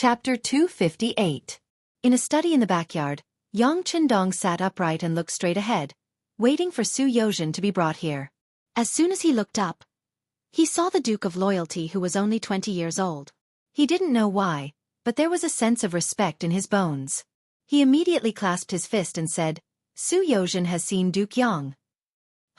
Chapter 258. In a study in the backyard, Yang Qindong sat upright and looked straight ahead, waiting for Su Yozhen to be brought here. As soon as he looked up, he saw the Duke of Loyalty, who was only 20 years old. He didn't know why, but there was a sense of respect in his bones. He immediately clasped his fist and said, "Su Yozhen has seen Duke Yang.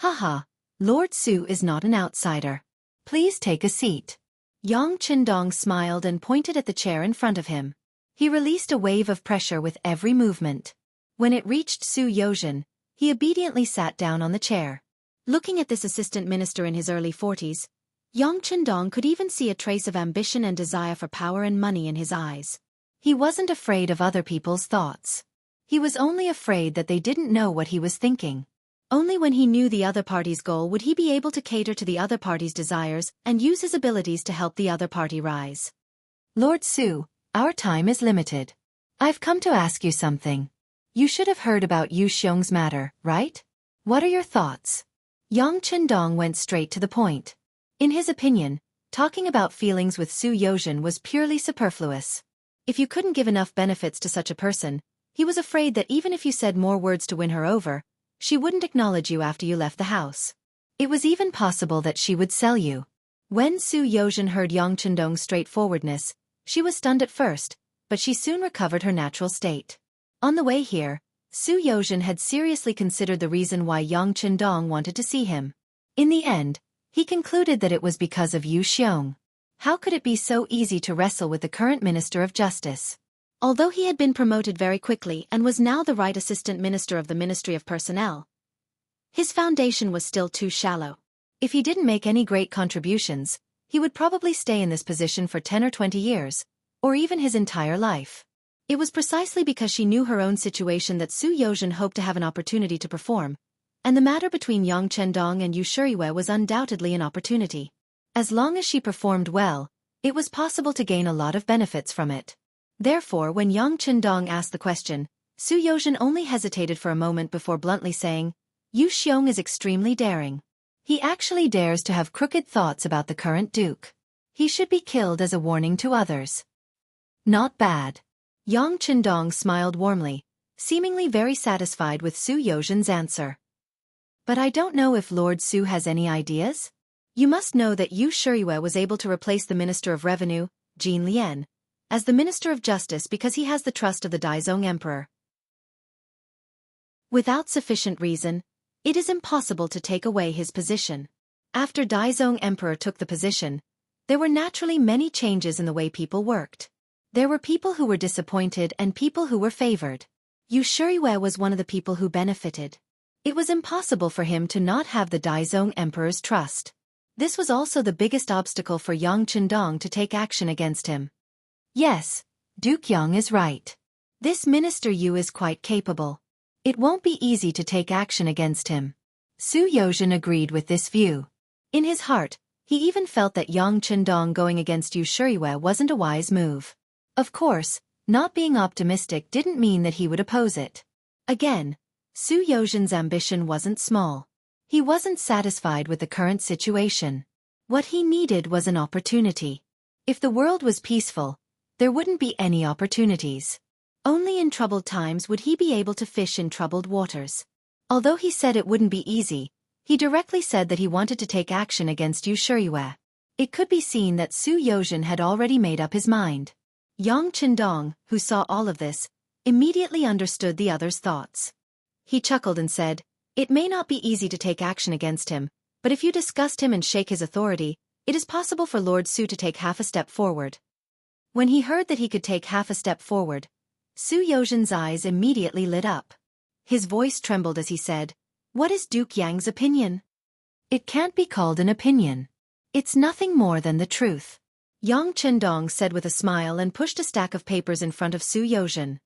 Haha, Lord Su is not an outsider. Please take a seat." Yang Qindong smiled and pointed at the chair in front of him. He released a wave of pressure with every movement. When it reached Su Yozhen, he obediently sat down on the chair. Looking at this assistant minister in his early 40s, Yang Qindong could even see a trace of ambition and desire for power and money in his eyes. He wasn't afraid of other people's thoughts. He was only afraid that they didn't know what he was thinking. Only when he knew the other party's goal would he be able to cater to the other party's desires and use his abilities to help the other party rise. "Lord Su, our time is limited. I've come to ask you something. You should have heard about Yu Xiong's matter, right? What are your thoughts?" Yang Qindong went straight to the point. In his opinion, talking about feelings with Su Yozhen was purely superfluous. If you couldn't give enough benefits to such a person, he was afraid that even if you said more words to win her over, she wouldn't acknowledge you after you left the house. It was even possible that she would sell you. When Su Yozhen heard Yang Qindong's straightforwardness, she was stunned at first, but she soon recovered her natural state. On the way here, Su Yozhen had seriously considered the reason why Yang Qindong wanted to see him. In the end, he concluded that it was because of Yu Xiong. How could it be so easy to wrestle with the current Minister of Justice? Although he had been promoted very quickly and was now the right assistant minister of the Ministry of Personnel, his foundation was still too shallow. If he didn't make any great contributions, he would probably stay in this position for 10 or 20 years, or even his entire life. It was precisely because she knew her own situation that Su Yozhen hoped to have an opportunity to perform, and the matter between Yang Qindong and Yu Shuriwe was undoubtedly an opportunity. As long as she performed well, it was possible to gain a lot of benefits from it. Therefore, when Yang Qindong asked the question, Su Yozhen only hesitated for a moment before bluntly saying, "Yu Xiong is extremely daring. He actually dares to have crooked thoughts about the current duke. He should be killed as a warning to others." "Not bad." Yang Qindong smiled warmly, seemingly very satisfied with Su Yozhen's answer. "But I don't know if Lord Su has any ideas? You must know that Yu Shuriwe was able to replace the Minister of Revenue, Jin Lian, as the Minister of Justice because he has the trust of the Daizong Emperor. Without sufficient reason, it is impossible to take away his position. After Daizong Emperor took the position, there were naturally many changes in the way people worked. There were people who were disappointed and people who were favored. Yu Shuriwe was one of the people who benefited. It was impossible for him to not have the Daizong Emperor's trust. This was also the biggest obstacle for Yang Qindong to take action against him. Yes, Duke Yang is right. This Minister Yu is quite capable. It won't be easy to take action against him. Su Yozhen agreed with this view. In his heart, he even felt that Yang Qindong going against Yu Shuriwe wasn't a wise move. Of course, not being optimistic didn't mean that he would oppose it. Again, Su Yozhen's ambition wasn't small. He wasn't satisfied with the current situation. What he needed was an opportunity. If the world was peaceful, there wouldn't be any opportunities. Only in troubled times would he be able to fish in troubled waters. Although he said it wouldn't be easy, he directly said that he wanted to take action against Yu Shuriwe. It could be seen that Su Yozhen had already made up his mind. Yang Qindong, who saw all of this, immediately understood the other's thoughts. He chuckled and said, "It may not be easy to take action against him, but if you disgust him and shake his authority, it is possible for Lord Su to take half a step forward." When he heard that he could take half a step forward, Su Yozhen's eyes immediately lit up. His voice trembled as he said, "What is Duke Yang's opinion?" "It can't be called an opinion. It's nothing more than the truth," Yang Qindong said with a smile and pushed a stack of papers in front of Su Yozhen.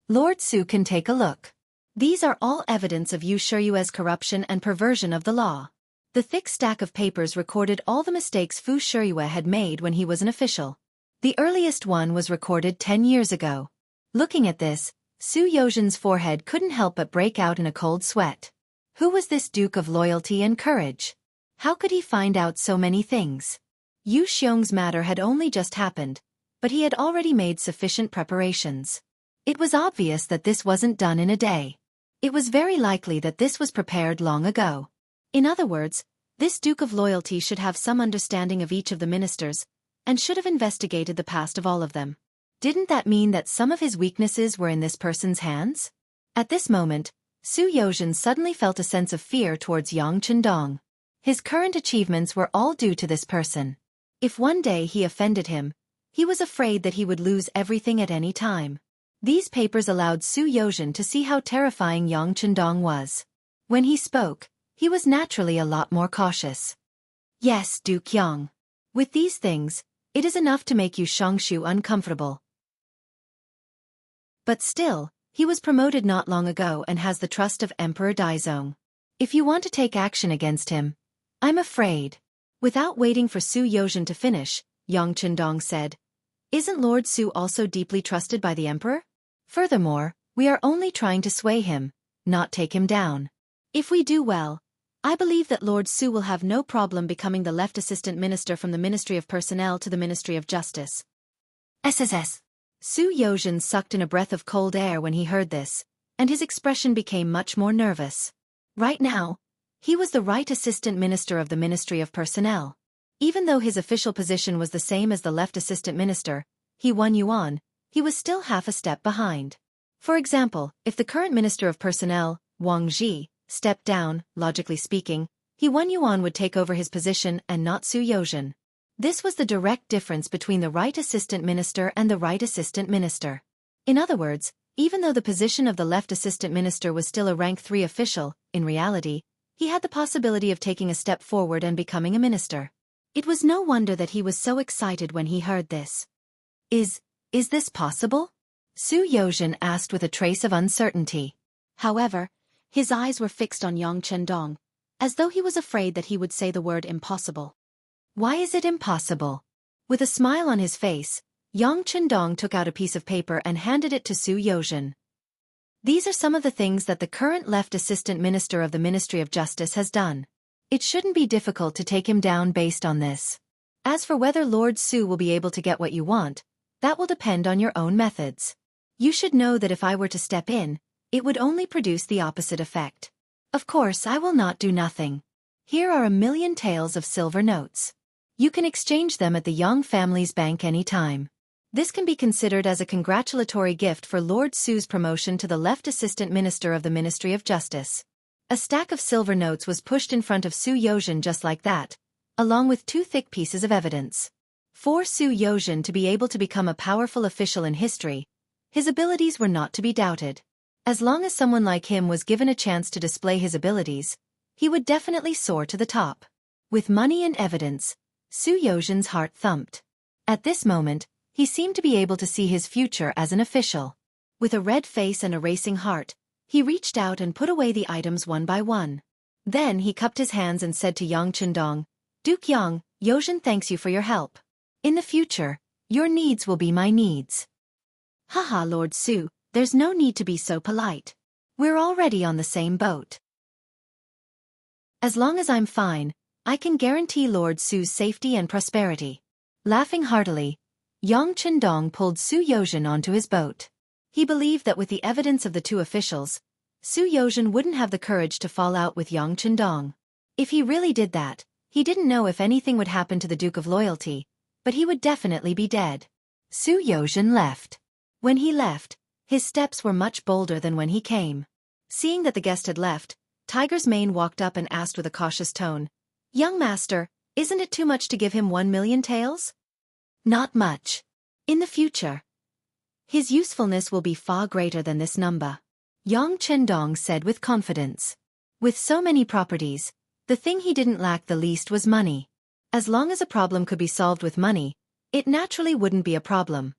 "Lord Su can take a look. These are all evidence of Yu Shuriwe's corruption and perversion of the law." The thick stack of papers recorded all the mistakes Fu Shuriwe had made when he was an official. The earliest one was recorded 10 years ago. Looking at this, Su Yozhen's forehead couldn't help but break out in a cold sweat. Who was this Duke of Loyalty and Courage? How could he find out so many things? Yu Xiong's matter had only just happened, but he had already made sufficient preparations. It was obvious that this wasn't done in a day. It was very likely that this was prepared long ago. In other words, this Duke of Loyalty should have some understanding of each of the ministers, and should have investigated the past of all of them. Didn't that mean that some of his weaknesses were in this person's hands? At this moment, Su Yozhen suddenly felt a sense of fear towards Yang Chendong. His current achievements were all due to this person. If one day he offended him, he was afraid that he would lose everything at any time. These papers allowed Su Yozhen to see how terrifying Yang Chendong was. When he spoke, he was naturally a lot more cautious. Yes, Duke Yang. With these things, it is enough to make you Xianxia uncomfortable. But still, he was promoted not long ago and has the trust of Emperor Daizong. If you want to take action against him, I'm afraid. Without waiting for Su Yozhen to finish, Yang Chendong said, "Isn't Lord Su also deeply trusted by the Emperor? Furthermore, we are only trying to sway him, not take him down. If we do well, I believe that Lord Su will have no problem becoming the left assistant minister from the Ministry of Personnel to the Ministry of Justice." SSS. Su Yozhen sucked in a breath of cold air when he heard this, and his expression became much more nervous. Right now, he was the right assistant minister of the Ministry of Personnel. Even though his official position was the same as the left assistant minister, He Yuan, he was still half a step behind. For example, if the current Minister of Personnel, Wang Ji, stepped down, logically speaking, He Yuan would take over his position and not Su Yozhen. This was the direct difference between the right assistant minister and the right assistant minister. In other words, even though the position of the left assistant minister was still a rank 3 official, in reality, he had the possibility of taking a step forward and becoming a minister. It was no wonder that he was so excited when he heard this. Is this possible? Su Yozhen asked with a trace of uncertainty. However, his eyes were fixed on Yang Chendong, as though he was afraid that he would say the word impossible. Why is it impossible? With a smile on his face, Yang Chendong took out a piece of paper and handed it to Su Yozhen. These are some of the things that the current left assistant minister of the Ministry of Justice has done. It shouldn't be difficult to take him down based on this. As for whether Lord Su will be able to get what you want, that will depend on your own methods. You should know that if I were to step in, it would only produce the opposite effect. Of course, I will not do nothing. Here are 1,000,000 taels of silver notes. You can exchange them at the Yang family's bank any time. This can be considered as a congratulatory gift for Lord Su's promotion to the left assistant minister of the Ministry of Justice. A stack of silver notes was pushed in front of Su Yozhen just like that, along with 2 thick pieces of evidence. For Su Yozhen to be able to become a powerful official in history, his abilities were not to be doubted. As long as someone like him was given a chance to display his abilities, he would definitely soar to the top. With money and evidence, Su Yozhen's heart thumped. At this moment, he seemed to be able to see his future as an official. With a red face and a racing heart, he reached out and put away the items one by one. Then he cupped his hands and said to Yang Chendong, "Duke Yang, Yozhen thanks you for your help. In the future, your needs will be my needs." "Haha, Lord Su, there's no need to be so polite. We're already on the same boat. As long as I'm fine, I can guarantee Lord Su's safety and prosperity." Laughing heartily, Yang Chendong pulled Su Yozhen onto his boat. He believed that with the evidence of the 2 officials, Su Yozhen wouldn't have the courage to fall out with Yang Chendong. If he really did that, he didn't know if anything would happen to the Duke of Loyalty, but he would definitely be dead. Su Yozhen left. When he left, his steps were much bolder than when he came. Seeing that the guest had left, Tiger's Mane walked up and asked with a cautious tone, "Young master, isn't it too much to give him 1,000,000 taels?" "Not much. In the future, his usefulness will be far greater than this number," Yang Chendong said with confidence. With so many properties, the thing he didn't lack the least was money. As long as a problem could be solved with money, it naturally wouldn't be a problem.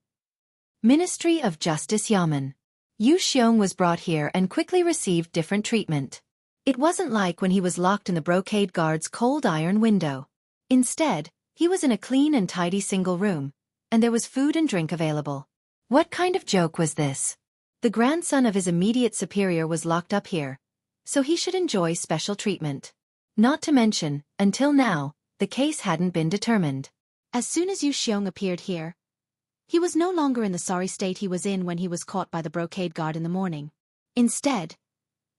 Ministry of Justice Yamen. Yu Xiong was brought here and quickly received different treatment. It wasn't like when he was locked in the brocade guard's cold iron window. Instead, he was in a clean and tidy single room, and there was food and drink available. What kind of joke was this? The grandson of his immediate superior was locked up here, so he should enjoy special treatment. Not to mention, until now, the case hadn't been determined. As soon as Yu Xiong appeared here, He was no longer in the sorry state he was in when he was caught by the brocade guard in the morning. Instead,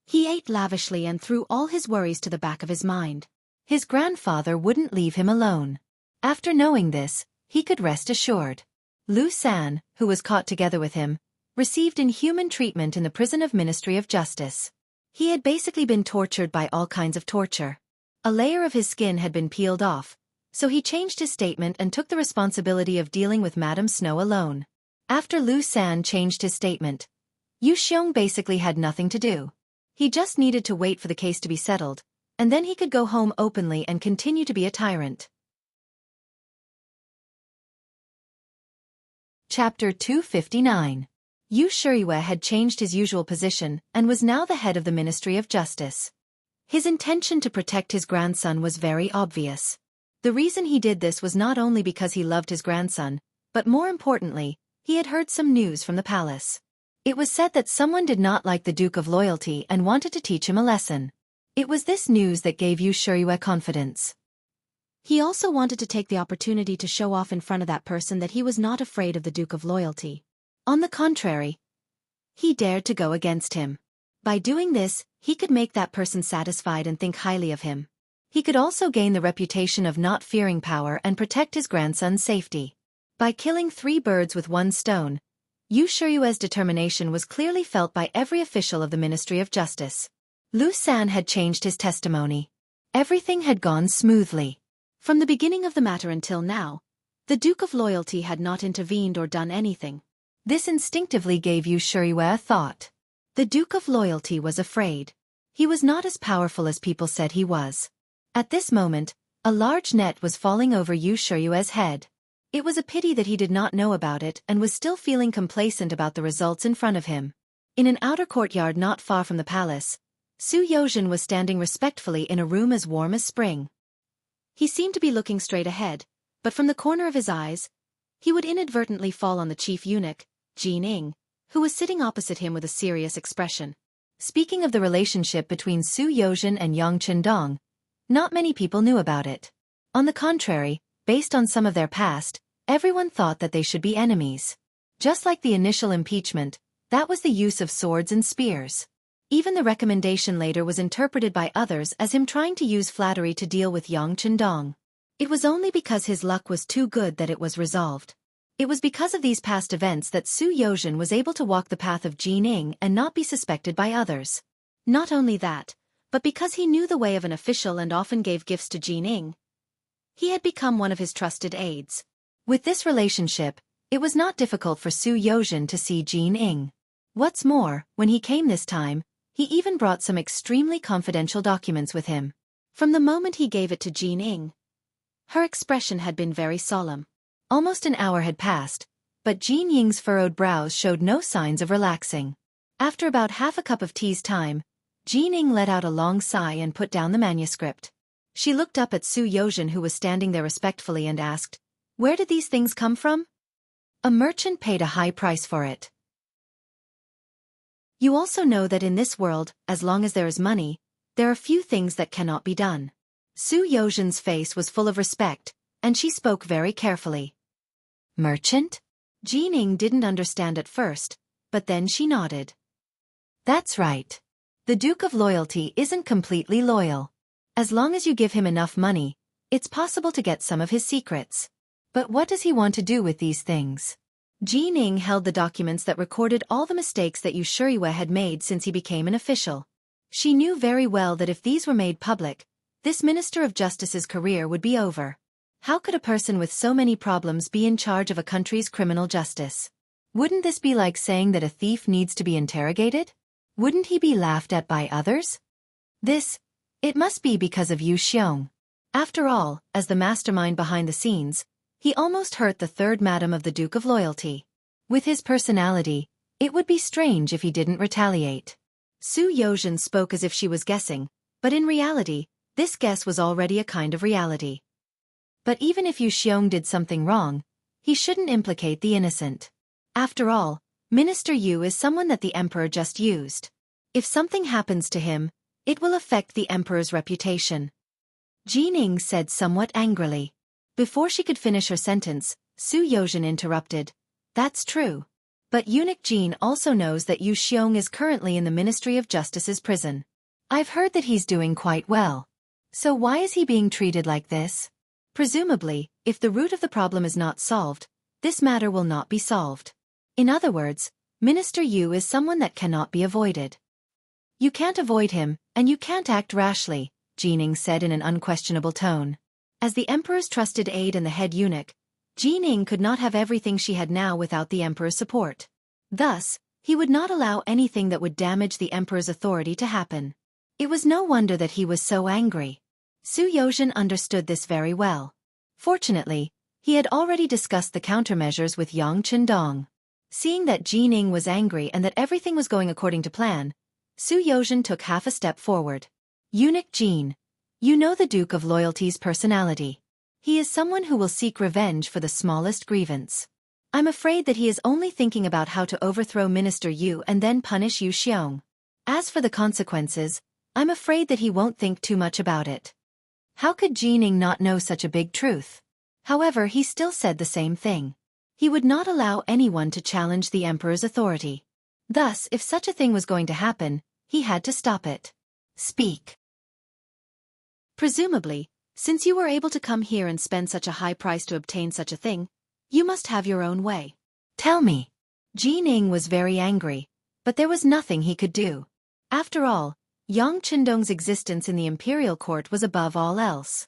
he ate lavishly and threw all his worries to the back of his mind. His grandfather wouldn't leave him alone. After knowing this, he could rest assured. Lu San, who was caught together with him, received inhuman treatment in the prison of Ministry of Justice. He had basically been tortured by all kinds of torture. A layer of his skin had been peeled off, so he changed his statement and took the responsibility of dealing with Madame Snow alone. After Lu San changed his statement, Yu Xiong basically had nothing to do. He just needed to wait for the case to be settled, and then he could go home openly and continue to be a tyrant. Chapter 259. Yu Shiyue had changed his usual position and was now the head of the Ministry of Justice. His intention to protect his grandson was very obvious. The reason he did this was not only because he loved his grandson, but more importantly, he had heard some news from the palace. It was said that someone did not like the Duke of Loyalty and wanted to teach him a lesson. It was this news that gave Yu Shiyue confidence. He also wanted to take the opportunity to show off in front of that person that he was not afraid of the Duke of Loyalty. On the contrary, he dared to go against him. By doing this, he could make that person satisfied and think highly of him. He could also gain the reputation of not fearing power and protect his grandson's safety. By killing 3 birds with 1 stone, Yu Shiyue's determination was clearly felt by every official of the Ministry of Justice. Lu San had changed his testimony. Everything had gone smoothly. From the beginning of the matter until now, the Duke of Loyalty had not intervened or done anything. This instinctively gave Yu Shiyue a thought. The Duke of Loyalty was afraid. He was not as powerful as people said he was. At this moment, a large net was falling over Yu Shiyue's head. It was a pity that he did not know about it and was still feeling complacent about the results in front of him. In an outer courtyard not far from the palace, Su Yozhen was standing respectfully in a room as warm as spring. He seemed to be looking straight ahead, but from the corner of his eyes, he would inadvertently fall on the chief eunuch, Jin Ing, who was sitting opposite him with a serious expression. Speaking of the relationship between Su Yozhen and Yang Qindong, not many people knew about it. On the contrary, based on some of their past, everyone thought that they should be enemies. Just like the initial impeachment, that was the use of swords and spears. Even the recommendation later was interpreted by others as him trying to use flattery to deal with Yang Qindong. It was only because his luck was too good that it was resolved. It was because of these past events that Su Yozhen was able to walk the path of Jin Ing and not be suspected by others. Not only that, but because he knew the way of an official and often gave gifts to Jin Ing, he had become one of his trusted aides. With this relationship, it was not difficult for Su Yozhen to see Jin Ing. What's more, when he came this time, he even brought some extremely confidential documents with him. From the moment he gave it to Jin Ing, her expression had been very solemn. Almost an hour had passed, but Jin Ying's furrowed brows showed no signs of relaxing. After about half a cup of tea's time, Jin Ing let out a long sigh and put down the manuscript. She looked up at Su Yozhen, who was standing there respectfully, and asked, "Where did these things come from?" "A merchant paid a high price for it. You also know that in this world, as long as there is money, there are few things that cannot be done." Su Yozhen's face was full of respect, and she spoke very carefully. "Merchant?" Jin Ing didn't understand at first, but then she nodded. "That's right. The Duke of Loyalty isn't completely loyal. As long as you give him enough money, it's possible to get some of his secrets. But what does he want to do with these things?" Jin Ing held the documents that recorded all the mistakes that Yu Shiyue had made since he became an official. She knew very well that if these were made public, this Minister of Justice's career would be over. How could a person with so many problems be in charge of a country's criminal justice? Wouldn't this be like saying that a thief needs to be interrogated? Wouldn't he be laughed at by others? It must be because of Yu Xiong. After all, as the mastermind behind the scenes, he almost hurt the third madam of the Duke of Loyalty. With his personality, it would be strange if he didn't retaliate. Su Yozhen spoke as if she was guessing, but in reality, this guess was already a kind of reality. But even if Yu Xiong did something wrong, he shouldn't implicate the innocent. After all, Minister Yu is someone that the emperor just used. If something happens to him, it will affect the emperor's reputation. Jin Ing said somewhat angrily. Before she could finish her sentence, Su Yozhen interrupted. That's true. But Eunuch Jin also knows that Yu Xiong is currently in the Ministry of Justice's prison. I've heard that he's doing quite well. So why is he being treated like this? Presumably, if the root of the problem is not solved, this matter will not be solved. In other words, Minister Yu is someone that cannot be avoided. You can't avoid him, and you can't act rashly, Jining said in an unquestionable tone. As the Emperor's trusted aide and the head eunuch, Jining could not have everything she had now without the Emperor's support. Thus, he would not allow anything that would damage the Emperor's authority to happen. It was no wonder that he was so angry. Su Yozhen understood this very well. Fortunately, he had already discussed the countermeasures with Yang Chendong. Seeing that Jining was angry and that everything was going according to plan, Su Yozhen took half a step forward. Eunuch Jin, you know the Duke of Loyalty's personality. He is someone who will seek revenge for the smallest grievance. I'm afraid that he is only thinking about how to overthrow Minister Yu and then punish Yu Xiong. As for the consequences, I'm afraid that he won't think too much about it. How could Jining not know such a big truth? However, he still said the same thing. He would not allow anyone to challenge the Emperor's authority. Thus, if such a thing was going to happen, he had to stop it. Speak. Presumably, since you were able to come here and spend such a high price to obtain such a thing, you must have your own way. Tell me. Jining was very angry, but there was nothing he could do. After all, Yang Chendong's existence in the Imperial court was above all else.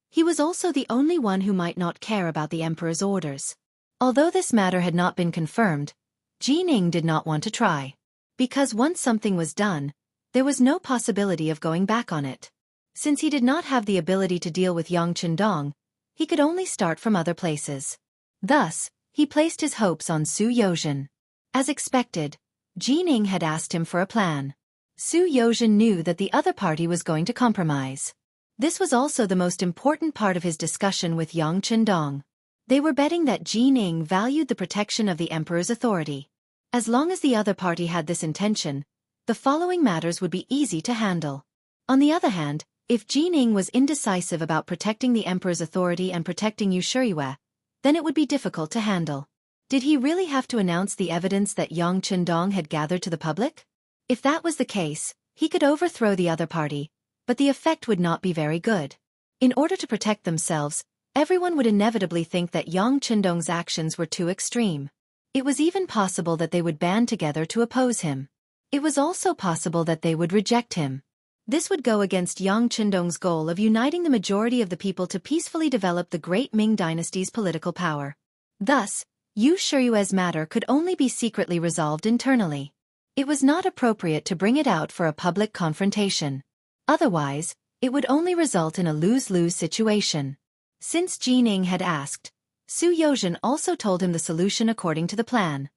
He was also the only one who might not care about the Emperor's orders. Although this matter had not been confirmed, Jining did not want to try. Because once something was done, there was no possibility of going back on it. Since he did not have the ability to deal with Yang Chendong, he could only start from other places. Thus, he placed his hopes on Su Yozhen. As expected, Jining had asked him for a plan. Su Yozhen knew that the other party was going to compromise. This was also the most important part of his discussion with Yang Chendong. They were betting that Jining valued the protection of the Emperor's authority. As long as the other party had this intention, the following matters would be easy to handle. On the other hand, if Jining was indecisive about protecting the Emperor's authority and protecting Yu Shiyue, then it would be difficult to handle. Did he really have to announce the evidence that Yang Chendong had gathered to the public? If that was the case, he could overthrow the other party, but the effect would not be very good. In order to protect themselves, everyone would inevitably think that Yang Chendong's actions were too extreme. It was even possible that they would band together to oppose him. It was also possible that they would reject him. This would go against Yang Chendong's goal of uniting the majority of the people to peacefully develop the great Ming dynasty's political power. Thus, Yu Shiyue's matter could only be secretly resolved internally. It was not appropriate to bring it out for a public confrontation. Otherwise, it would only result in a lose-lose situation. Since Jining had asked, Su Yozhen also told him the solution according to the plan.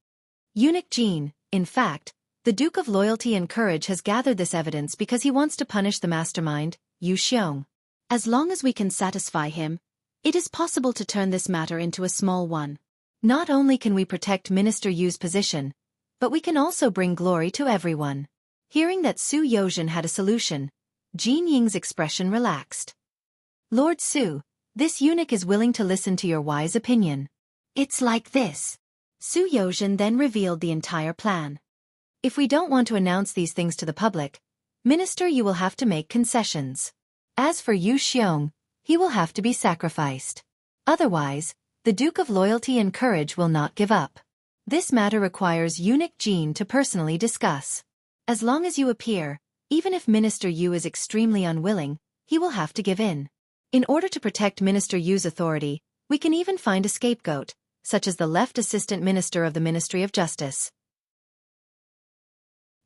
Eunuch Jin, in fact, the Duke of Loyalty and Courage has gathered this evidence because he wants to punish the mastermind, Yu Xiong. As long as we can satisfy him, it is possible to turn this matter into a small one. Not only can we protect Minister Yu's position, but we can also bring glory to everyone. Hearing that Su Yozhen had a solution, Jin Ying's expression relaxed. Lord Su, this eunuch is willing to listen to your wise opinion. It's like this. Su Yozhen then revealed the entire plan. If we don't want to announce these things to the public, Minister, you will have to make concessions. As for Yu Xiong, he will have to be sacrificed. Otherwise, the Duke of Loyalty and Courage will not give up. This matter requires Eunuch Jin to personally discuss. As long as you appear, even if Minister Yu is extremely unwilling, he will have to give in. In order to protect Minister Yu's authority, we can even find a scapegoat, such as the left assistant minister of the Ministry of Justice.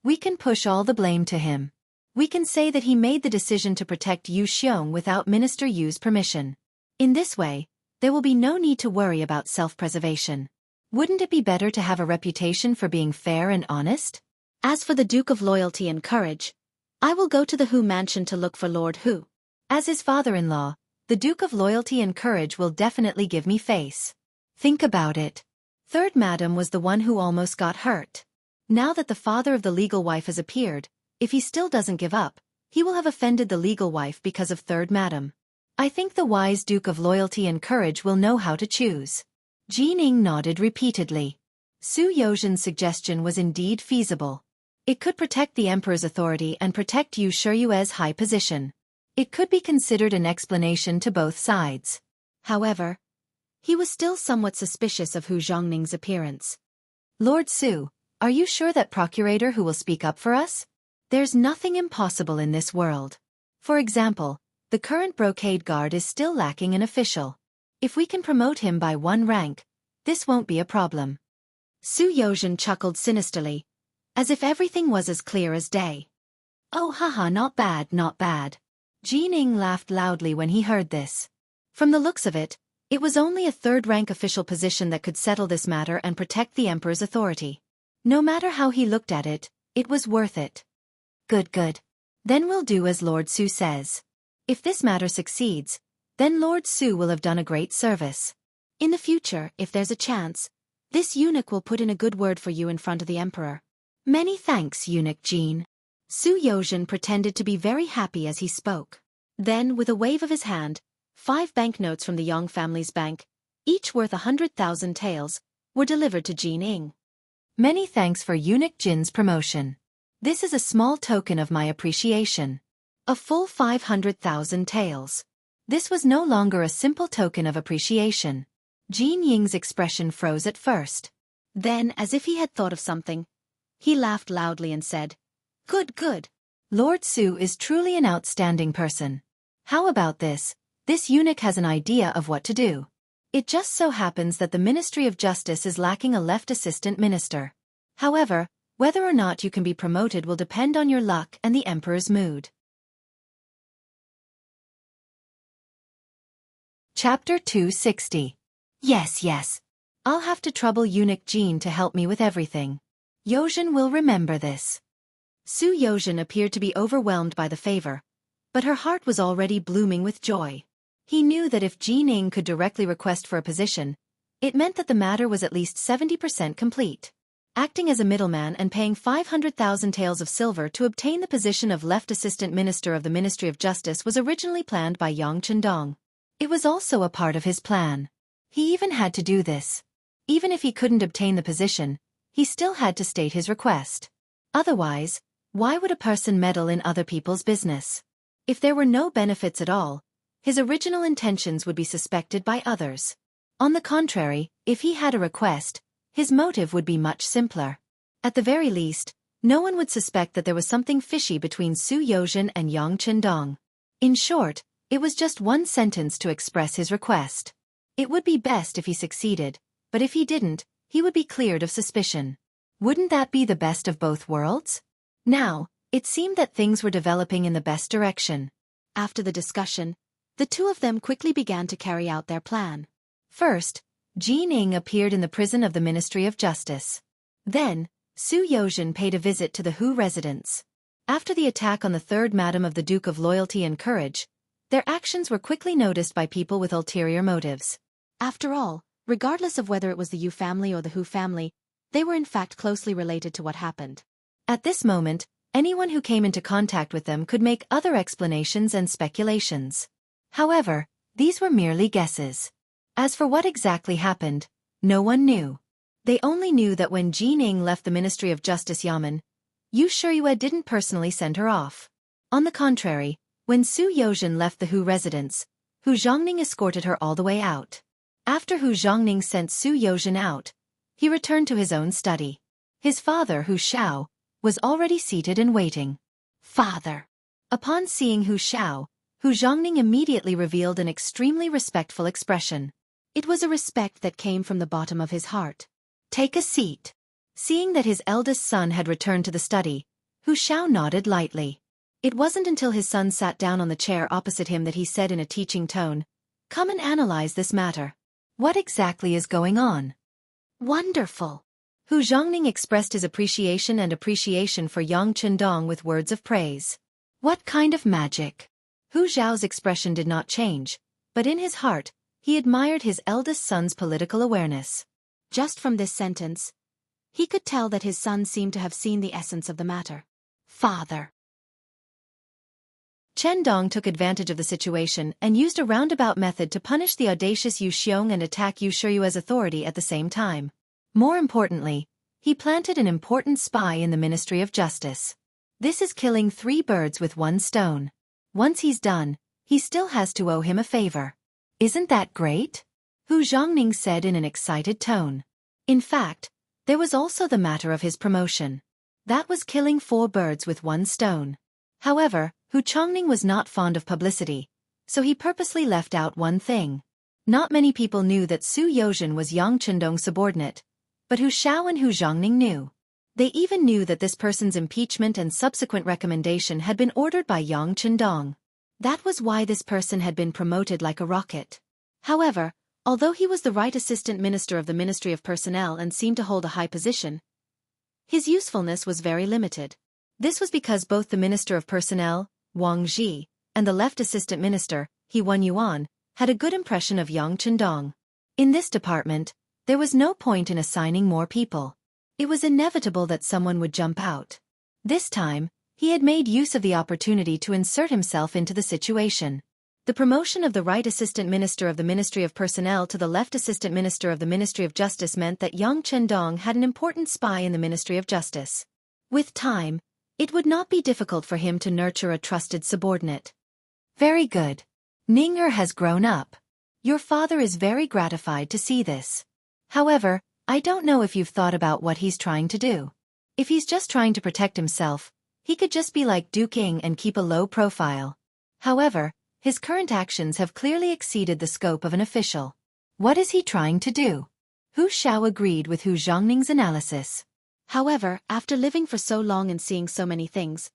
We can push all the blame to him. We can say that he made the decision to protect Yu Xiong without Minister Yu's permission. In this way, there will be no need to worry about self-preservation. Wouldn't it be better to have a reputation for being fair and honest? As for the Duke of Loyalty and Courage, I will go to the Hu mansion to look for Lord Hu. As his father-in-law, the Duke of Loyalty and Courage will definitely give me face. Think about it. Third Madam was the one who almost got hurt. Now that the father of the legal wife has appeared, if he still doesn't give up, he will have offended the legal wife because of Third Madam. I think the wise Duke of Loyalty and Courage will know how to choose. Jining nodded repeatedly. Su Yozhen's suggestion was indeed feasible. It could protect the emperor's authority and protect Yu Shiyue's high position. It could be considered an explanation to both sides. However, he was still somewhat suspicious of Hu Zhongning's appearance. Lord Su, are you sure that procurator who will speak up for us? There's nothing impossible in this world. For example, the current brocade guard is still lacking an official. If we can promote him by 1 rank, this won't be a problem. Su Yozhen chuckled sinisterly, as if everything was as clear as day. Oh haha, not bad, not bad. Jining laughed loudly when he heard this. From the looks of it, it was only a 3rd-rank official position that could settle this matter and protect the emperor's authority. No matter how he looked at it, it was worth it. Good, good. Then we'll do as Lord Su says. If this matter succeeds, then Lord Su will have done a great service. In the future, if there's a chance, this eunuch will put in a good word for you in front of the emperor. Many thanks, Eunuch Jean. Su Yozhen pretended to be very happy as he spoke. Then, with a wave of his hand, 5 banknotes from the Yang family's bank, each worth 100,000 taels, were delivered to Jining. Many thanks for Eunuch Jin's promotion. This is a small token of my appreciation. A full 500,000 taels. This was no longer a simple token of appreciation. Jin Ying's expression froze at first. Then, as if he had thought of something, he laughed loudly and said, Good, good. Lord Su is truly an outstanding person. How about this? This eunuch has an idea of what to do. It just so happens that the Ministry of Justice is lacking a left assistant minister. However, whether or not you can be promoted will depend on your luck and the emperor's mood. Chapter 260. Yes, yes. I'll have to trouble Eunuch Jean to help me with everything. Yozhen will remember this. Su Yozhen appeared to be overwhelmed by the favor, but her heart was already blooming with joy. He knew that if Jining could directly request for a position, it meant that the matter was at least 70% complete. Acting as a middleman and paying 500,000 taels of silver to obtain the position of left assistant minister of the Ministry of Justice was originally planned by Yang Chendong. It was also a part of his plan. He even had to do this. Even if he couldn't obtain the position, he still had to state his request. Otherwise, why would a person meddle in other people's business? If there were no benefits at all, his original intentions would be suspected by others. On the contrary, if he had a request, his motive would be much simpler. At the very least, no one would suspect that there was something fishy between Su Yozhen and Yang Chendong. In short, it was just 1 sentence to express his request. It would be best if he succeeded, but if he didn't, he would be cleared of suspicion. Wouldn't that be the best of both worlds? Now, it seemed that things were developing in the best direction. After the discussion, the 2 of them quickly began to carry out their plan. First, Jining appeared in the prison of the Ministry of Justice. Then, Su Yozhen paid a visit to the Hu residence. After the attack on the 3rd Madam of the Duke of Loyalty and Courage, their actions were quickly noticed by people with ulterior motives. After all, regardless of whether it was the Yu family or the Hu family, they were in fact closely related to what happened. At this moment, anyone who came into contact with them could make other explanations and speculations. However, these were merely guesses. As for what exactly happened, no one knew. They only knew that when Jining left the Ministry of Justice Yamen, Yu Shiyue didn't personally send her off. On the contrary, when Su Yozhen left the Hu residence, Hu Zhongning escorted her all the way out. After Hu Zhongning sent Su Yozhen out, he returned to his own study. His father, Hu Xiao, was already seated and waiting. Father. Upon seeing Hu Xiao, Hu Zhongning immediately revealed an extremely respectful expression. It was a respect that came from the bottom of his heart. Take a seat. Seeing that his eldest son had returned to the study, Hu Xiao nodded lightly. It wasn't until his son sat down on the chair opposite him that he said in a teaching tone, Come and analyze this matter. What exactly is going on? Wonderful. Hu Zhongning expressed his appreciation for Yang Chendong with words of praise. What kind of magic? Hu Zhao's expression did not change, but in his heart, he admired his eldest son's political awareness. Just from this sentence, he could tell that his son seemed to have seen the essence of the matter. Father. Chen Dong took advantage of the situation and used a roundabout method to punish the audacious Yu Xiong and attack Yu Shiyu's authority at the same time. More importantly, he planted an important spy in the Ministry of Justice. This is killing 3 birds with 1 stone. Once he's done, he still has to owe him a favor. Isn't that great? Hu Zhongning said in an excited tone. In fact, there was also the matter of his promotion. That was killing 4 birds with 1 stone. However, Hu Chongning was not fond of publicity, so he purposely left out one thing. Not many people knew that Su Yozhen was Yang Chendong's subordinate, but Hu Shao and Hu Zhongning knew. They even knew that this person's impeachment and subsequent recommendation had been ordered by Yang Chendong. That was why this person had been promoted like a rocket. However, although he was the right assistant minister of the Ministry of Personnel and seemed to hold a high position, his usefulness was very limited. This was because both the Minister of Personnel, Wang Zhi, and the left assistant minister, He Wen Yuan, had a good impression of Yang Chendong. In this department, there was no point in assigning more people. It was inevitable that someone would jump out. This time, he had made use of the opportunity to insert himself into the situation. The promotion of the right assistant minister of the Ministry of Personnel to the left assistant minister of the Ministry of Justice meant that Yang Chendong had an important spy in the Ministry of Justice. With time, it would not be difficult for him to nurture a trusted subordinate. Very good. Ning has grown up. Your father is very gratified to see this. However, I don't know if you've thought about what he's trying to do. If he's just trying to protect himself, he could just be like Duke Ing and keep a low profile. However, his current actions have clearly exceeded the scope of an official. What is he trying to do? Hu Shao agreed with Hu Zhongning's analysis. However, after living for so long and seeing so many things,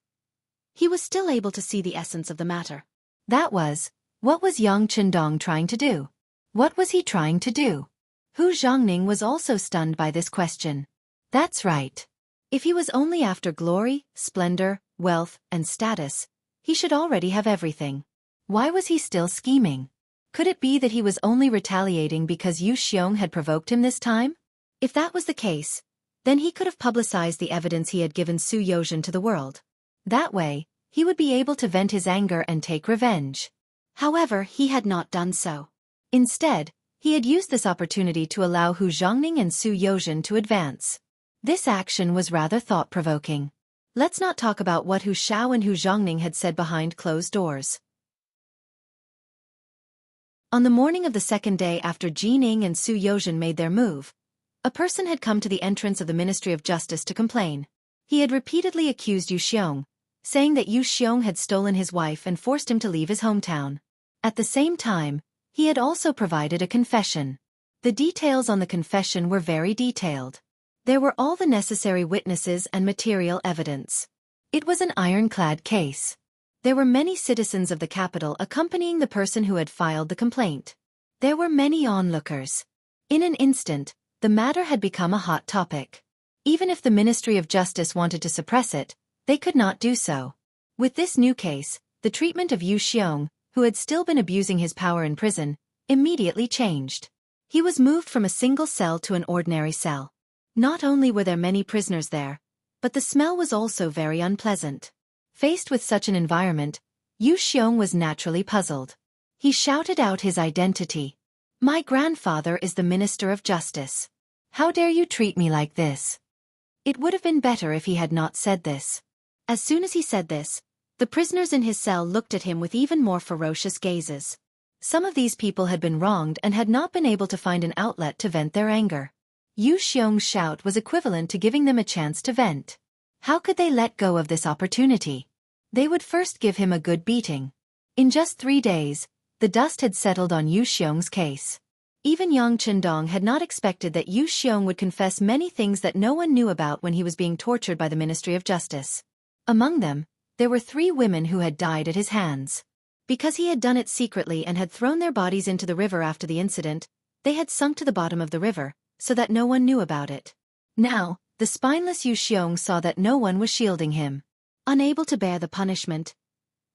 he was still able to see the essence of the matter. That was, what was Yang Chendong trying to do? What was he trying to do? Hu Zhongning was also stunned by this question. That's right. If he was only after glory, splendor, wealth, and status, he should already have everything. Why was he still scheming? Could it be that he was only retaliating because Yu Xiong had provoked him this time? If that was the case, then he could have publicized the evidence he had given Su Yozhen to the world. That way, he would be able to vent his anger and take revenge. However, he had not done so. Instead, he had used this opportunity to allow Hu Zhongning and Su Yozhen to advance. This action was rather thought-provoking. Let's not talk about what Hu Shao and Hu Zhongning had said behind closed doors. On the morning of the second day after Jin Ing and Su Yozhen made their move, a person had come to the entrance of the Ministry of Justice to complain. He had repeatedly accused Yu Xiong, saying that Yu Xiong had stolen his wife and forced him to leave his hometown. At the same time, he had also provided a confession. The details on the confession were very detailed. There were all the necessary witnesses and material evidence. It was an ironclad case. There were many citizens of the capital accompanying the person who had filed the complaint. There were many onlookers. In an instant, the matter had become a hot topic. Even if the Ministry of Justice wanted to suppress it, they could not do so. With this new case, the treatment of Yu Xiong, who had still been abusing his power in prison, immediately changed. He was moved from a single cell to an ordinary cell. Not only were there many prisoners there, but the smell was also very unpleasant. Faced with such an environment, Yu Xiong was naturally puzzled. He shouted out his identity. My grandfather is the Minister of Justice. How dare you treat me like this? It would have been better if he had not said this. As soon as he said this, the prisoners in his cell looked at him with even more ferocious gazes. Some of these people had been wronged and had not been able to find an outlet to vent their anger. Yu Xiong's shout was equivalent to giving them a chance to vent. How could they let go of this opportunity? They would first give him a good beating. In just 3 days, the dust had settled on Yu Xiong's case. Even Yang Chendong had not expected that Yu Xiong would confess many things that no one knew about when he was being tortured by the Ministry of Justice. Among them, there were 3 women who had died at his hands. Because he had done it secretly and had thrown their bodies into the river after the incident, they had sunk to the bottom of the river, so that no one knew about it. Now, the spineless Yu Xiong saw that no one was shielding him. Unable to bear the punishment,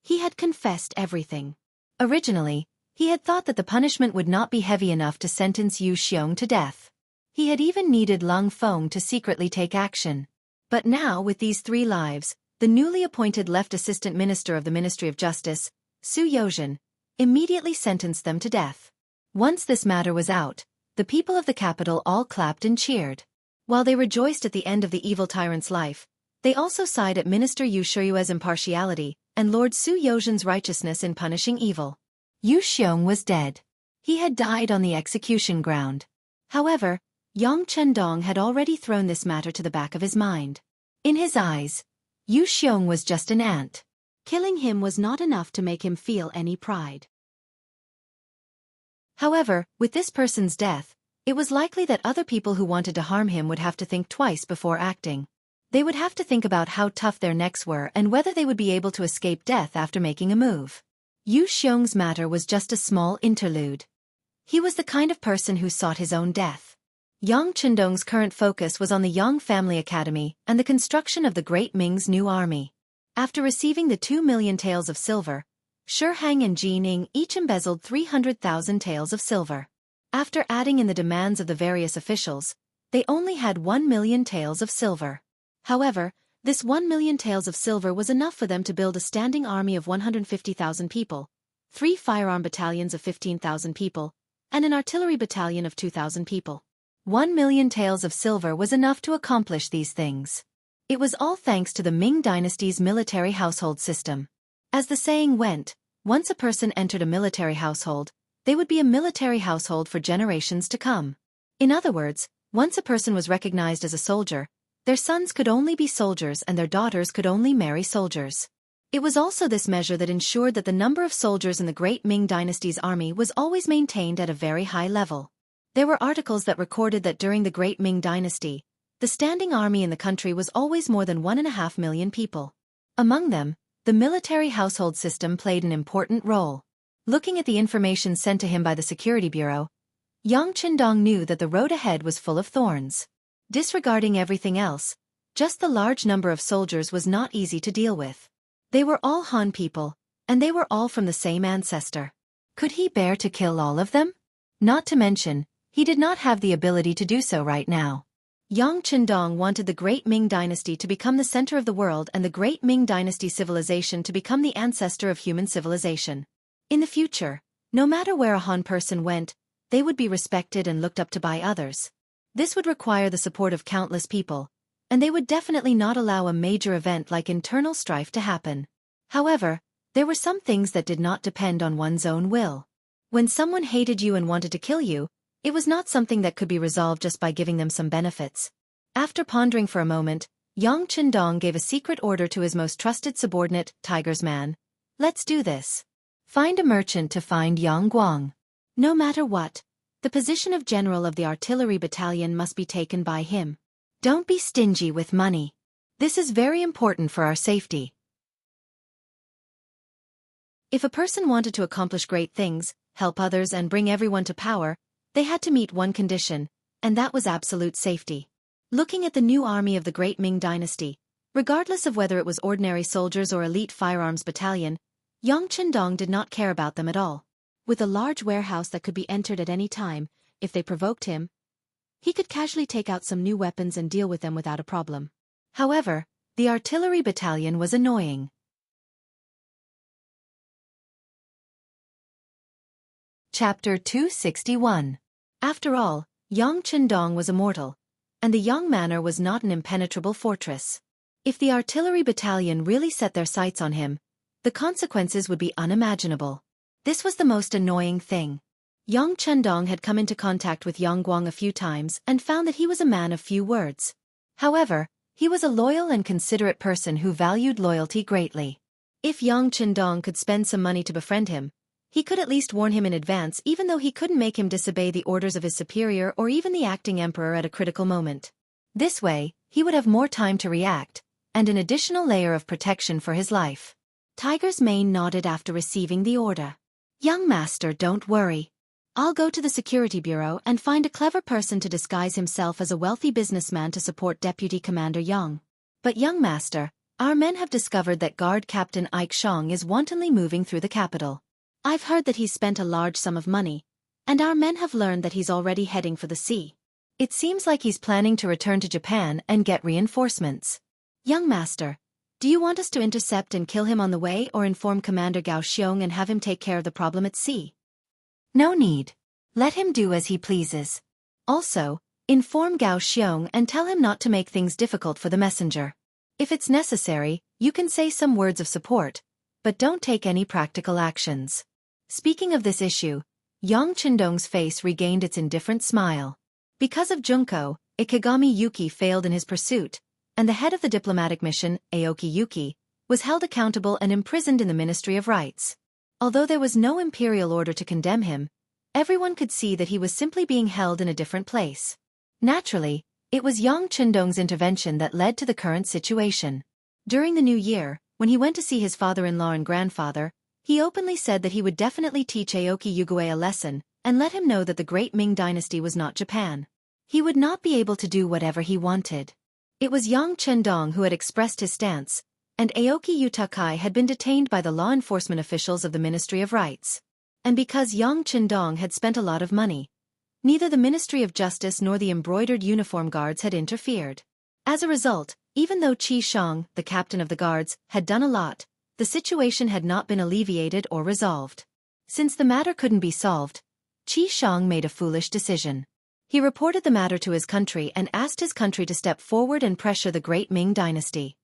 he had confessed everything. Originally, he had thought that the punishment would not be heavy enough to sentence Yu Xiong to death. He had even needed Lung Feng to secretly take action. But now with these 3 lives, the newly appointed left assistant minister of the Ministry of Justice, Su Yozhen, immediately sentenced them to death. Once this matter was out, the people of the capital all clapped and cheered. While they rejoiced at the end of the evil tyrant's life, they also sighed at Minister Yu Shiyue's impartiality and Lord Su Yozhen's righteousness in punishing evil. Yu Xiong was dead. He had died on the execution ground. However, Yang Chendong had already thrown this matter to the back of his mind. In his eyes, Yu Xiong was just an ant. Killing him was not enough to make him feel any pride. However, with this person's death, it was likely that other people who wanted to harm him would have to think twice before acting. They would have to think about how tough their necks were and whether they would be able to escape death after making a move. Yu Xiong's matter was just a small interlude. He was the kind of person who sought his own death. Yang Chendong's current focus was on the Yang Family Academy and the construction of the Great Ming's new army. After receiving the 2 million taels of silver, Shi Hang and Ji Ning each embezzled 300,000 taels of silver. After adding in the demands of the various officials, they only had 1 million taels of silver. However, this 1 million taels of silver was enough for them to build a standing army of 150,000 people, 3 firearm battalions of 15,000 people, and an artillery battalion of 2,000 people. 1 million taels of silver was enough to accomplish these things. It was all thanks to the Ming dynasty's military household system. As the saying went, once a person entered a military household, they would be a military household for generations to come. In other words, once a person was recognized as a soldier, their sons could only be soldiers and their daughters could only marry soldiers. It was also this measure that ensured that the number of soldiers in the Great Ming dynasty's army was always maintained at a very high level. There were articles that recorded that during the Great Ming dynasty, the standing army in the country was always more than 1.5 million people. Among them, the military household system played an important role. Looking at the information sent to him by the Security Bureau, Yang Chendong knew that the road ahead was full of thorns. Disregarding everything else, just the large number of soldiers was not easy to deal with. They were all Han people, and they were all from the same ancestor. Could he bear to kill all of them? Not to mention, he did not have the ability to do so right now. Yang Chendong wanted the Great Ming dynasty to become the center of the world and the Great Ming dynasty civilization to become the ancestor of human civilization. In the future, no matter where a Han person went, they would be respected and looked up to by others. This would require the support of countless people, and they would definitely not allow a major event like internal strife to happen. However, there were some things that did not depend on one's own will. When someone hated you and wanted to kill you, it was not something that could be resolved just by giving them some benefits. After pondering for a moment, Yang Chendong gave a secret order to his most trusted subordinate, Tiger's man. Let's do this. Find a merchant to find Yang Guang. No matter what, the position of general of the artillery battalion must be taken by him. Don't be stingy with money. This is very important for our safety. If a person wanted to accomplish great things, help others and bring everyone to power, they had to meet one condition, and that was absolute safety. Looking at the new army of the Great Ming dynasty, regardless of whether it was ordinary soldiers or elite firearms battalion, Yang Chendong did not care about them at all. With a large warehouse that could be entered at any time, if they provoked him, he could casually take out some new weapons and deal with them without a problem. However, the artillery battalion was annoying. Chapter 261. After all, Yang Chendong was immortal, and the Yang Manor was not an impenetrable fortress. If the artillery battalion really set their sights on him, the consequences would be unimaginable. This was the most annoying thing. Yang Chendong had come into contact with Yang Guang a few times and found that he was a man of few words. However, he was a loyal and considerate person who valued loyalty greatly. If Yang Chendong could spend some money to befriend him, he could at least warn him in advance even though he couldn't make him disobey the orders of his superior or even the acting emperor at a critical moment. This way, he would have more time to react, and an additional layer of protection for his life. Tiger's mane nodded after receiving the order. Young master, don't worry. I'll go to the security bureau and find a clever person to disguise himself as a wealthy businessman to support Deputy Commander Yang. But young master, our men have discovered that Guard Captain Ike Shang is wantonly moving through the capital. I've heard that he's spent a large sum of money, and our men have learned that he's already heading for the sea. It seems like he's planning to return to Japan and get reinforcements. Young master, Do you want us to intercept and kill him on the way or inform Commander Gao Xiong and have him take care of the problem at sea? No need. Let him do as he pleases. Also, inform Gao Xiong and tell him not to make things difficult for the messenger. If it's necessary, you can say some words of support, but don't take any practical actions. Speaking of this issue, Yang Qindong's face regained its indifferent smile. Because of Junko, Ikigami Yuki failed in his pursuit, and the head of the diplomatic mission, Aoki Yuki, was held accountable and imprisoned in the Ministry of Rights. Although there was no imperial order to condemn him, everyone could see that he was simply being held in a different place. Naturally, it was Yang Qindong's intervention that led to the current situation. During the new year, when he went to see his father-in-law and grandfather, he openly said that he would definitely teach Aoki Yugue a lesson and let him know that the Great Ming Dynasty was not Japan. He would not be able to do whatever he wanted. It was Yang Qindong who had expressed his stance, and Aoki Yutakai had been detained by the law enforcement officials of the Ministry of Rights. And because Yang Qindong had spent a lot of money, neither the Ministry of Justice nor the embroidered uniform guards had interfered. As a result, even though Qi Shang, the captain of the guards, had done a lot, the situation had not been alleviated or resolved. Since the matter couldn't be solved, Qi Shang made a foolish decision. He reported the matter to his country and asked his country to step forward and pressure the Great Ming Dynasty.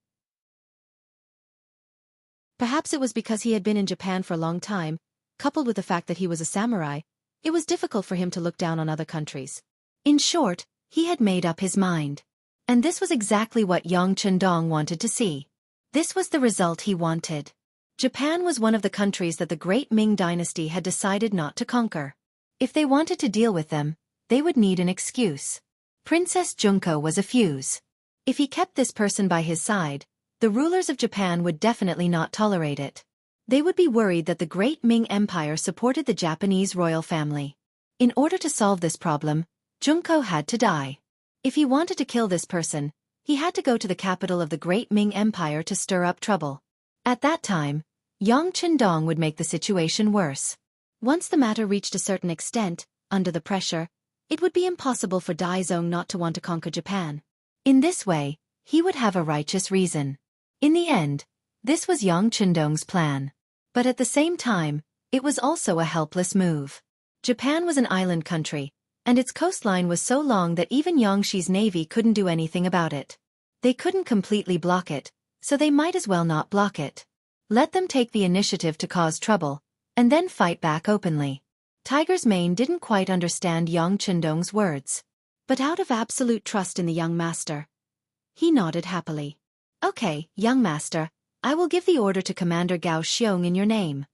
Perhaps it was because he had been in Japan for a long time, coupled with the fact that he was a samurai, it was difficult for him to look down on other countries. In short, he had made up his mind. And this was exactly what Yang Qindong wanted to see. This was the result he wanted. Japan was one of the countries that the Great Ming Dynasty had decided not to conquer. If they wanted to deal with them, they would need an excuse. Princess Junko was a fuse. If he kept this person by his side, the rulers of Japan would definitely not tolerate it. They would be worried that the Great Ming Empire supported the Japanese royal family. In order to solve this problem, Junko had to die. If he wanted to kill this person, he had to go to the capital of the Great Ming Empire to stir up trouble. At that time, Yang Qindong would make the situation worse. Once the matter reached a certain extent, under the pressure, it would be impossible for Daizong not to want to conquer Japan. In this way, he would have a righteous reason. In the end, this was Yang Qindong's plan. But at the same time, it was also a helpless move. Japan was an island country, and its coastline was so long that even Yangtze's navy couldn't do anything about it. They couldn't completely block it, so they might as well not block it. Let them take the initiative to cause trouble, and then fight back openly. Tiger's Mane didn't quite understand Yang Qindong's words. But out of absolute trust in the young master, he nodded happily. Okay, young master, I will give the order to Commander Gao Xiong in your name.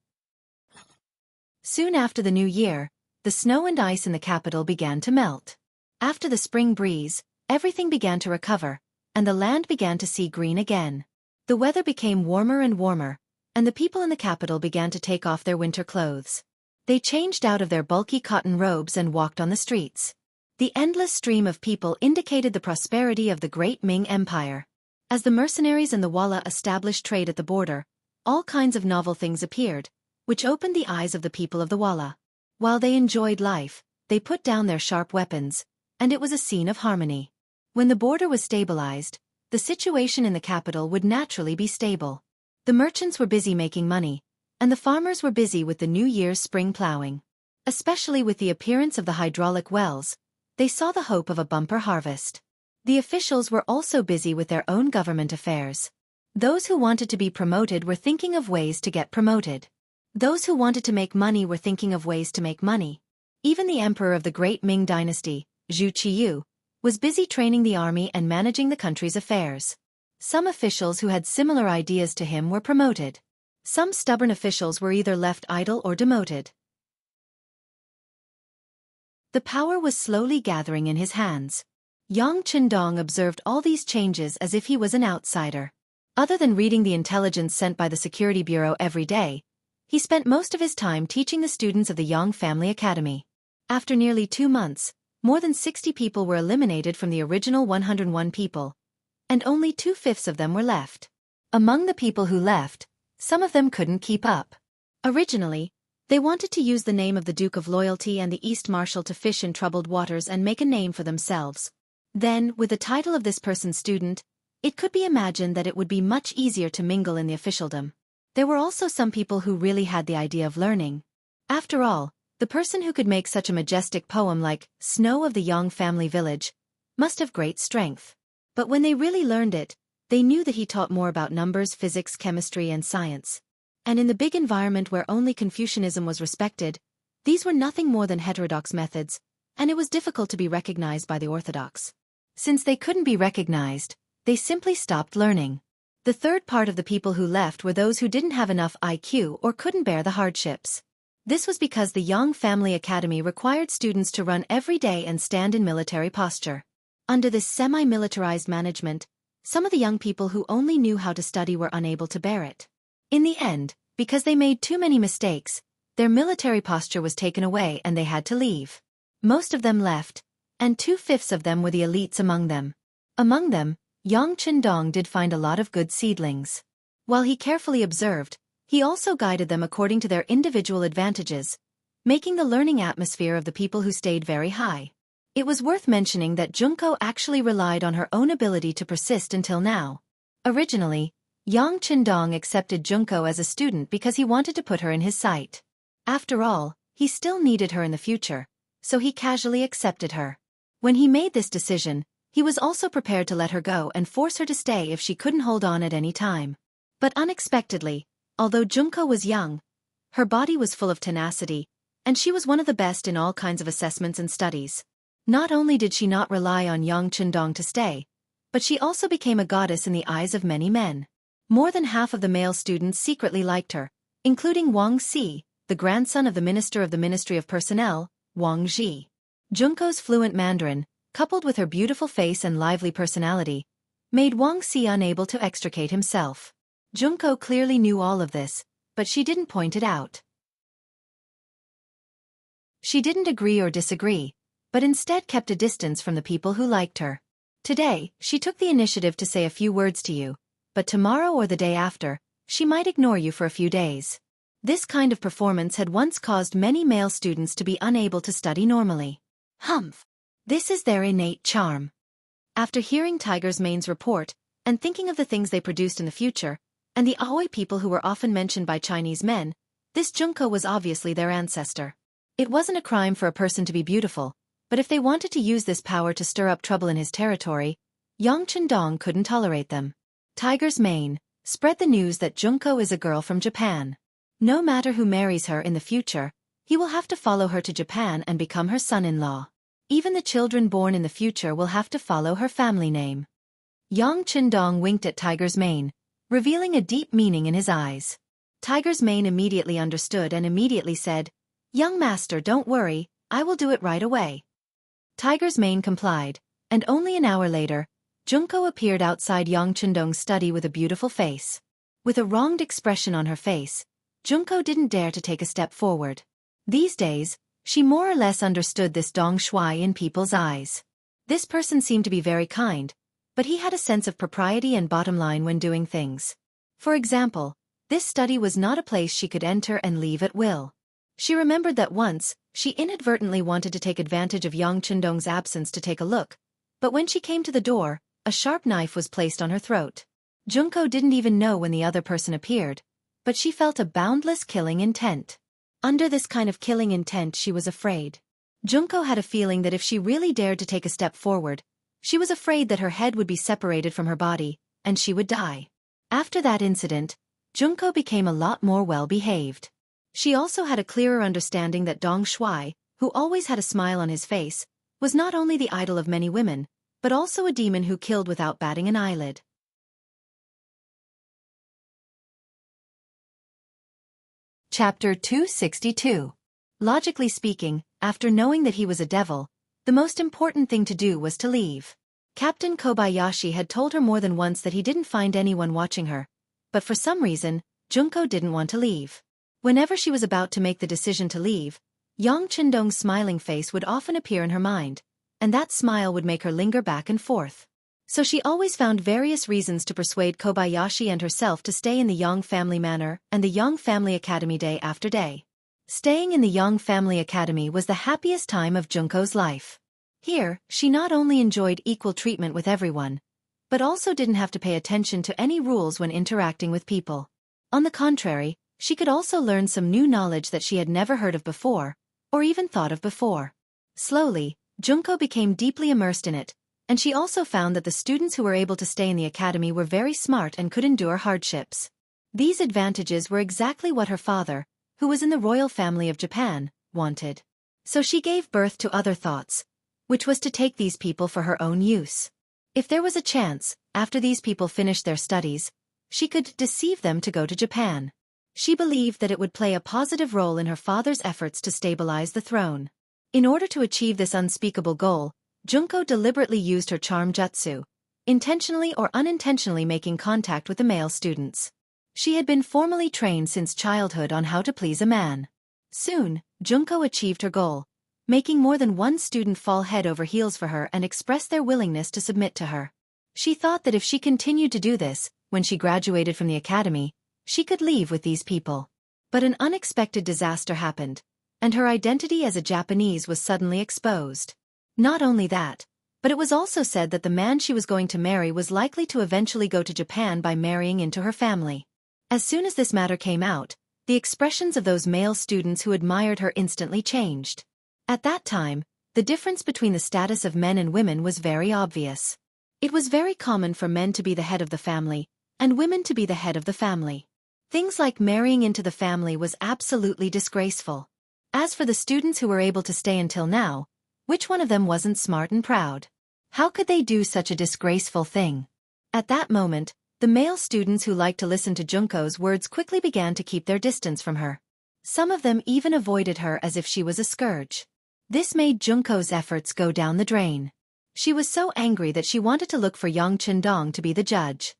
Soon after the new year, the snow and ice in the capital began to melt. After the spring breeze, everything began to recover, and the land began to see green again. The weather became warmer and warmer, and the people in the capital began to take off their winter clothes. They changed out of their bulky cotton robes and walked on the streets. The endless stream of people indicated the prosperity of the Great Ming Empire. As the mercenaries and the Walla established trade at the border, all kinds of novel things appeared, which opened the eyes of the people of the Walla. While they enjoyed life, they put down their sharp weapons, and it was a scene of harmony. When the border was stabilized, the situation in the capital would naturally be stable. The merchants were busy making money, and the farmers were busy with the New Year's spring plowing. Especially with the appearance of the hydraulic wells, they saw the hope of a bumper harvest. The officials were also busy with their own government affairs. Those who wanted to be promoted were thinking of ways to get promoted. Those who wanted to make money were thinking of ways to make money. Even the emperor of the Great Ming Dynasty, Zhu Qiyu, was busy training the army and managing the country's affairs. Some officials who had similar ideas to him were promoted. Some stubborn officials were either left idle or demoted. The power was slowly gathering in his hands. Yang Qindong observed all these changes as if he was an outsider. Other than reading the intelligence sent by the Security Bureau every day, he spent most of his time teaching the students of the Yang Family Academy. After nearly 2 months, more than 60 people were eliminated from the original 101 people, and only 2/5 of them were left. Among the people who left, some of them couldn't keep up. Originally, they wanted to use the name of the Duke of Loyalty and the East Marshal to fish in troubled waters and make a name for themselves. Then, with the title of this person's student, it could be imagined that it would be much easier to mingle in the officialdom. There were also some people who really had the idea of learning. After all, the person who could make such a majestic poem like Snow of the Yang Family Village must have great strength. But when they really learned it, they knew that he taught more about numbers, physics, chemistry, and science. And in the big environment where only Confucianism was respected, these were nothing more than heterodox methods, and it was difficult to be recognized by the orthodox. Since they couldn't be recognized, they simply stopped learning. The third part of the people who left were those who didn't have enough IQ or couldn't bear the hardships. This was because the Yang Family Academy required students to run every day and stand in military posture. Under this semi-militarized management, some of the young people who only knew how to study were unable to bear it. In the end, because they made too many mistakes, their military posture was taken away and they had to leave. Most of them left, and 2/5 of them were the elites among them. Among them, Yang Qindong did find a lot of good seedlings. While he carefully observed, he also guided them according to their individual advantages, making the learning atmosphere of the people who stayed very high. It was worth mentioning that Junko actually relied on her own ability to persist until now. Originally, Yang Qindong accepted Junko as a student because he wanted to put her in his sight. After all, he still needed her in the future, so he casually accepted her. When he made this decision, he was also prepared to let her go and force her to stay if she couldn't hold on at any time. But unexpectedly, although Junko was young, her body was full of tenacity, and she was one of the best in all kinds of assessments and studies. Not only did she not rely on Yang Qindong to stay, but she also became a goddess in the eyes of many men. More than half of the male students secretly liked her, including Wang Si, the grandson of the Minister of the Ministry of Personnel, Wang Ji. Junko's fluent Mandarin, coupled with her beautiful face and lively personality, made Wang Si unable to extricate himself. Junko clearly knew all of this, but she didn't point it out. She didn't agree or disagree, but instead kept a distance from the people who liked her. Today, she took the initiative to say a few words to you, but tomorrow or the day after, she might ignore you for a few days. This kind of performance had once caused many male students to be unable to study normally. Humph! This is their innate charm. After hearing Tiger's Mane's report, and thinking of the things they produced in the future, and the Aoi people who were often mentioned by Chinese men, this Junko was obviously their ancestor. It wasn't a crime for a person to be beautiful, but if they wanted to use this power to stir up trouble in his territory, Yang Qindong couldn't tolerate them. Tiger's Mane spread the news that Junko is a girl from Japan. No matter who marries her in the future, he will have to follow her to Japan and become her son-in-law. Even the children born in the future will have to follow her family name. Yang Qindong winked at Tiger's Mane, revealing a deep meaning in his eyes. Tiger's Mane immediately understood and immediately said, "Young master, don't worry, I will do it right away." Tiger's Mane complied, and only an hour later, Junko appeared outside Yang Qindong's study with a beautiful face. With a wronged expression on her face, Junko didn't dare to take a step forward. These days, she more or less understood this Dong Shuai in people's eyes. This person seemed to be very kind, but he had a sense of propriety and bottom line when doing things. For example, this study was not a place she could enter and leave at will. She remembered that once, she inadvertently wanted to take advantage of Yang Qindong's absence to take a look, but when she came to the door, a sharp knife was placed on her throat. Junko didn't even know when the other person appeared, but she felt a boundless killing intent. Under this kind of killing intent she was afraid. Junko had a feeling that if she really dared to take a step forward, she was afraid that her head would be separated from her body, and she would die. After that incident, Junko became a lot more well-behaved. She also had a clearer understanding that Dong Shuai, who always had a smile on his face, was not only the idol of many women, but also a demon who killed without batting an eyelid. Chapter 262. Logically speaking, after knowing that he was a devil, the most important thing to do was to leave. Captain Kobayashi had told her more than once that he didn't find anyone watching her, but for some reason, Junko didn't want to leave. Whenever she was about to make the decision to leave, Yang Qindong's smiling face would often appear in her mind, and that smile would make her linger back and forth. So she always found various reasons to persuade Kobayashi and herself to stay in the Yang family manor and the Yang family academy day after day. Staying in the Yang family academy was the happiest time of Junko's life. Here, she not only enjoyed equal treatment with everyone, but also didn't have to pay attention to any rules when interacting with people. On the contrary, she could also learn some new knowledge that she had never heard of before, or even thought of before. Slowly, Junko became deeply immersed in it, and she also found that the students who were able to stay in the academy were very smart and could endure hardships. These advantages were exactly what her father, who was in the royal family of Japan, wanted. So she gave birth to other thoughts, which was to take these people for her own use. If there was a chance, after these people finished their studies, she could deceive them to go to Japan. She believed that it would play a positive role in her father's efforts to stabilize the throne. In order to achieve this unspeakable goal, Junko deliberately used her charm jutsu, intentionally or unintentionally making contact with the male students. She had been formally trained since childhood on how to please a man. Soon, Junko achieved her goal, making more than one student fall head over heels for her and express their willingness to submit to her. She thought that if she continued to do this, when she graduated from the academy, she could leave with these people. But an unexpected disaster happened, and her identity as a Japanese was suddenly exposed. Not only that, but it was also said that the man she was going to marry was likely to eventually go to Japan by marrying into her family. As soon as this matter came out, the expressions of those male students who admired her instantly changed. At that time, the difference between the status of men and women was very obvious. It was very common for men to be the head of the family, and women to be the head of the family. Things like marrying into the family was absolutely disgraceful. As for the students who were able to stay until now, which one of them wasn't smart and proud? How could they do such a disgraceful thing? At that moment, the male students who liked to listen to Junko's words quickly began to keep their distance from her. Some of them even avoided her as if she was a scourge. This made Junko's efforts go down the drain. She was so angry that she wanted to look for Yang Chendong to be the judge.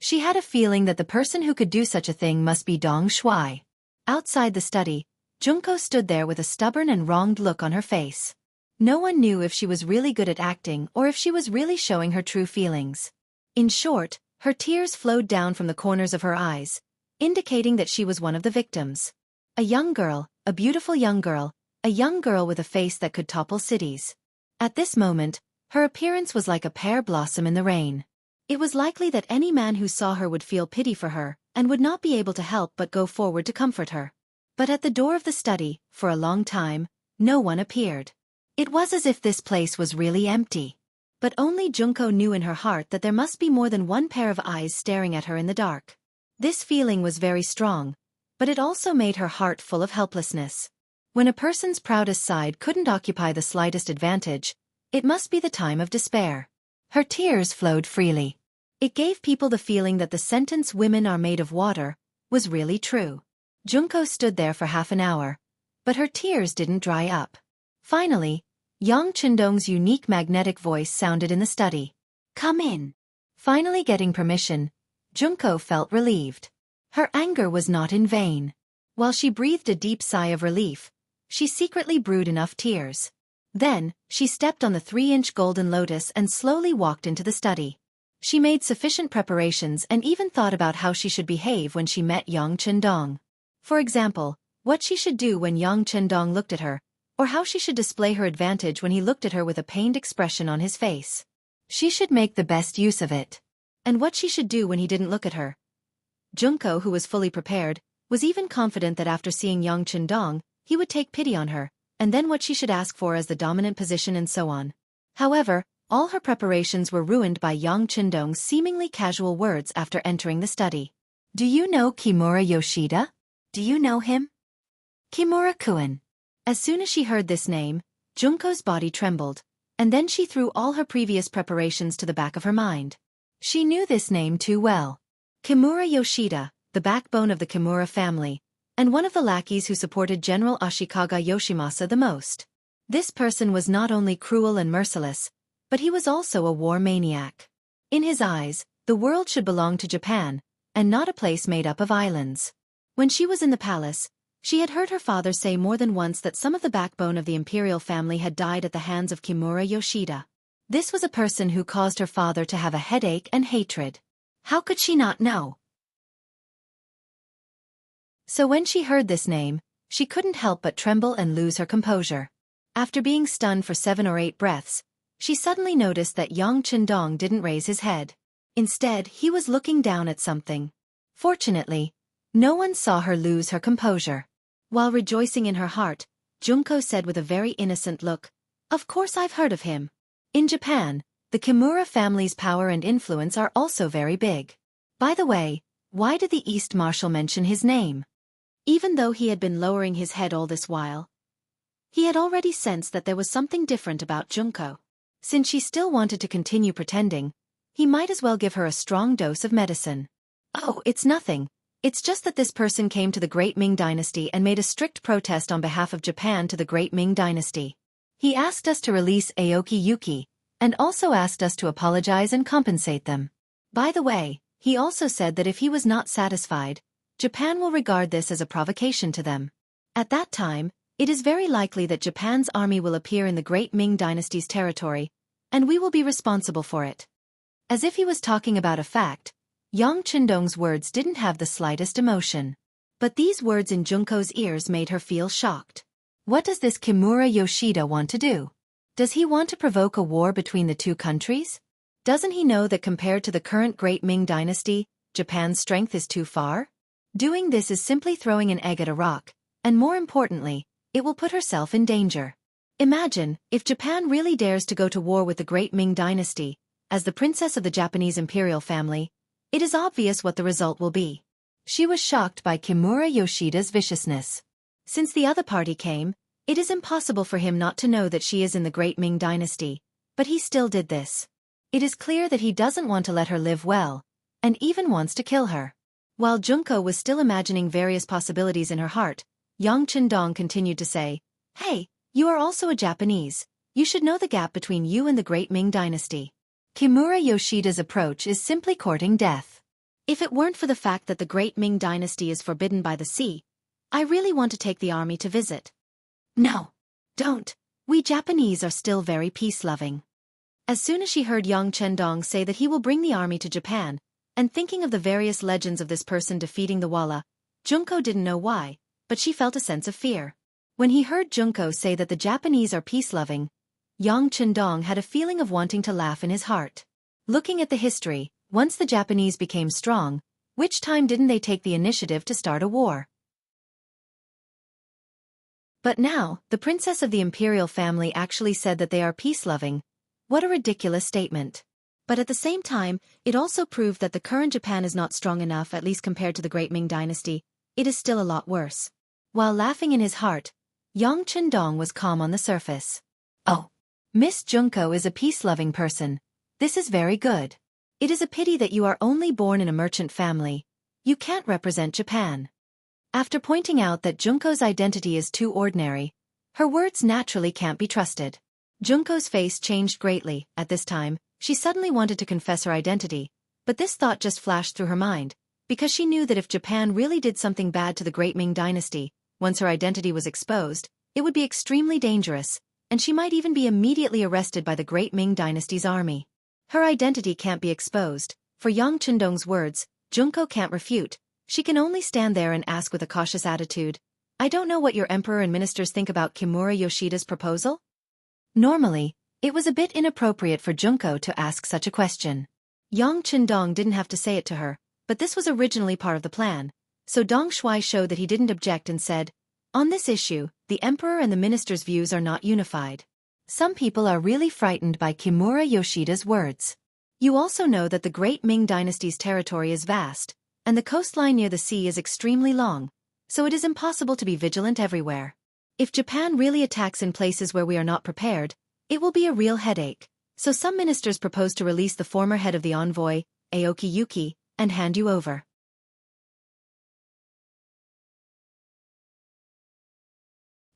She had a feeling that the person who could do such a thing must be Dong Shuai. Outside the study, Junko stood there with a stubborn and wronged look on her face. No one knew if she was really good at acting or if she was really showing her true feelings. In short, her tears flowed down from the corners of her eyes, indicating that she was one of the victims. A young girl, a beautiful young girl, a young girl with a face that could topple cities. At this moment, her appearance was like a pear blossom in the rain. It was likely that any man who saw her would feel pity for her and would not be able to help but go forward to comfort her. But at the door of the study, for a long time, no one appeared. It was as if this place was really empty. But only Junko knew in her heart that there must be more than one pair of eyes staring at her in the dark. This feeling was very strong, but it also made her heart full of helplessness. When a person's proudest side couldn't occupy the slightest advantage, it must be the time of despair. Her tears flowed freely. It gave people the feeling that the sentence "women are made of water" was really true. Junko stood there for half an hour, but her tears didn't dry up. Finally, Yang Chendong's unique magnetic voice sounded in the study. "Come in." Finally getting permission, Junko felt relieved. Her anger was not in vain. While she breathed a deep sigh of relief, she secretly brewed enough tears. Then, she stepped on the 3-inch golden lotus and slowly walked into the study. She made sufficient preparations and even thought about how she should behave when she met Yang Chendong. For example, what she should do when Yang Chendong looked at her, or how she should display her advantage when he looked at her with a pained expression on his face. She should make the best use of it. And what she should do when he didn't look at her. Junko, who was fully prepared, was even confident that after seeing Yang Chendong, he would take pity on her, and then what she should ask for as the dominant position and so on. However, all her preparations were ruined by Yang Chendong's seemingly casual words after entering the study. "Do you know Kimura Yoshida? Do you know him?" Kimura-kun. As soon as she heard this name, Junko's body trembled, and then she threw all her previous preparations to the back of her mind. She knew this name too well. Kimura Yoshida, the backbone of the Kimura family, and one of the lackeys who supported General Ashikaga Yoshimasa the most. This person was not only cruel and merciless, but he was also a war maniac. In his eyes, the world should belong to Japan, and not a place made up of islands. When she was in the palace, she had heard her father say more than once that some of the backbone of the Imperial family had died at the hands of Kimura Yoshida. This was a person who caused her father to have a headache and hatred. How could she not know? So when she heard this name, she couldn't help but tremble and lose her composure. After being stunned for 7 or 8 breaths, she suddenly noticed that Yang Chendong didn't raise his head. Instead, he was looking down at something. Fortunately, no one saw her lose her composure. While rejoicing in her heart, Junko said with a very innocent look, "Of course I've heard of him. In Japan, the Kimura family's power and influence are also very big. By the way, why did the East Marshal mention his name?" Even though he had been lowering his head all this while, he had already sensed that there was something different about Junko. Since she still wanted to continue pretending, he might as well give her a strong dose of medicine. "Oh, it's nothing. It's just that this person came to the Great Ming Dynasty and made a strict protest on behalf of Japan to the Great Ming Dynasty. He asked us to release Aoki Yuki, and also asked us to apologize and compensate them. By the way, he also said that if he was not satisfied, Japan will regard this as a provocation to them. At that time, it is very likely that Japan's army will appear in the Great Ming Dynasty's territory, and we will be responsible for it." As if he was talking about a fact, Yang Chendong's words didn't have the slightest emotion. But these words in Junko's ears made her feel shocked. What does this Kimura Yoshida want to do? Does he want to provoke a war between the two countries? Doesn't he know that compared to the current Great Ming Dynasty, Japan's strength is too far? Doing this is simply throwing an egg at a rock, and more importantly, it will put herself in danger. Imagine, if Japan really dares to go to war with the Great Ming Dynasty, as the princess of the Japanese Imperial family, it is obvious what the result will be. She was shocked by Kimura Yoshida's viciousness. Since the other party came, it is impossible for him not to know that she is in the Great Ming Dynasty, but he still did this. It is clear that he doesn't want to let her live well, and even wants to kill her. While Junko was still imagining various possibilities in her heart, Yang Chendong continued to say, "Hey, you are also a Japanese. You should know the gap between you and the Great Ming Dynasty. Kimura Yoshida's approach is simply courting death. If it weren't for the fact that the Great Ming Dynasty is forbidden by the sea, I really want to take the army to visit." "No, don't. We Japanese are still very peace-loving." As soon as she heard Yang Chendong say that he will bring the army to Japan, and thinking of the various legends of this person defeating the Walla, Junko didn't know why, but she felt a sense of fear. When he heard Junko say that the Japanese are peace-loving, Yang Chendong had a feeling of wanting to laugh in his heart. Looking at the history, once the Japanese became strong, which time didn't they take the initiative to start a war? But now, the princess of the Imperial family actually said that they are peace-loving. What a ridiculous statement. But at the same time, it also proved that the current Japan is not strong enough, at least compared to the Great Ming Dynasty. It is still a lot worse. While laughing in his heart, Yang Chendong was calm on the surface. "Oh, Miss Junko is a peace-loving person. This is very good. It is a pity that you are only born in a merchant family. You can't represent Japan." After pointing out that Junko's identity is too ordinary, her words naturally can't be trusted. Junko's face changed greatly. At this time, she suddenly wanted to confess her identity, but this thought just flashed through her mind, because she knew that if Japan really did something bad to the Great Ming Dynasty, once her identity was exposed, it would be extremely dangerous, and she might even be immediately arrested by the Great Ming Dynasty's army. Her identity can't be exposed. For Yang Chendong's words, Junko can't refute. She can only stand there and ask with a cautious attitude, "I don't know what your emperor and ministers think about Kimura Yoshida's proposal?" Normally, it was a bit inappropriate for Junko to ask such a question. Yang Chendong didn't have to say it to her, but this was originally part of the plan, so Dong Shuai showed that he didn't object and said, "On this issue, the emperor and the minister's views are not unified. Some people are really frightened by Kimura Yoshida's words. You also know that the Great Ming Dynasty's territory is vast, and the coastline near the sea is extremely long, so it is impossible to be vigilant everywhere. If Japan really attacks in places where we are not prepared, it will be a real headache, so some ministers propose to release the former head of the envoy, Aoki Yuki, and hand you over."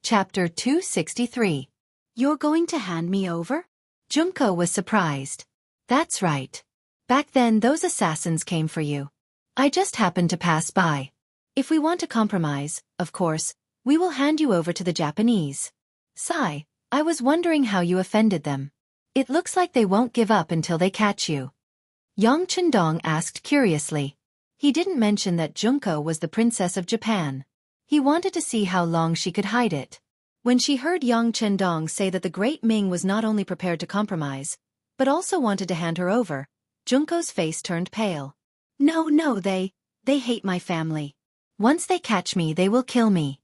Chapter 263. "You're going to hand me over?" Junko was surprised. "That's right. Back then those assassins came for you. I just happened to pass by. If we want to compromise, of course, we will hand you over to the Japanese." "Sigh, I was wondering how you offended them. It looks like they won't give up until they catch you." Yang Chendong asked curiously. He didn't mention that Junko was the princess of Japan. He wanted to see how long she could hide it. When she heard Yang Chendong say that the Great Ming was not only prepared to compromise, but also wanted to hand her over, Junko's face turned pale. No, they hate my family. Once they catch me, they will kill me.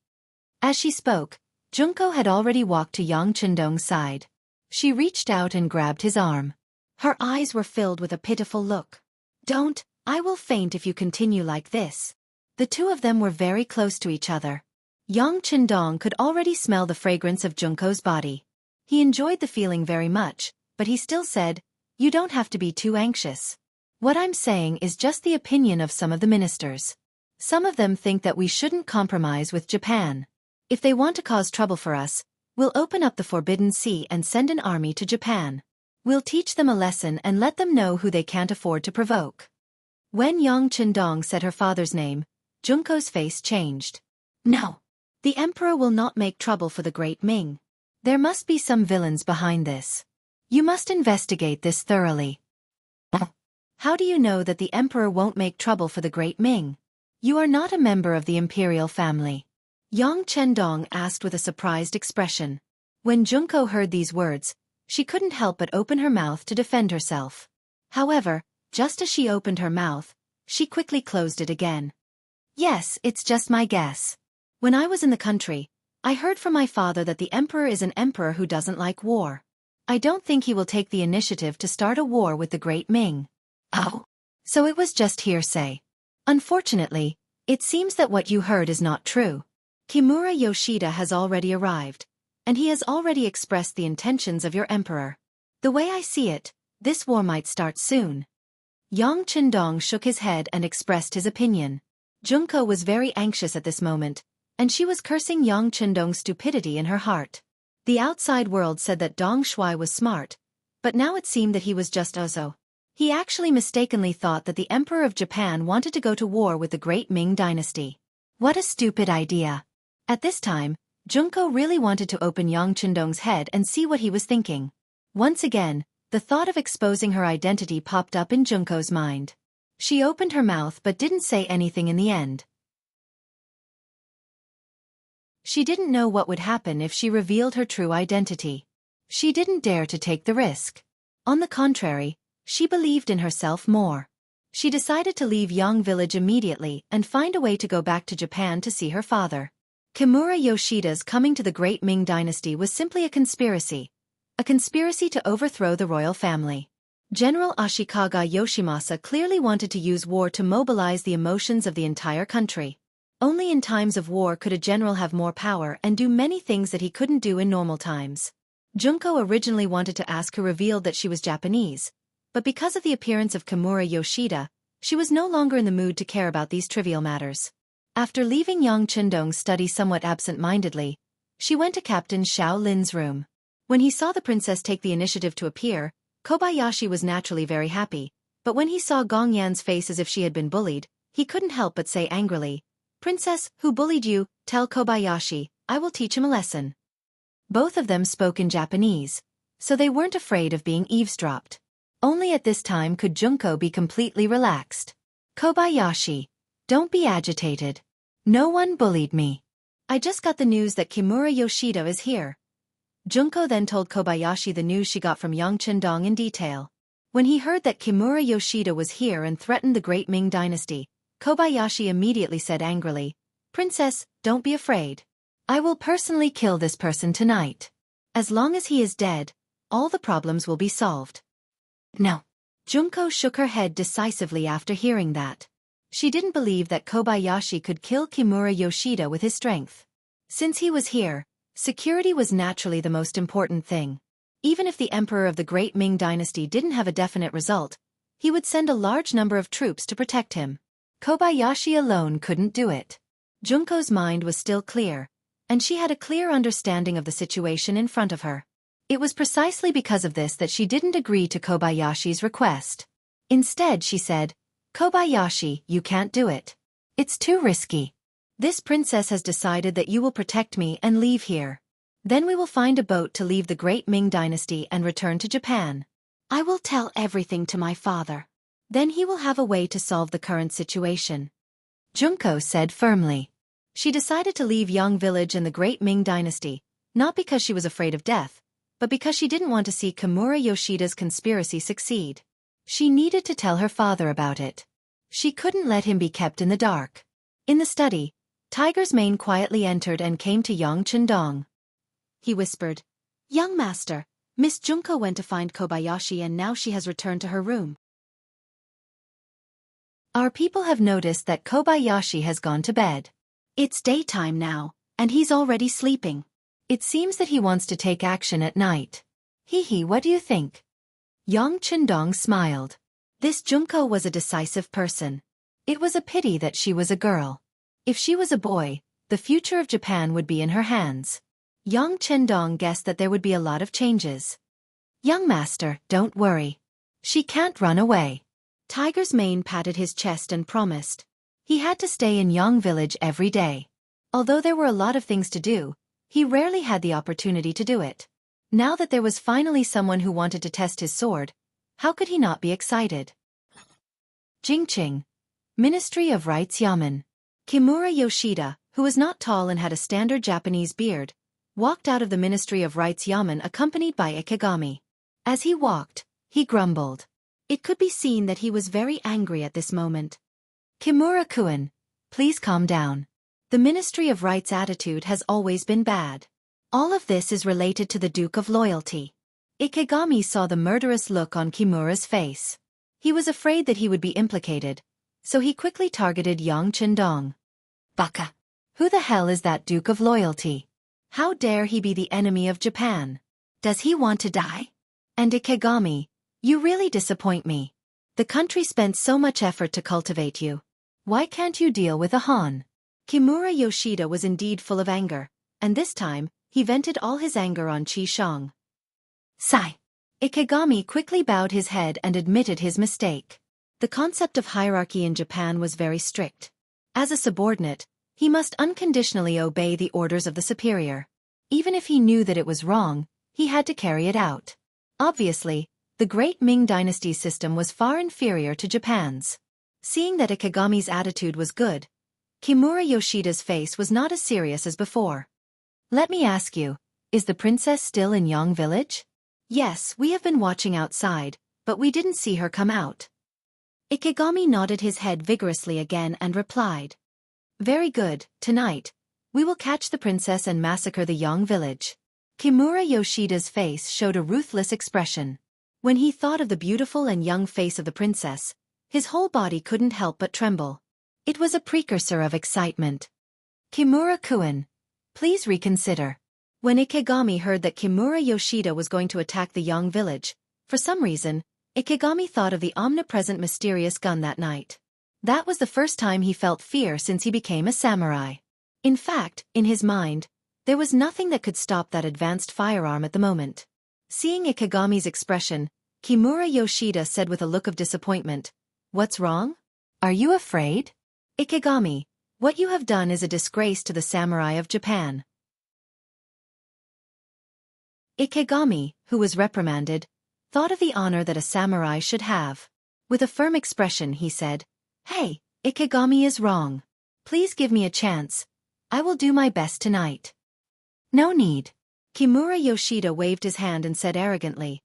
As she spoke, Junko had already walked to Yang Chendong's side. She reached out and grabbed his arm. Her eyes were filled with a pitiful look. Don't, I will faint if you continue like this. The two of them were very close to each other. Yang Chendong could already smell the fragrance of Junko's body. He enjoyed the feeling very much, but he still said, "You don't have to be too anxious. What I'm saying is just the opinion of some of the ministers. Some of them think that we shouldn't compromise with Japan. If they want to cause trouble for us, we'll open up the Forbidden Sea and send an army to Japan. We'll teach them a lesson and let them know who they can't afford to provoke." When Yang Chendong said her father's name, Junko's face changed. No. The emperor will not make trouble for the Great Ming. There must be some villains behind this. You must investigate this thoroughly. How do you know that the emperor won't make trouble for the Great Ming? You are not a member of the Imperial family. Yang Chendong asked with a surprised expression. When Junko heard these words, she couldn't help but open her mouth to defend herself. However, just as she opened her mouth, she quickly closed it again. Yes, it's just my guess. When I was in the country, I heard from my father that the emperor is an emperor who doesn't like war. I don't think he will take the initiative to start a war with the Great Ming. Oh. So it was just hearsay. Unfortunately, it seems that what you heard is not true. Kimura Yoshida has already arrived, and he has already expressed the intentions of your emperor. The way I see it, this war might start soon. Yang Chendong shook his head and expressed his opinion. Junko was very anxious at this moment, and she was cursing Yang Chendong's stupidity in her heart. The outside world said that Dong Shuai was smart, but now it seemed that he was just Ozo. He actually mistakenly thought that the Emperor of Japan wanted to go to war with the Great Ming dynasty. What a stupid idea. At this time, Junko really wanted to open Yang Chendong's head and see what he was thinking. Once again, the thought of exposing her identity popped up in Junko's mind. She opened her mouth but didn't say anything in the end. She didn't know what would happen if she revealed her true identity. She didn't dare to take the risk. On the contrary, she believed in herself more. She decided to leave Yang Village immediately and find a way to go back to Japan to see her father. Kimura Yoshida's coming to the Great Ming dynasty was simply a conspiracy to overthrow the royal family. General Ashikaga Yoshimasa clearly wanted to use war to mobilize the emotions of the entire country. Only in times of war could a general have more power and do many things that he couldn't do in normal times. Junko originally wanted to ask her revealed that she was Japanese, but because of the appearance of Kimura Yoshida, she was no longer in the mood to care about these trivial matters. After leaving Yang Chendong's study somewhat absent-mindedly, she went to Captain Xiao Lin's room. When he saw the princess take the initiative to appear, Kobayashi was naturally very happy, but when he saw Gong Yan's face as if she had been bullied, he couldn't help but say angrily, "Princess, who bullied you? Tell Kobayashi, I will teach him a lesson." Both of them spoke in Japanese, so they weren't afraid of being eavesdropped. Only at this time could Junko be completely relaxed. "Kobayashi, don't be agitated. No one bullied me. I just got the news that Kimura Yoshida is here." Junko then told Kobayashi the news she got from Yang Chendong in detail. When he heard that Kimura Yoshida was here and threatened the Great Ming dynasty, Kobayashi immediately said angrily, "Princess, don't be afraid. I will personally kill this person tonight. As long as he is dead, all the problems will be solved." No. Junko shook her head decisively after hearing that. She didn't believe that Kobayashi could kill Kimura Yoshida with his strength. Since he was here, security was naturally the most important thing. Even if the emperor of the Great Ming dynasty didn't have a definite result, he would send a large number of troops to protect him. Kobayashi alone couldn't do it. Junko's mind was still clear, and she had a clear understanding of the situation in front of her. It was precisely because of this that she didn't agree to Kobayashi's request. Instead, she said, "Kobayashi, you can't do it. It's too risky. This princess has decided that you will protect me and leave here. Then we will find a boat to leave the Great Ming dynasty and return to Japan. I will tell everything to my father. Then he will have a way to solve the current situation," Junko said firmly. She decided to leave Yang Village and the Great Ming dynasty, not because she was afraid of death, but because she didn't want to see Kimura Yoshida's conspiracy succeed. She needed to tell her father about it. She couldn't let him be kept in the dark. In the study, Tiger's Mane quietly entered and came to Yang Chendong. He whispered, "Young master, Miss Junko went to find Kobayashi and now she has returned to her room. Our people have noticed that Kobayashi has gone to bed. It's daytime now, and he's already sleeping. It seems that he wants to take action at night. Hee, what do you think?" Yang Chendong smiled. This Junko was a decisive person. It was a pity that she was a girl. If she was a boy, the future of Japan would be in her hands. Yang Chendong guessed that there would be a lot of changes. "Young master, don't worry. She can't run away." Tiger's Mane patted his chest and promised. He had to stay in Yang village every day. Although there were a lot of things to do, he rarely had the opportunity to do it. Now that there was finally someone who wanted to test his sword, how could he not be excited? Jingqing, Ministry of Rites Yamen. Kimura Yoshida, who was not tall and had a standard Japanese beard, walked out of the Ministry of Rites Yamen accompanied by Ikegami. As he walked, he grumbled. It could be seen that he was very angry at this moment. "Kimura-kun, please calm down. The Ministry of Rites' attitude has always been bad. All of this is related to the Duke of Loyalty." Ikegami saw the murderous look on Kimura's face. He was afraid that he would be implicated, so he quickly targeted Yang Chendong. "Baka! Who the hell is that Duke of Loyalty? How dare he be the enemy of Japan? Does he want to die? And Ikegami, you really disappoint me. The country spent so much effort to cultivate you. Why can't you deal with a Han?" Kimura Yoshida was indeed full of anger, and this time, he vented all his anger on Qi Shang. "Sigh." Ikegami quickly bowed his head and admitted his mistake. The concept of hierarchy in Japan was very strict. As a subordinate, he must unconditionally obey the orders of the superior. Even if he knew that it was wrong, he had to carry it out. Obviously, the great Ming dynasty's system was far inferior to Japan's. Seeing that Ikegami's attitude was good, Kimura Yoshida's face was not as serious as before. "Let me ask you, is the princess still in Yang village?" "Yes, we have been watching outside, but we didn't see her come out." Ikegami nodded his head vigorously again and replied. "Very good, tonight, we will catch the princess and massacre the Yang village." Kimura Yoshida's face showed a ruthless expression. When he thought of the beautiful and young face of the princess, his whole body couldn't help but tremble. It was a precursor of excitement. "Kimura-kun, please reconsider." When Ikegami heard that Kimura Yoshida was going to attack the Yang village, for some reason, Ikegami thought of the omnipresent mysterious gun that night. That was the first time he felt fear since he became a samurai. In fact, in his mind, there was nothing that could stop that advanced firearm at the moment. Seeing Ikegami's expression, Kimura Yoshida said with a look of disappointment, "What's wrong? Are you afraid?" "Ikegami, what you have done is a disgrace to the samurai of Japan." Ikegami, who was reprimanded, thought of the honor that a samurai should have. With a firm expression he said, "Hey, Ikegami is wrong. Please give me a chance. I will do my best tonight." "No need." Kimura Yoshida waved his hand and said arrogantly,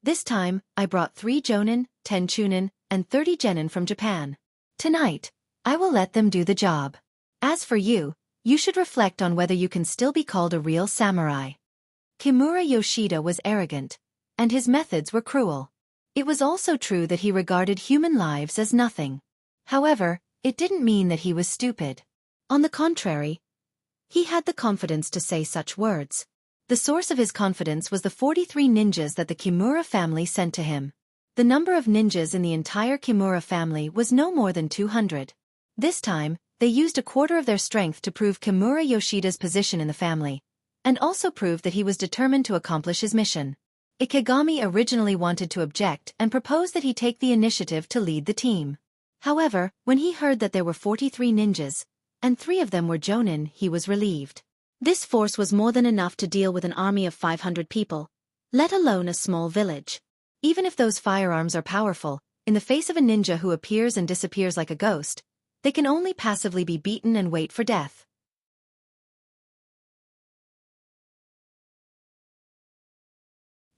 "This time, I brought 3 jonin, 10 chunin, and 30 genin from Japan. Tonight, I will let them do the job. As for you, you should reflect on whether you can still be called a real samurai." Kimura Yoshida was arrogant, and his methods were cruel. It was also true that he regarded human lives as nothing. However, it didn't mean that he was stupid. On the contrary, he had the confidence to say such words. The source of his confidence was the 43 ninjas that the Kimura family sent to him. The number of ninjas in the entire Kimura family was no more than 200. This time, they used a quarter of their strength to prove Kimura Yoshida's position in the family, and also proved that he was determined to accomplish his mission. Ikegami originally wanted to object and proposed that he take the initiative to lead the team. However, when he heard that there were 43 ninjas, and 3 of them were jonin, he was relieved. This force was more than enough to deal with an army of 500 people, let alone a small village. Even if those firearms are powerful, in the face of a ninja who appears and disappears like a ghost, they can only passively be beaten and wait for death.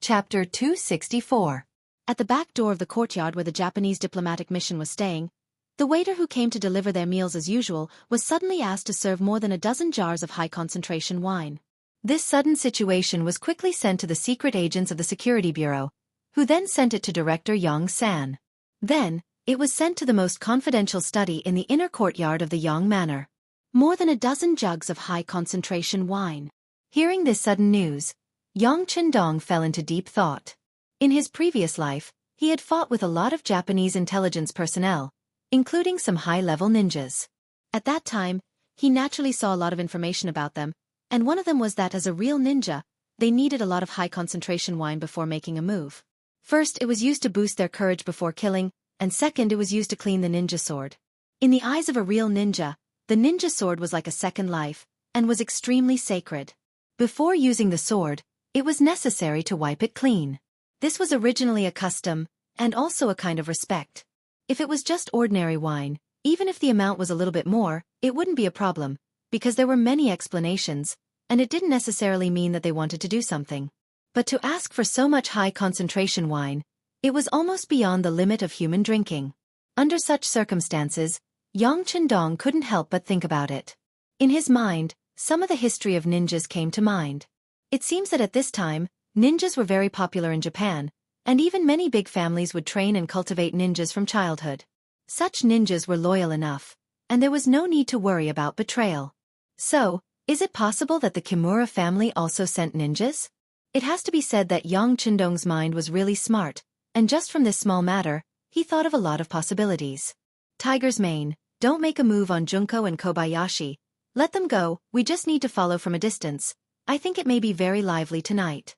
Chapter 264. At the back door of the courtyard where the Japanese diplomatic mission was staying, the waiter who came to deliver their meals as usual was suddenly asked to serve more than a dozen jars of high-concentration wine. This sudden situation was quickly sent to the secret agents of the Security Bureau, who then sent it to Director Yang San. Then, it was sent to the most confidential study in the inner courtyard of the Yang Manor. More than a dozen jugs of high-concentration wine. Hearing this sudden news, Yang Qindong fell into deep thought. In his previous life, he had fought with a lot of Japanese intelligence personnel, including some high-level ninjas. At that time, he naturally saw a lot of information about them, and one of them was that as a real ninja, they needed a lot of high-concentration wine before making a move. First, it was used to boost their courage before killing, and second, it was used to clean the ninja sword. In the eyes of a real ninja, the ninja sword was like a second life, and was extremely sacred. Before using the sword, it was necessary to wipe it clean. This was originally a custom, and also a kind of respect. If it was just ordinary wine, even if the amount was a little bit more, it wouldn't be a problem, because there were many explanations, and it didn't necessarily mean that they wanted to do something. But to ask for so much high-concentration wine, it was almost beyond the limit of human drinking. Under such circumstances, Yang Qindong couldn't help but think about it. In his mind, some of the history of ninjas came to mind. It seems that at this time, ninjas were very popular in Japan, and even many big families would train and cultivate ninjas from childhood. Such ninjas were loyal enough, and there was no need to worry about betrayal. So, is it possible that the Kimura family also sent ninjas? It has to be said that Yang Qindong's mind was really smart, and just from this small matter, he thought of a lot of possibilities. Tiger's Mane, don't make a move on Junko and Kobayashi. Let them go, we just need to follow from a distance. I think it may be very lively tonight.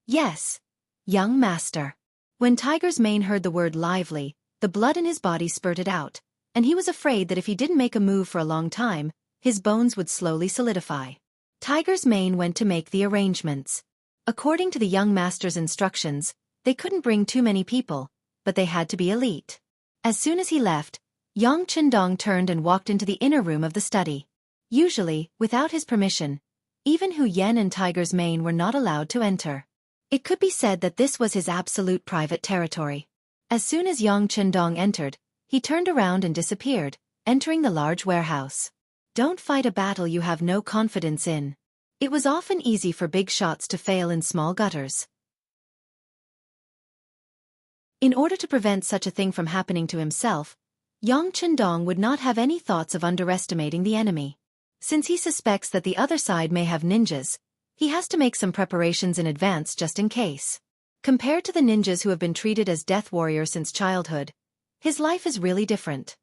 Yes, young master. When Tiger's Mane heard the word lively, the blood in his body spurted out, and he was afraid that if he didn't make a move for a long time, his bones would slowly solidify. Tiger's Mane went to make the arrangements. According to the young master's instructions, they couldn't bring too many people, but they had to be elite. As soon as he left, Yang Qindong turned and walked into the inner room of the study. Usually, without his permission, even Hu Yen and Tiger's Mane were not allowed to enter. It could be said that this was his absolute private territory. As soon as Yang Qindong entered, he turned around and disappeared, entering the large warehouse. Don't fight a battle you have no confidence in. It was often easy for big shots to fail in small gutters. In order to prevent such a thing from happening to himself, Yang Qindong would not have any thoughts of underestimating the enemy. Since he suspects that the other side may have ninjas, he has to make some preparations in advance just in case. Compared to the ninjas who have been treated as death warriors since childhood, his life is really different.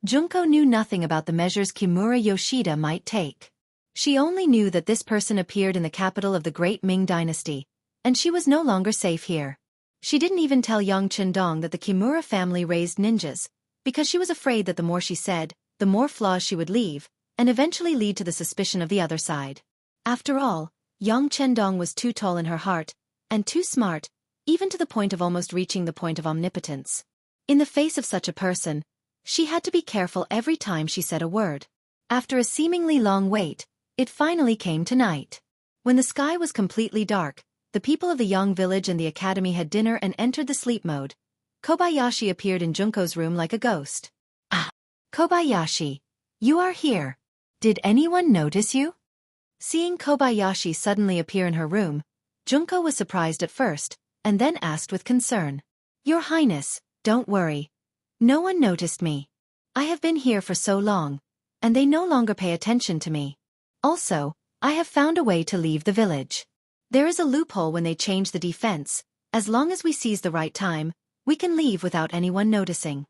Junko knew nothing about the measures Kimura Yoshida might take. She only knew that this person appeared in the capital of the Great Ming Dynasty, and she was no longer safe here. She didn't even tell Yang Qindong that the Kimura family raised ninjas, because she was afraid that the more she said, the more flaws she would leave, and eventually lead to the suspicion of the other side. After all, Yang Qindong was too tall in her heart, and too smart, even to the point of almost reaching the point of omnipotence. In the face of such a person, she had to be careful every time she said a word. After a seemingly long wait, it finally came to night. When the sky was completely dark, the people of the Yang village and the academy had dinner and entered the sleep mode. Kobayashi appeared in Junko's room like a ghost. Ah! Kobayashi, you are here. Did anyone notice you? Seeing Kobayashi suddenly appear in her room, Junko was surprised at first, and then asked with concern. Your Highness, don't worry. No one noticed me. I have been here for so long, and they no longer pay attention to me. Also, I have found a way to leave the village. There is a loophole when they change the defense. As long as we seize the right time, we can leave without anyone noticing.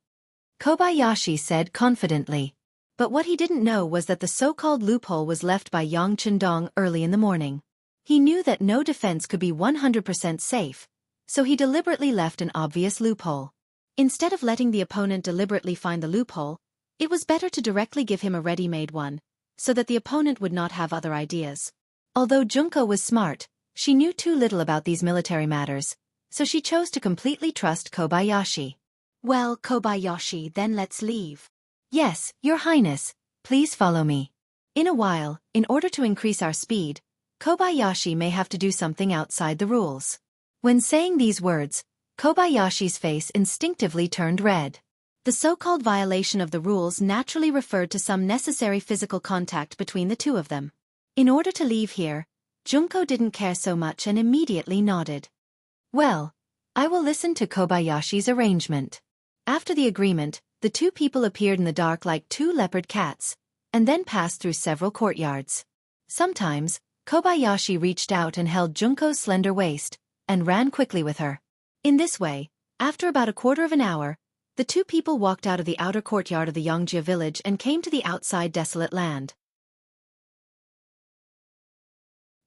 Kobayashi said confidently. But what he didn't know was that the so-called loophole was left by Yang Qindong early in the morning. He knew that no defense could be 100% safe, so he deliberately left an obvious loophole. Instead of letting the opponent deliberately find the loophole, it was better to directly give him a ready-made one, so that the opponent would not have other ideas. Although Junko was smart, she knew too little about these military matters, so she chose to completely trust Kobayashi. Well, Kobayashi, then let's leave. Yes, Your Highness, please follow me. In a while, in order to increase our speed, Kobayashi may have to do something outside the rules. When saying these words, Kobayashi's face instinctively turned red. The so-called violation of the rules naturally referred to some necessary physical contact between the two of them. In order to leave here, Junko didn't care so much and immediately nodded. Well, I will listen to Kobayashi's arrangement. After the agreement, the two people appeared in the dark like two leopard cats, and then passed through several courtyards. Sometimes, Kobayashi reached out and held Junko's slender waist, and ran quickly with her. In this way, after about a quarter of an hour, the two people walked out of the outer courtyard of the Xianxia village and came to the outside desolate land.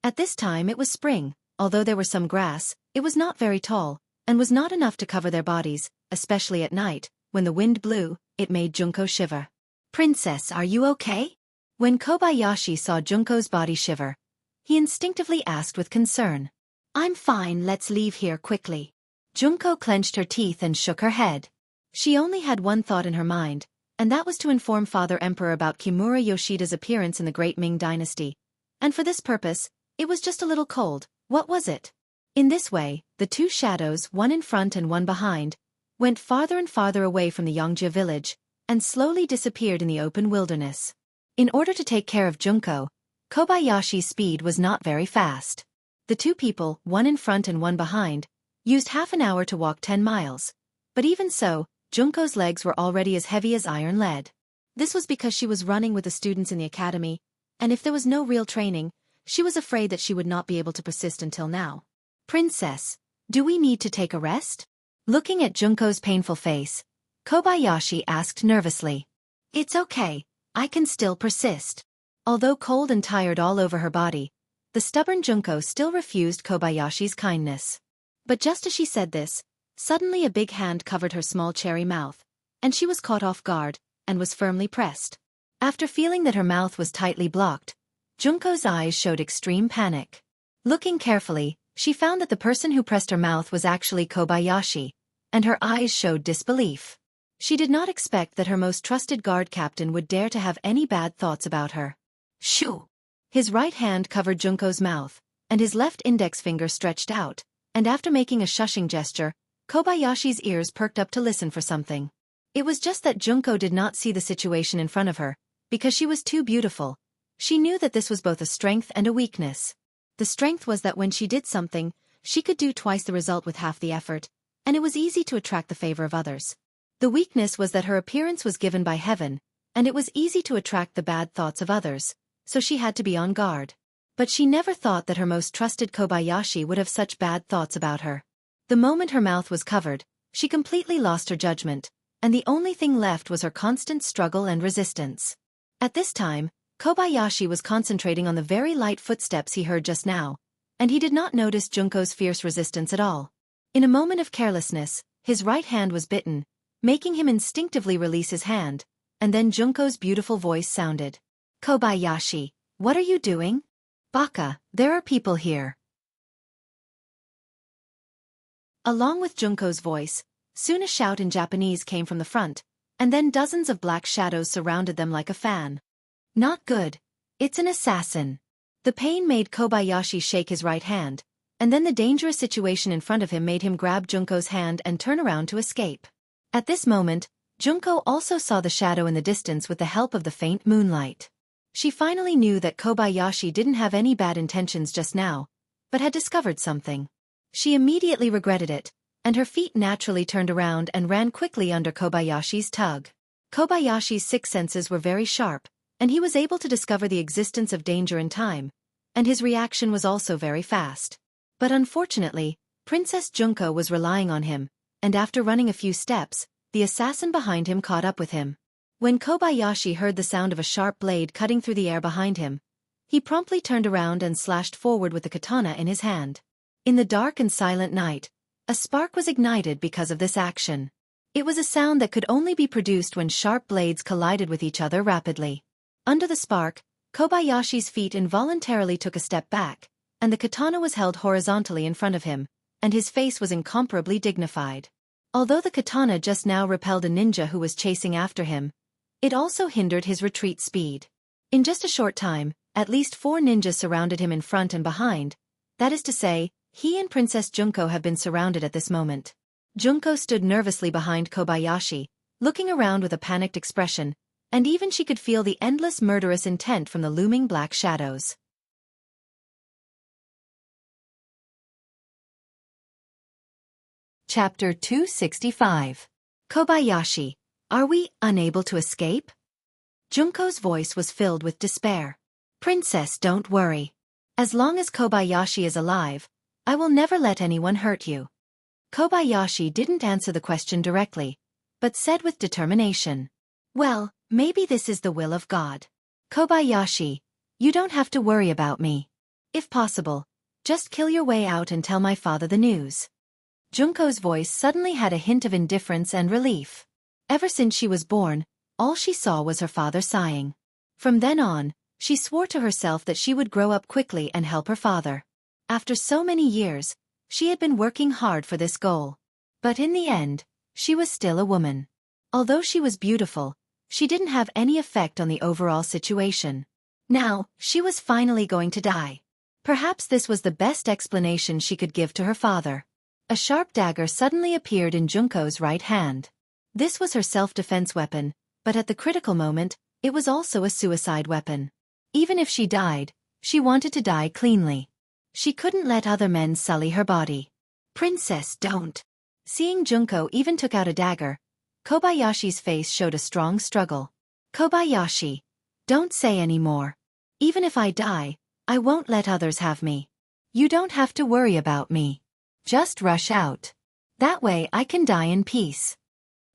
At this time it was spring. Although there was some grass, it was not very tall, and was not enough to cover their bodies, especially at night. When the wind blew, it made Junko shiver. "Princess, are you okay?" When Kobayashi saw Junko's body shiver, he instinctively asked with concern. "I'm fine, let's leave here quickly." Junko clenched her teeth and shook her head. She only had one thought in her mind, and that was to inform Father Emperor about Kimura Yoshida's appearance in the Great Ming Dynasty. And for this purpose, it was just a little cold. What was it? In this way, the two shadows, one in front and one behind, went farther and farther away from the Xianxia village, and slowly disappeared in the open wilderness. In order to take care of Junko, Kobayashi's speed was not very fast. The two people, one in front and one behind, used half an hour to walk 10 miles. But even so, Junko's legs were already as heavy as iron lead. This was because she was running with the students in the academy, and if there was no real training, she was afraid that she would not be able to persist until now. "Princess, do we need to take a rest?" Looking at Junko's painful face, Kobayashi asked nervously. "It's okay, I can still persist." Although cold and tired all over her body, the stubborn Junko still refused Kobayashi's kindness. But just as she said this, suddenly a big hand covered her small cherry mouth, and she was caught off guard, and was firmly pressed. After feeling that her mouth was tightly blocked, Junko's eyes showed extreme panic. Looking carefully, she found that the person who pressed her mouth was actually Kobayashi, and her eyes showed disbelief. She did not expect that her most trusted guard captain would dare to have any bad thoughts about her. Shoo! His right hand covered Junko's mouth, and his left index finger stretched out, and after making a shushing gesture, Kobayashi's ears perked up to listen for something. It was just that Junko did not see the situation in front of her, because she was too beautiful. She knew that this was both a strength and a weakness. The strength was that when she did something, she could do twice the result with half the effort, and it was easy to attract the favor of others. The weakness was that her appearance was given by heaven, and it was easy to attract the bad thoughts of others, so she had to be on guard. But she never thought that her most trusted Kobayashi would have such bad thoughts about her. The moment her mouth was covered, she completely lost her judgment, and the only thing left was her constant struggle and resistance. At this time, Kobayashi was concentrating on the very light footsteps he heard just now, and he did not notice Junko's fierce resistance at all. In a moment of carelessness, his right hand was bitten, making him instinctively release his hand, and then Junko's beautiful voice sounded. "Kobayashi, what are you doing?" "Baka, there are people here." Along with Junko's voice, soon a shout in Japanese came from the front, and then dozens of black shadows surrounded them like a fan. "Not good. It's an assassin." The pain made Kobayashi shake his right hand, and then the dangerous situation in front of him made him grab Junko's hand and turn around to escape. At this moment, Junko also saw the shadow in the distance with the help of the faint moonlight. She finally knew that Kobayashi didn't have any bad intentions just now, but had discovered something. She immediately regretted it, and her feet naturally turned around and ran quickly under Kobayashi's tug. Kobayashi's six senses were very sharp, and he was able to discover the existence of danger in time, and his reaction was also very fast. But unfortunately, Princess Junko was relying on him, and after running a few steps, the assassin behind him caught up with him. When Kobayashi heard the sound of a sharp blade cutting through the air behind him, he promptly turned around and slashed forward with the katana in his hand. In the dark and silent night, a spark was ignited because of this action. It was a sound that could only be produced when sharp blades collided with each other rapidly. Under the spark, Kobayashi's feet involuntarily took a step back, and the katana was held horizontally in front of him, and his face was incomparably dignified. Although the katana just now repelled a ninja who was chasing after him, it also hindered his retreat speed. In just a short time, at least 4 ninjas surrounded him in front and behind, that is to say, He and Princess Junko have been surrounded at this moment. Junko stood nervously behind Kobayashi, looking around with a panicked expression, and even she could feel the endless murderous intent from the looming black shadows. Chapter 265. Kobayashi, are we unable to escape? Junko's voice was filled with despair. Princess, don't worry. As long as Kobayashi is alive, I will never let anyone hurt you. Kobayashi didn't answer the question directly, but said with determination. Well, maybe this is the will of God. Kobayashi, you don't have to worry about me. If possible, just kill your way out and tell my father the news. Junko's voice suddenly had a hint of indifference and relief. Ever since she was born, all she saw was her father sighing. From then on, she swore to herself that she would grow up quickly and help her father. After so many years, she had been working hard for this goal. But in the end, she was still a woman. Although she was beautiful, she didn't have any effect on the overall situation. Now, she was finally going to die. Perhaps this was the best explanation she could give to her father. A sharp dagger suddenly appeared in Junko's right hand. This was her self-defense weapon, but at the critical moment, it was also a suicide weapon. Even if she died, she wanted to die cleanly. She couldn't let other men sully her body. Princess, don't. Seeing Junko even took out a dagger, Kobayashi's face showed a strong struggle. Kobayashi, don't say any more. Even if I die, I won't let others have me. You don't have to worry about me. Just rush out. That way I can die in peace.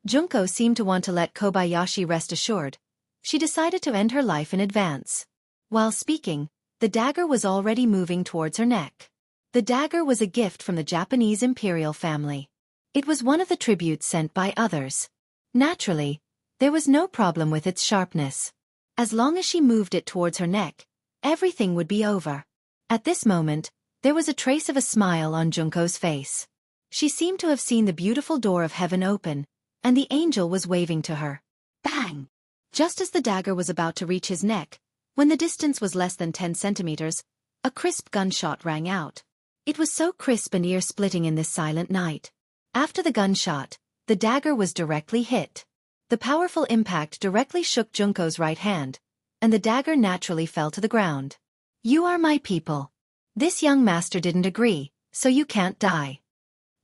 Junko seemed to want to let Kobayashi rest assured. She decided to end her life in advance. While speaking, the dagger was already moving towards her neck. The dagger was a gift from the Japanese Imperial family. It was one of the tributes sent by others. Naturally, there was no problem with its sharpness. As long as she moved it towards her neck, everything would be over. At this moment, there was a trace of a smile on Junko's face. She seemed to have seen the beautiful door of heaven open, and the angel was waving to her. Bang! Just as the dagger was about to reach his neck, when the distance was less than 10 centimeters, a crisp gunshot rang out. It was so crisp and ear-splitting in this silent night. After the gunshot, the dagger was directly hit. The powerful impact directly shook Junko's right hand, and the dagger naturally fell to the ground. You are my people. This young master didn't agree, so you can't die.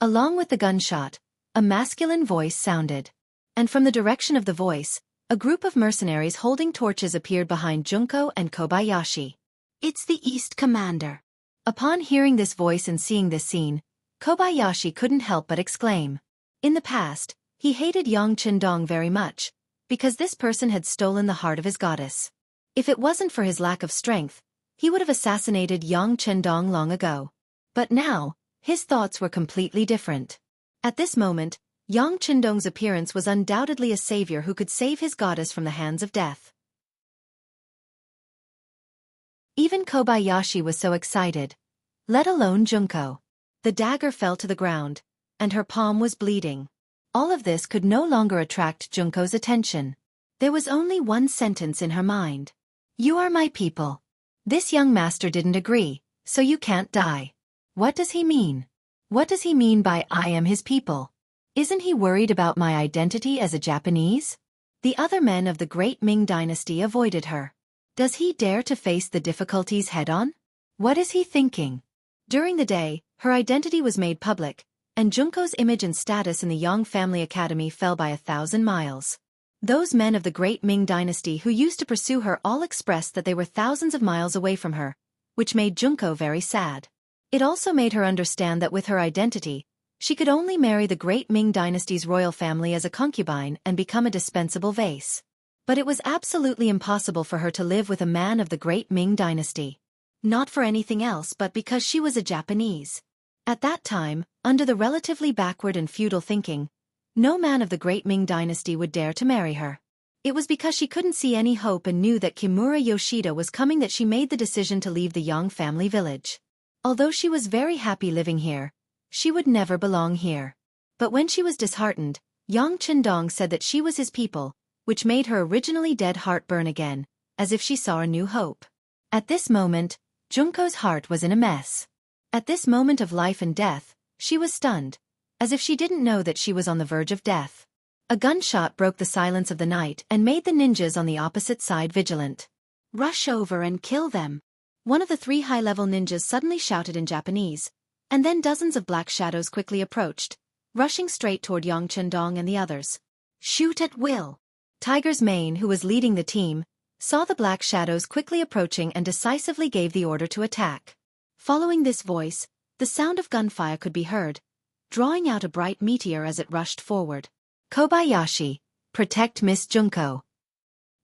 Along with the gunshot, a masculine voice sounded. And from the direction of the voice, a group of mercenaries holding torches appeared behind Junko and Kobayashi. It's the East Commander. Upon hearing this voice and seeing this scene, Kobayashi couldn't help but exclaim. In the past, he hated Yang Qindong very much, because this person had stolen the heart of his goddess. If it wasn't for his lack of strength, he would have assassinated Yang Qindong long ago. But now, his thoughts were completely different. At this moment, Yang Qindong's appearance was undoubtedly a savior who could save his goddess from the hands of death. Even Kobayashi was so excited, let alone Junko. The dagger fell to the ground, and her palm was bleeding. All of this could no longer attract Junko's attention. There was only one sentence in her mind. You are my people. This young master didn't agree, so you can't die. What does he mean? What does he mean by I am his people? Isn't he worried about my identity as a Japanese? The other men of the great Ming dynasty avoided her. Does he dare to face the difficulties head-on? What is he thinking? During the day, her identity was made public, and Junko's image and status in the Yang family academy fell by 1,000 miles. Those men of the great Ming dynasty who used to pursue her all expressed that they were thousands of miles away from her, which made Junko very sad. It also made her understand that with her identity, she could only marry the great Ming dynasty's royal family as a concubine and become a dispensable vase. But it was absolutely impossible for her to live with a man of the great Ming dynasty. Not for anything else but because she was a Japanese. At that time, under the relatively backward and feudal thinking, no man of the great Ming dynasty would dare to marry her. It was because she couldn't see any hope and knew that Kimura Yoshida was coming that she made the decision to leave the Yang family village. Although she was very happy living here, she would never belong here. But when she was disheartened, Yang Qindong said that she was his people, which made her originally dead heart burn again, as if she saw a new hope. At this moment, Junko's heart was in a mess. At this moment of life and death, she was stunned, as if she didn't know that she was on the verge of death. A gunshot broke the silence of the night and made the ninjas on the opposite side vigilant. "Rush over and kill them!" One of the 3 high-level ninjas suddenly shouted in Japanese, and then dozens of black shadows quickly approached, rushing straight toward Yang Chendong and the others. "Shoot at will!" Tiger's Mane, who was leading the team, saw the black shadows quickly approaching and decisively gave the order to attack. Following this voice, the sound of gunfire could be heard, drawing out a bright meteor as it rushed forward. "Kobayashi, protect Miss Junko!"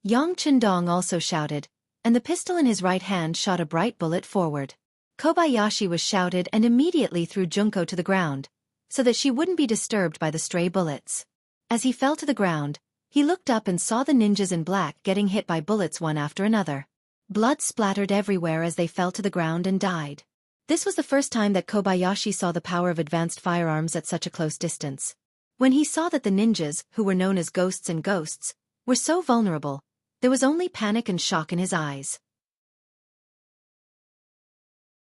Yang Chendong also shouted, and the pistol in his right hand shot a bright bullet forward. Kobayashi was shouted and immediately threw Junko to the ground, so that she wouldn't be disturbed by the stray bullets. As he fell to the ground, he looked up and saw the ninjas in black getting hit by bullets one after another. Blood splattered everywhere as they fell to the ground and died. This was the first time that Kobayashi saw the power of advanced firearms at such a close distance. When he saw that the ninjas, who were known as ghosts and ghosts, were so vulnerable, there was only panic and shock in his eyes.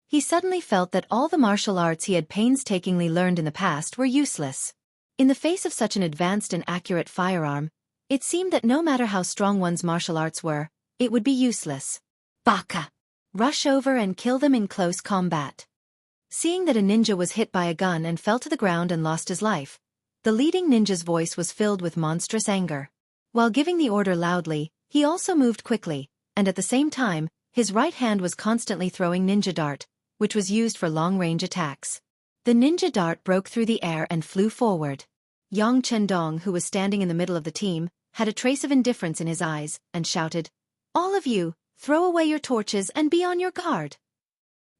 He suddenly felt that all the martial arts he had painstakingly learned in the past were useless. In the face of such an advanced and accurate firearm, it seemed that no matter how strong one's martial arts were, it would be useless. "Baka! Rush over and kill them in close combat." Seeing that a ninja was hit by a gun and fell to the ground and lost his life, the leading ninja's voice was filled with monstrous anger. While giving the order loudly, he also moved quickly, and at the same time, his right hand was constantly throwing ninja dart, which was used for long-range attacks. The ninja dart broke through the air and flew forward. Yang Chendong, who was standing in the middle of the team, had a trace of indifference in his eyes, and shouted, "All of you, throw away your torches and be on your guard."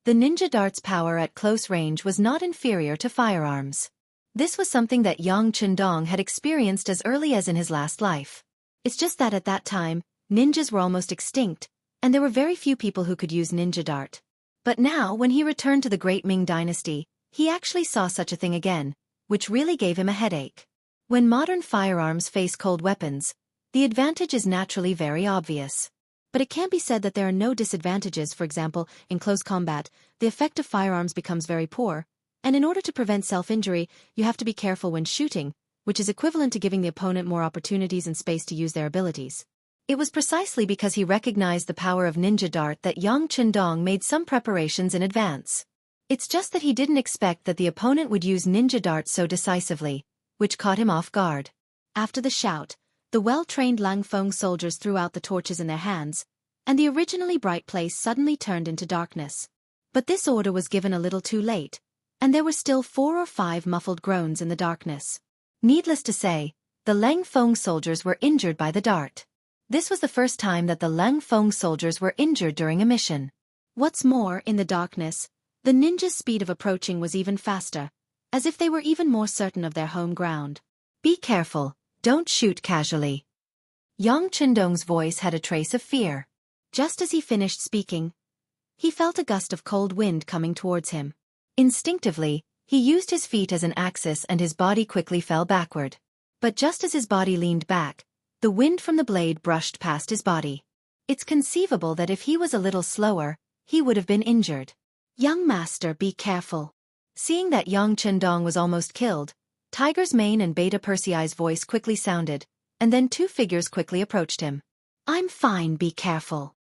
The ninja dart's power at close range was not inferior to firearms. This was something that Yang Chendong had experienced as early as in his last life. It's just that at that time, ninjas were almost extinct, and there were very few people who could use ninja dart. But now, when he returned to the Great Ming Dynasty, he actually saw such a thing again, which really gave him a headache. When modern firearms face cold weapons, the advantage is naturally very obvious. But it can't be said that there are no disadvantages. For example, in close combat, the effect of firearms becomes very poor, and in order to prevent self-injury, you have to be careful when shooting, which is equivalent to giving the opponent more opportunities and space to use their abilities. It was precisely because he recognized the power of ninja dart that Yang Chendong made some preparations in advance. It's just that he didn't expect that the opponent would use ninja dart so decisively, which caught him off guard. After the shout, the well-trained Lang Feng soldiers threw out the torches in their hands, and the originally bright place suddenly turned into darkness. But this order was given a little too late, and there were still 4 or 5 muffled groans in the darkness. Needless to say, the Lang Feng soldiers were injured by the dart. This was the first time that the Lang Feng soldiers were injured during a mission. What's more, in the darkness, the ninjas' speed of approaching was even faster, as if they were even more certain of their home ground. "Be careful, don't shoot casually." Yang Chendong's voice had a trace of fear. Just as he finished speaking, he felt a gust of cold wind coming towards him. Instinctively, he used his feet as an axis and his body quickly fell backward. But just as his body leaned back, the wind from the blade brushed past his body. It's conceivable that if he was a little slower, he would have been injured. "Young master, be careful." Seeing that Yang Chendong was almost killed, Tiger's Mane and Beta Persei's voice quickly sounded, and then 2 figures quickly approached him. "I'm fine, be careful."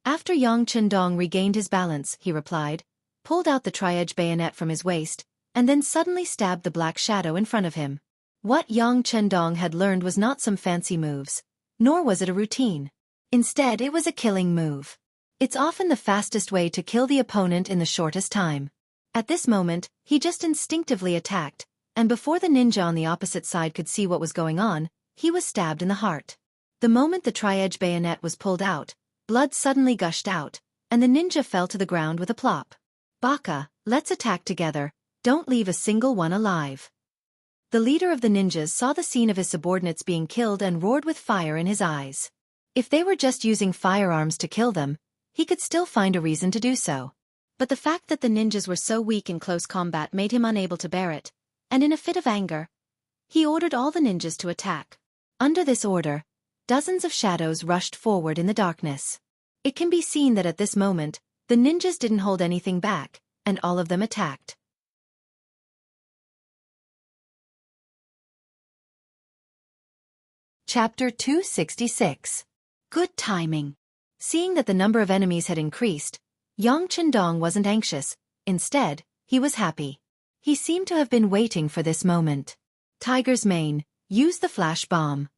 After Yang Chendong regained his balance, he replied, pulled out the tri-edge bayonet from his waist, and then suddenly stabbed the black shadow in front of him. What Yang Chendong had learned was not some fancy moves, nor was it a routine. Instead, it was a killing move. It's often the fastest way to kill the opponent in the shortest time. At this moment, he just instinctively attacked, and before the ninja on the opposite side could see what was going on, he was stabbed in the heart. The moment the tri-edge bayonet was pulled out, blood suddenly gushed out, and the ninja fell to the ground with a plop. "Baka, let's attack together, don't leave a single one alive." The leader of the ninjas saw the scene of his subordinates being killed and roared with fire in his eyes. If they were just using firearms to kill them, he could still find a reason to do so. But the fact that the ninjas were so weak in close combat made him unable to bear it, and in a fit of anger, he ordered all the ninjas to attack. Under this order, dozens of shadows rushed forward in the darkness. It can be seen that at this moment, The ninjas didn't hold anything back, and all of them attacked. Chapter 266. Good timing. Seeing that the number of enemies had increased, Yang Chendong wasn't anxious. Instead, he was happy. He seemed to have been waiting for this moment. Tiger's mane, use the flash bomb.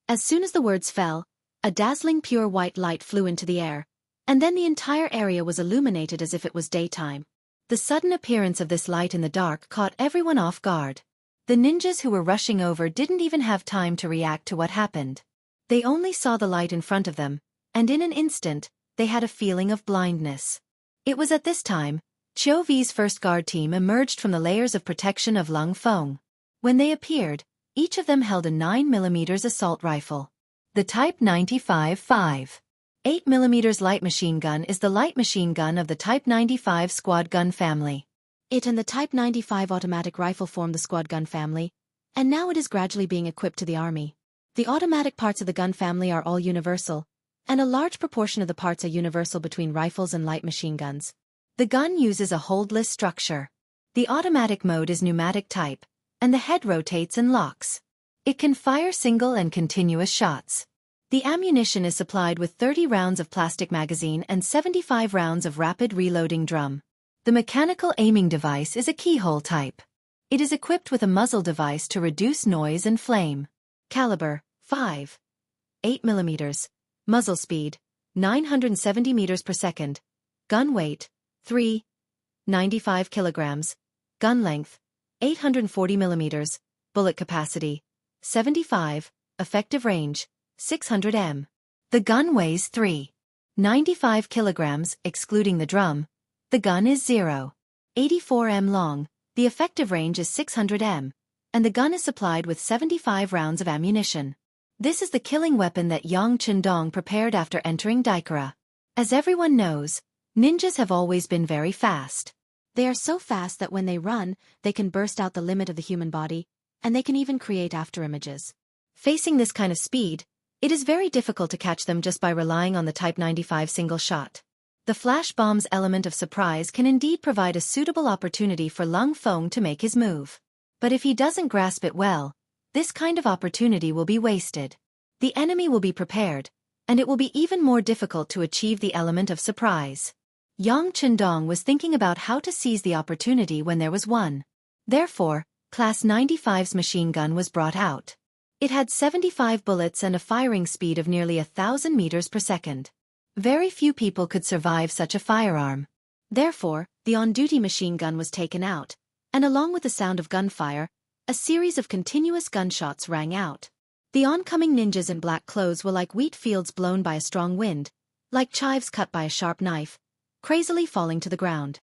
As soon as the words fell, a dazzling pure white light flew into the air, and then the entire area was illuminated as if it was daytime. The sudden appearance of this light in the dark caught everyone off guard. The ninjas who were rushing over didn't even have time to react to what happened. They only saw the light in front of them, and in an instant, they had a feeling of blindness. It was at this time, Qiu V's first guard team emerged from the layers of protection of Lung Feng. When they appeared, each of them held a 9mm assault rifle. The Type 95-5. 8mm light machine gun is the light machine gun of the Type 95 squad gun family. It and the Type 95 automatic rifle form the squad gun family, and now it is gradually being equipped to the army. The automatic parts of the gun family are all universal, and a large proportion of the parts are universal between rifles and light machine guns. The gun uses a holdless structure. The automatic mode is pneumatic type, and the head rotates and locks. It can fire single and continuous shots. The ammunition is supplied with 30 rounds of plastic magazine and 75 rounds of rapid reloading drum. The mechanical aiming device is a keyhole type. It is equipped with a muzzle device to reduce noise and flame. Caliber, 5. 8mm. Muzzle speed, 970 meters per second. Gun weight, 3. 95 kilograms. Gun length, 840 millimeters. Bullet capacity, 75. Effective range, 600 m. The gun weighs 3. 95 kilograms, excluding the drum. The gun is 0. 84 m long, the effective range is 600 m, and the gun is supplied with 75 rounds of ammunition. This is the killing weapon that Yang Chendong prepared after entering Daikara. As everyone knows, ninjas have always been very fast. They are so fast that when they run, they can burst out the limit of the human body, and they can even create afterimages. Facing this kind of speed, it is very difficult to catch them just by relying on the Type 95 single shot. The flash bomb's element of surprise can indeed provide a suitable opportunity for Lung Feng to make his move. But if he doesn't grasp it well, this kind of opportunity will be wasted. The enemy will be prepared, and it will be even more difficult to achieve the element of surprise. Yang Chendong was thinking about how to seize the opportunity when there was one. Therefore, Class 95's machine gun was brought out. It had 75 bullets and a firing speed of nearly 1,000 meters per second. Very few people could survive such a firearm. Therefore, the on-duty machine gun was taken out, and along with the sound of gunfire, a series of continuous gunshots rang out. The oncoming ninjas in black clothes were like wheat fields blown by a strong wind, like chives cut by a sharp knife, crazily falling to the ground.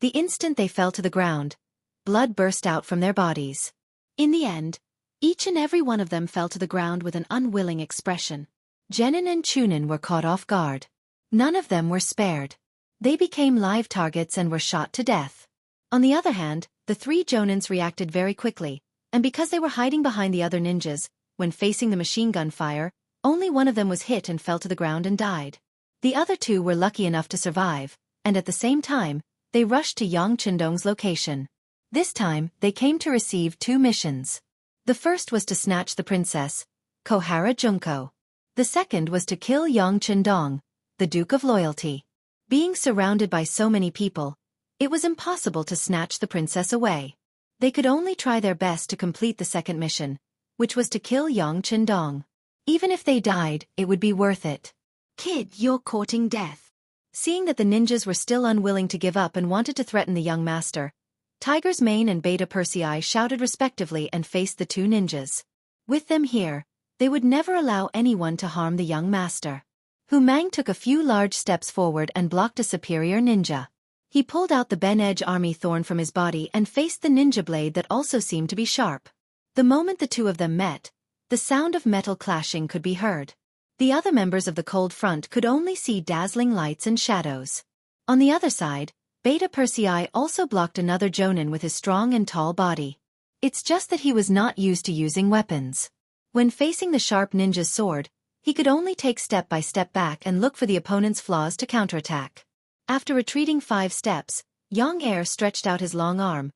The instant they fell to the ground, blood burst out from their bodies. In the end, each and every one of them fell to the ground with an unwilling expression. Genin and Chunin were caught off guard. None of them were spared. They became live targets and were shot to death. On the other hand, the 3 Jonins reacted very quickly, and because they were hiding behind the other ninjas, when facing the machine gun fire, only one of them was hit and fell to the ground and died. The other 2 were lucky enough to survive, and at the same time, they rushed to Yang Chendong's location. This time, they came to receive 2 missions. The first was to snatch the princess, Kohara Junko. The second was to kill Yang Chendong, the Duke of Loyalty. Being surrounded by so many people, it was impossible to snatch the princess away. They could only try their best to complete the second mission, which was to kill Yang Chendong. Even if they died, it would be worth it. Kid, you're courting death. Seeing that the ninjas were still unwilling to give up and wanted to threaten the young master, Tiger's Mane and Beta Persei shouted respectively and faced the 2 ninjas. With them here, they would never allow anyone to harm the young master. Hu Mang took a few large steps forward and blocked a superior ninja. He pulled out the Ben Edge army thorn from his body and faced the ninja blade that also seemed to be sharp. The moment the 2 of them met, the sound of metal clashing could be heard. The other members of the Cold Front could only see dazzling lights and shadows. On the other side, Beta Persei also blocked another Jonin with his strong and tall body. It's just that he was not used to using weapons. When facing the sharp ninja's sword, He could only take step by step back and look for the opponent's flaws to counterattack. After retreating 5 steps, Xianxia stretched out his long arm,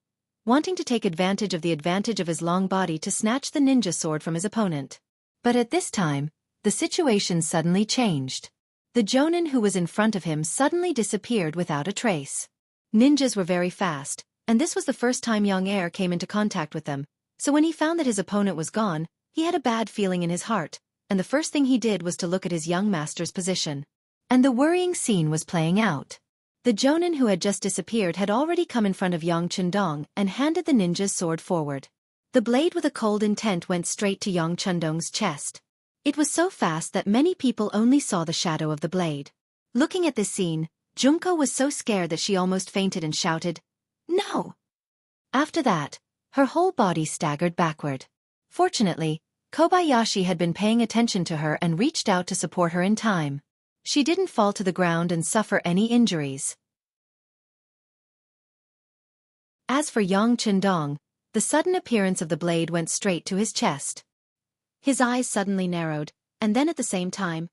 wanting to take advantage of his long body to snatch the ninja sword from his opponent. But at this time, the situation suddenly changed. The Jonin who was in front of him suddenly disappeared without a trace. Ninjas were very fast, and this was the first time Xianxia came into contact with them, so when he found that his opponent was gone, he had a bad feeling in his heart, and the first thing he did was to look at his young master's position. And the worrying scene was playing out. The Jonin who had just disappeared had already come in front of Yang Chendong and handed the ninja's sword forward. The blade with a cold intent went straight to Yang Chendong's chest. It was so fast that many people only saw the shadow of the blade. Looking at this scene, Junko was so scared that she almost fainted and shouted, "No!" After that, her whole body staggered backward. Fortunately, Kobayashi had been paying attention to her and reached out to support her in time. She didn't fall to the ground and suffer any injuries. As for Yang Chendong, the sudden appearance of the blade went straight to his chest. His eyes suddenly narrowed, and then at the same time,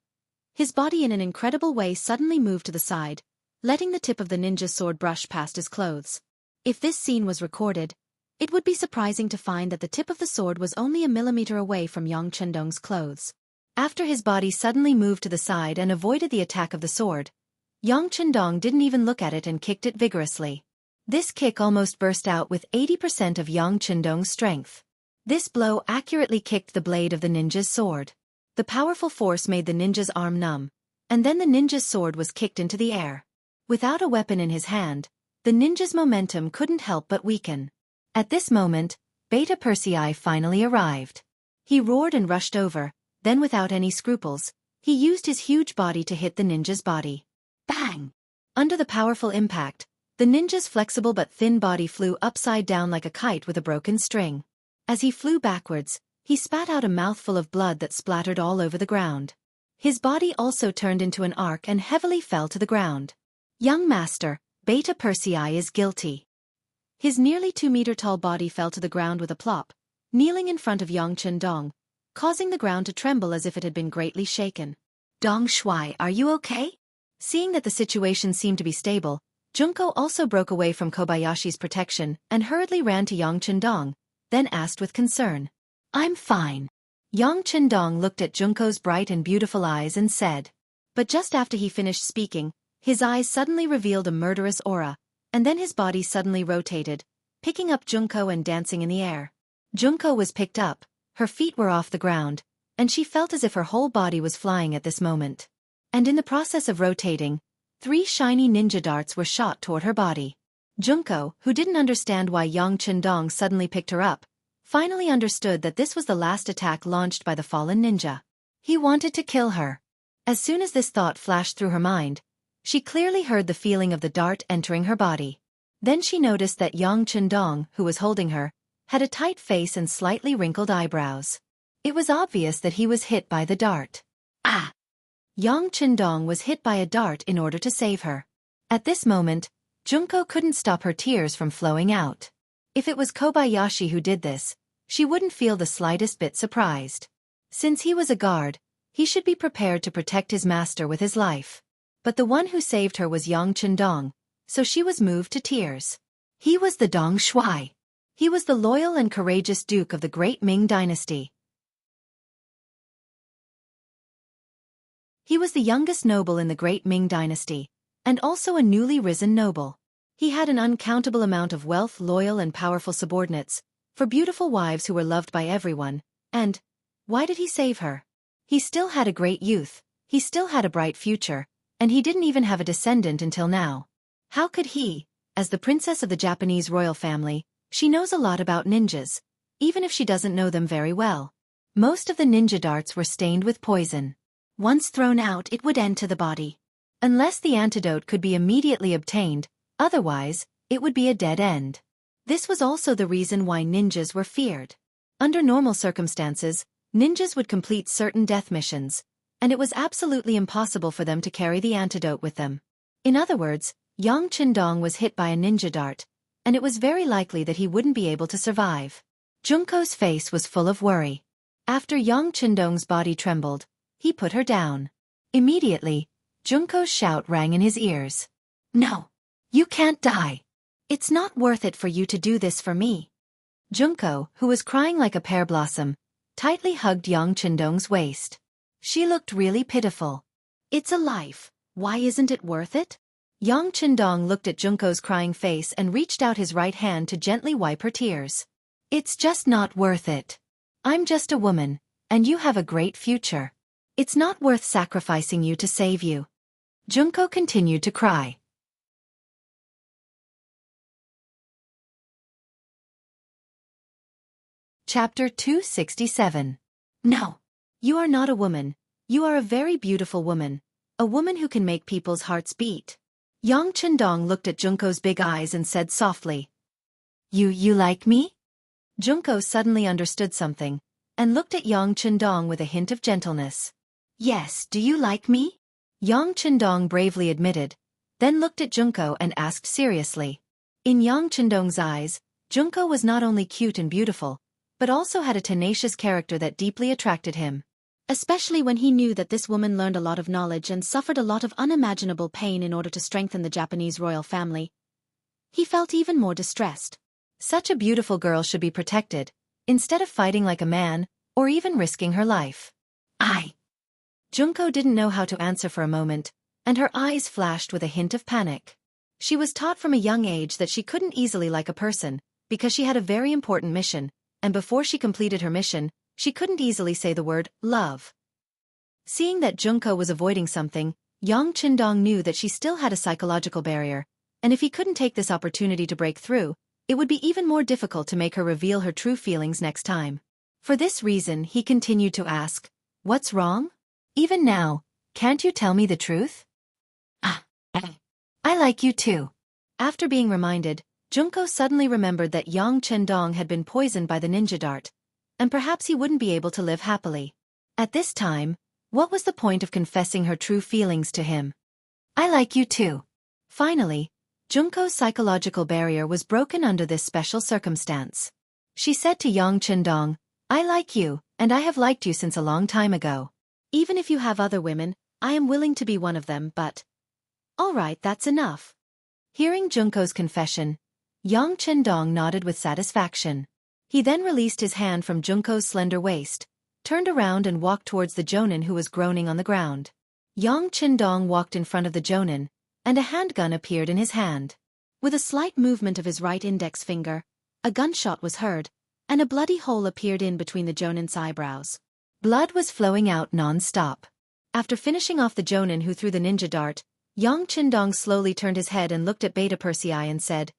his body in an incredible way suddenly moved to the side, letting the tip of the ninja's sword brush past his clothes. If this scene was recorded, it would be surprising to find that the tip of the sword was only a millimeter away from Yang Chendong's clothes. After his body suddenly moved to the side and avoided the attack of the sword, Yang Chendong didn't even look at it and kicked it vigorously. This kick almost burst out with 80% of Yang Chendong's strength. This blow accurately kicked the blade of the ninja's sword. The powerful force made the ninja's arm numb, and then the ninja's sword was kicked into the air. Without a weapon in his hand, the ninja's momentum couldn't help but weaken. At this moment, Beta Persei finally arrived. He roared and rushed over. Then without any scruples, he used his huge body to hit the ninja's body. Bang! Under the powerful impact, the ninja's flexible but thin body flew upside down like a kite with a broken string. As he flew backwards, he spat out a mouthful of blood that splattered all over the ground. His body also turned into an arc and heavily fell to the ground. Young master, Beta Persei is guilty. His nearly 2-meter-tall body fell to the ground with a plop, kneeling in front of Yang Chendong, causing the ground to tremble as if it had been greatly shaken. "Dong Shui, are you okay?" Seeing that the situation seemed to be stable, Junko also broke away from Kobayashi's protection and hurriedly ran to Yang Chendong, then asked with concern, "I'm fine." Yang Chendong looked at Junko's bright and beautiful eyes and said. But just after he finished speaking, his eyes suddenly revealed a murderous aura, and then his body suddenly rotated, picking up Junko and dancing in the air. Junko was picked up. Her feet were off the ground, and she felt as if her whole body was flying at this moment. And in the process of rotating, 3 shiny ninja darts were shot toward her body. Junko, who didn't understand why Yang Chendong suddenly picked her up, finally understood that this was the last attack launched by the fallen ninja. He wanted to kill her. As soon as this thought flashed through her mind, she clearly heard the feeling of the dart entering her body. Then she noticed that Yang Chendong, who was holding her, had a tight face and slightly wrinkled eyebrows. It was obvious that he was hit by the dart. Ah! Yang Chendong was hit by a dart in order to save her. At this moment, Junko couldn't stop her tears from flowing out. If it was Kobayashi who did this, she wouldn't feel the slightest bit surprised. Since he was a guard, he should be prepared to protect his master with his life. But the one who saved her was Yang Chendong, so she was moved to tears. He was the Dong Shui. He was the loyal and courageous duke of the great Ming dynasty. He was the youngest noble in the great Ming dynasty, and also a newly risen noble. He had an uncountable amount of wealth, loyal and powerful subordinates, for beautiful wives who were loved by everyone, and why did he save her? He still had a great youth, he still had a bright future, and he didn't even have a descendant until now. How could he, as the princess of the Japanese royal family, she knows a lot about ninjas, even if she doesn't know them very well. Most of the ninja darts were stained with poison. Once thrown out, it would enter the body. Unless the antidote could be immediately obtained, otherwise, it would be a dead end. This was also the reason why ninjas were feared. Under normal circumstances, ninjas would complete certain death missions, and it was absolutely impossible for them to carry the antidote with them. In other words, Yang Chendong was hit by a ninja dart, and it was very likely that he wouldn't be able to survive. Junko's face was full of worry. After Yang Chendong's body trembled, He put her down. Immediately, Junko's shout rang in his ears. No! You can't die! It's not worth it for you to do this for me. Junko, who was crying like a pear blossom, tightly hugged Yang Qindong's waist. She looked really pitiful. It's a life. Why isn't it worth it? Yang Qindong looked at Junko's crying face and reached out his right hand to gently wipe her tears. It's just not worth it. I'm just a woman, and you have a great future. It's not worth sacrificing you to save you. Junko continued to cry. Chapter 267. No. You are not a woman. You are a very beautiful woman. A woman who can make people's hearts beat. Yang Qindong looked at Junko's big eyes and said softly. You like me? Junko suddenly understood something, and looked at Yang Qindong with a hint of gentleness. Yes, do you like me? Yang Qindong bravely admitted, then looked at Junko and asked seriously. In Yang Qindong's eyes, Junko was not only cute and beautiful, but also had a tenacious character that deeply attracted him. Especially when he knew that this woman learned a lot of knowledge and suffered a lot of unimaginable pain in order to strengthen the Japanese royal family. He felt even more distressed. Such a beautiful girl should be protected, instead of fighting like a man, or even risking her life. Junko didn't know how to answer for a moment, and her eyes flashed with a hint of panic. She was taught from a young age that she couldn't easily like a person, because she had a very important mission, and before she completed her mission, she couldn't easily say the word, love. Seeing that Junko was avoiding something, Yang Qindong knew that she still had a psychological barrier, and if he couldn't take this opportunity to break through, it would be even more difficult to make her reveal her true feelings next time. For this reason, he continued to ask, "What's wrong? Even now, can't you tell me the truth?" I like you too." After being reminded, Junko suddenly remembered that Yang Qindong had been poisoned by the ninja dart, and perhaps he wouldn't be able to live happily. At this time, what was the point of confessing her true feelings to him? I like you too. Finally, Junko's psychological barrier was broken under this special circumstance. She said to Yang Qindong, "I like you, and I have liked you since a long time ago. Even if you have other women, I am willing to be one of them, but..." "All right, that's enough." Hearing Junko's confession, Yang Qindong nodded with satisfaction. He then released his hand from Junko's slender waist, turned around and walked towards the jonin who was groaning on the ground. Yang Qindong walked in front of the jonin, and a handgun appeared in his hand. With a slight movement of his right index finger, a gunshot was heard, and a bloody hole appeared in between the jonin's eyebrows. Blood was flowing out non-stop. After finishing off the jonin who threw the ninja dart, Yang Qindong slowly turned his head and looked at Beta Persei and said,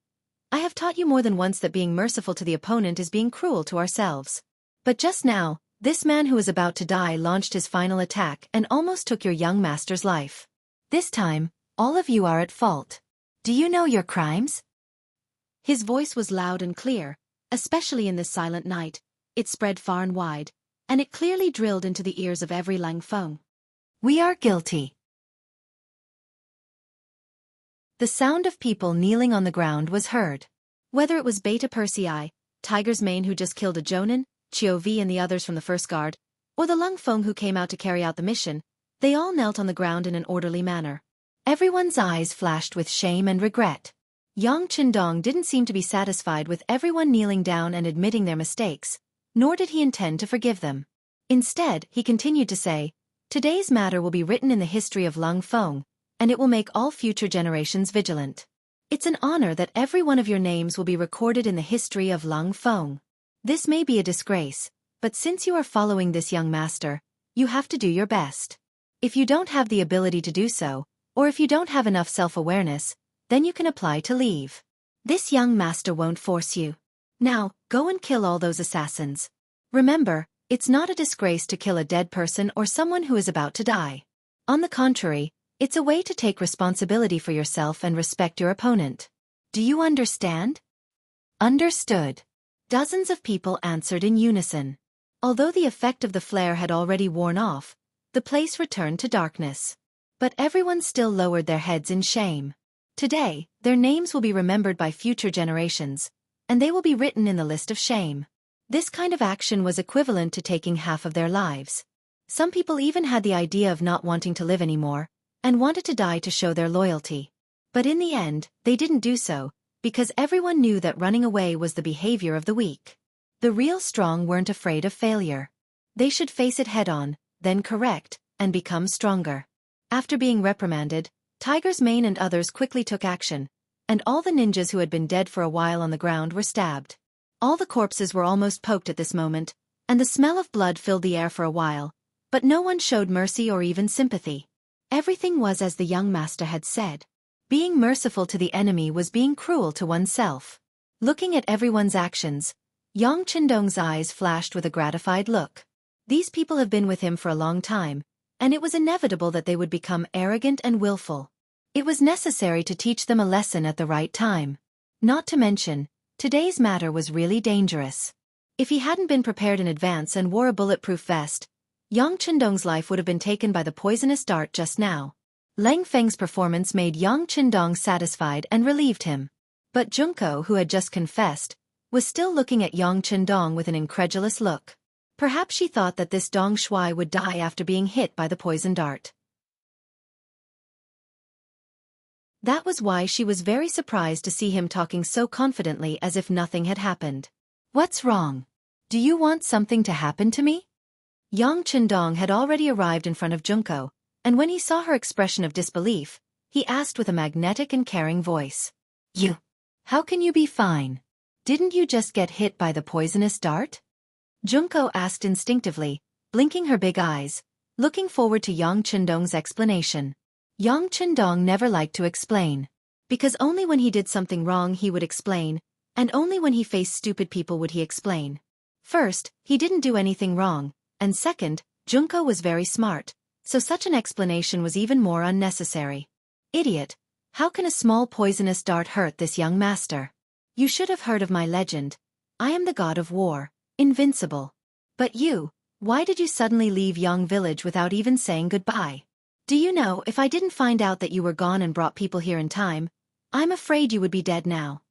"I have taught you more than once that being merciful to the opponent is being cruel to ourselves. But just now, this man who is about to die launched his final attack and almost took your young master's life. This time, all of you are at fault. Do you know your crimes?" His voice was loud and clear, especially in this silent night. It spread far and wide, and it clearly drilled into the ears of every Lang Feng. "We are guilty." The sound of people kneeling on the ground was heard. Whether it was Beta Persei, Tiger's Mane who just killed a jonin, Chio V and the others from the first guard, or the Lang Feng who came out to carry out the mission, they all knelt on the ground in an orderly manner. Everyone's eyes flashed with shame and regret. Yang Qindong didn't seem to be satisfied with everyone kneeling down and admitting their mistakes, nor did he intend to forgive them. Instead, he continued to say, "Today's matter will be written in the history of Lang Feng, and it will make all future generations vigilant. It's an honor that every one of your names will be recorded in the history of Lang Feng. This may be a disgrace, but since you are following this young master, you have to do your best. If you don't have the ability to do so, or if you don't have enough self-awareness, then you can apply to leave. This young master won't force you. Now, go and kill all those assassins. Remember, it's not a disgrace to kill a dead person or someone who is about to die. On the contrary, it's a way to take responsibility for yourself and respect your opponent. Do you understand?" "Understood." Dozens of people answered in unison. Although the effect of the flare had already worn off, the place returned to darkness. But everyone still lowered their heads in shame. Today, their names will be remembered by future generations, and they will be written in the list of shame. This kind of action was equivalent to taking half of their lives. Some people even had the idea of not wanting to live anymore, and wanted to die to show their loyalty. But in the end, they didn't do so, because everyone knew that running away was the behavior of the weak. The real strong weren't afraid of failure. They should face it head-on, then correct, and become stronger. After being reprimanded, Tiger's Mane and others quickly took action, and all the ninjas who had been dead for a while on the ground were stabbed. All the corpses were almost poked at this moment, and the smell of blood filled the air for a while, but no one showed mercy or even sympathy. Everything was as the young master had said. Being merciful to the enemy was being cruel to oneself. Looking at everyone's actions, Yang Qindong's eyes flashed with a gratified look. These people have been with him for a long time, and it was inevitable that they would become arrogant and willful. It was necessary to teach them a lesson at the right time. Not to mention, today's matter was really dangerous. If he hadn't been prepared in advance and wore a bulletproof vest, Yang Qindong's life would have been taken by the poisonous dart just now. Leng Feng's performance made Yang Qindong satisfied and relieved him. But Junko, who had just confessed, was still looking at Yang Qindong with an incredulous look. Perhaps she thought that this Dong Shuai would die after being hit by the poison dart. That was why she was very surprised to see him talking so confidently as if nothing had happened. What's wrong? Do you want something to happen to me? Yang Qindong had already arrived in front of Junko, and when he saw her expression of disbelief, he asked with a magnetic and caring voice. You? How can you be fine? Didn't you just get hit by the poisonous dart? Junko asked instinctively, blinking her big eyes, looking forward to Yang Qindong's explanation. Yang Qindong never liked to explain. Because only when he did something wrong he would explain, and only when he faced stupid people would he explain. First, he didn't do anything wrong, and second, Junko was very smart, so such an explanation was even more unnecessary. Idiot! How can a small poisonous dart hurt this young master? You should have heard of my legend. I am the god of war, invincible. But you, why did you suddenly leave Yang village without even saying goodbye? Do you know, if I didn't find out that you were gone and brought people here in time, I'm afraid you would be dead now.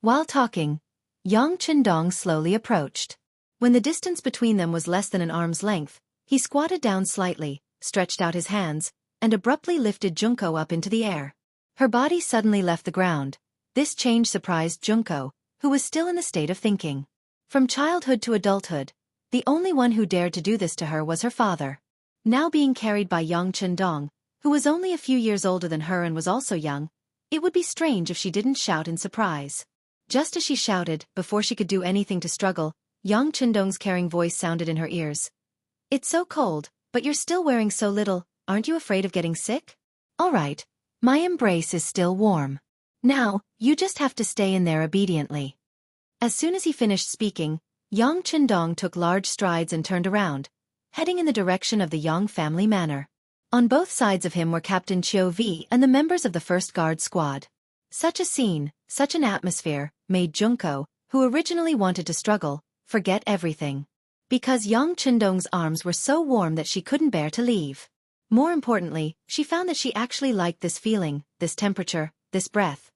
While talking, Yang Qindong slowly approached. When the distance between them was less than an arm's length, he squatted down slightly, stretched out his hands, and abruptly lifted Junko up into the air. Her body suddenly left the ground. This change surprised Junko, who was still in the state of thinking. From childhood to adulthood, the only one who dared to do this to her was her father. Now being carried by Yang Qindong, who was only a few years older than her and was also young, it would be strange if she didn't shout in surprise. Just as she shouted, before she could do anything to struggle, Yang Qindong's caring voice sounded in her ears. It's so cold, but you're still wearing so little, aren't you afraid of getting sick? All right, my embrace is still warm. Now, you just have to stay in there obediently. As soon as he finished speaking, Yang Qindong took large strides and turned around, heading in the direction of the Yang family manor. On both sides of him were Captain Chiu Vi and the members of the First Guard Squad. Such a scene, such an atmosphere, made Junko, who originally wanted to struggle, forget everything. Because Yang Qindong's arms were so warm that she couldn't bear to leave. More importantly, she found that she actually liked this feeling, this temperature, this breath.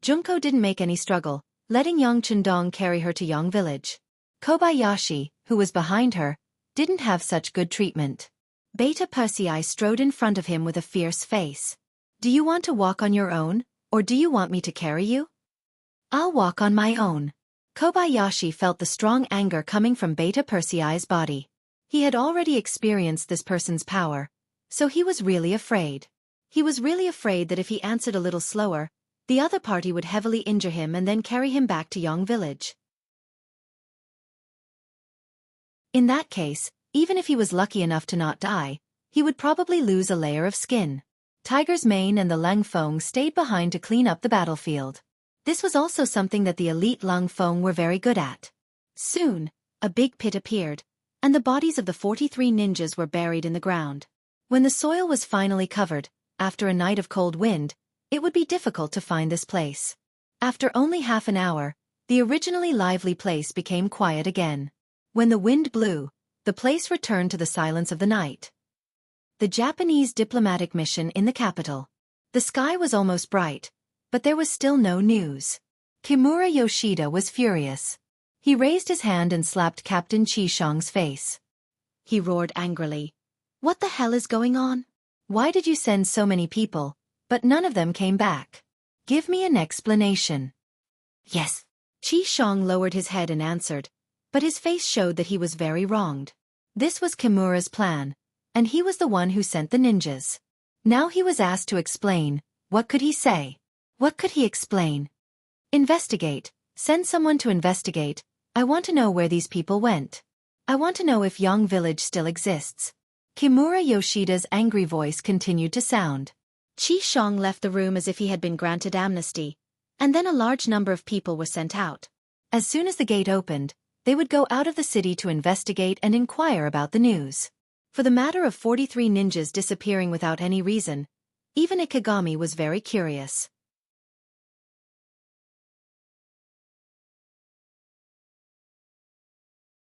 Junko didn't make any struggle, letting Yang Qindong carry her to Yang village. Kobayashi, who was behind her, didn't have such good treatment. Beta Persei strode in front of him with a fierce face. Do you want to walk on your own, or do you want me to carry you? I'll walk on my own. Kobayashi felt the strong anger coming from Beta Persei's body. He had already experienced this person's power, so he was really afraid. He was really afraid that if he answered a little slower, the other party would heavily injure him and then carry him back to Yang village. In that case, even if he was lucky enough to not die, he would probably lose a layer of skin. Tiger's Mane and the Leng Feng stayed behind to clean up the battlefield. This was also something that the elite Leng Feng were very good at. Soon, a big pit appeared, and the bodies of the 43 ninjas were buried in the ground. When the soil was finally covered, after a night of cold wind, it would be difficult to find this place. After only half an hour, the originally lively place became quiet again. When the wind blew, the place returned to the silence of the night. The Japanese diplomatic mission in the capital. The sky was almost bright, but there was still no news. Kimura Yoshida was furious. He raised his hand and slapped Captain Qishong's face. He roared angrily, What the hell is going on? Why did you send so many people, but none of them came back? Give me an explanation. Yes. Shang lowered his head and answered, but his face showed that he was very wronged. This was Kimura's plan, and he was the one who sent the ninjas. Now he was asked to explain. What could he say? What could he explain? Investigate. Send someone to investigate. I want to know where these people went. I want to know if Yang village still exists. Kimura Yoshida's angry voice continued to sound. Shang left the room as if he had been granted amnesty, and then a large number of people were sent out. As soon as the gate opened, they would go out of the city to investigate and inquire about the news. For the matter of 43 ninjas disappearing without any reason, even Ikigami was very curious.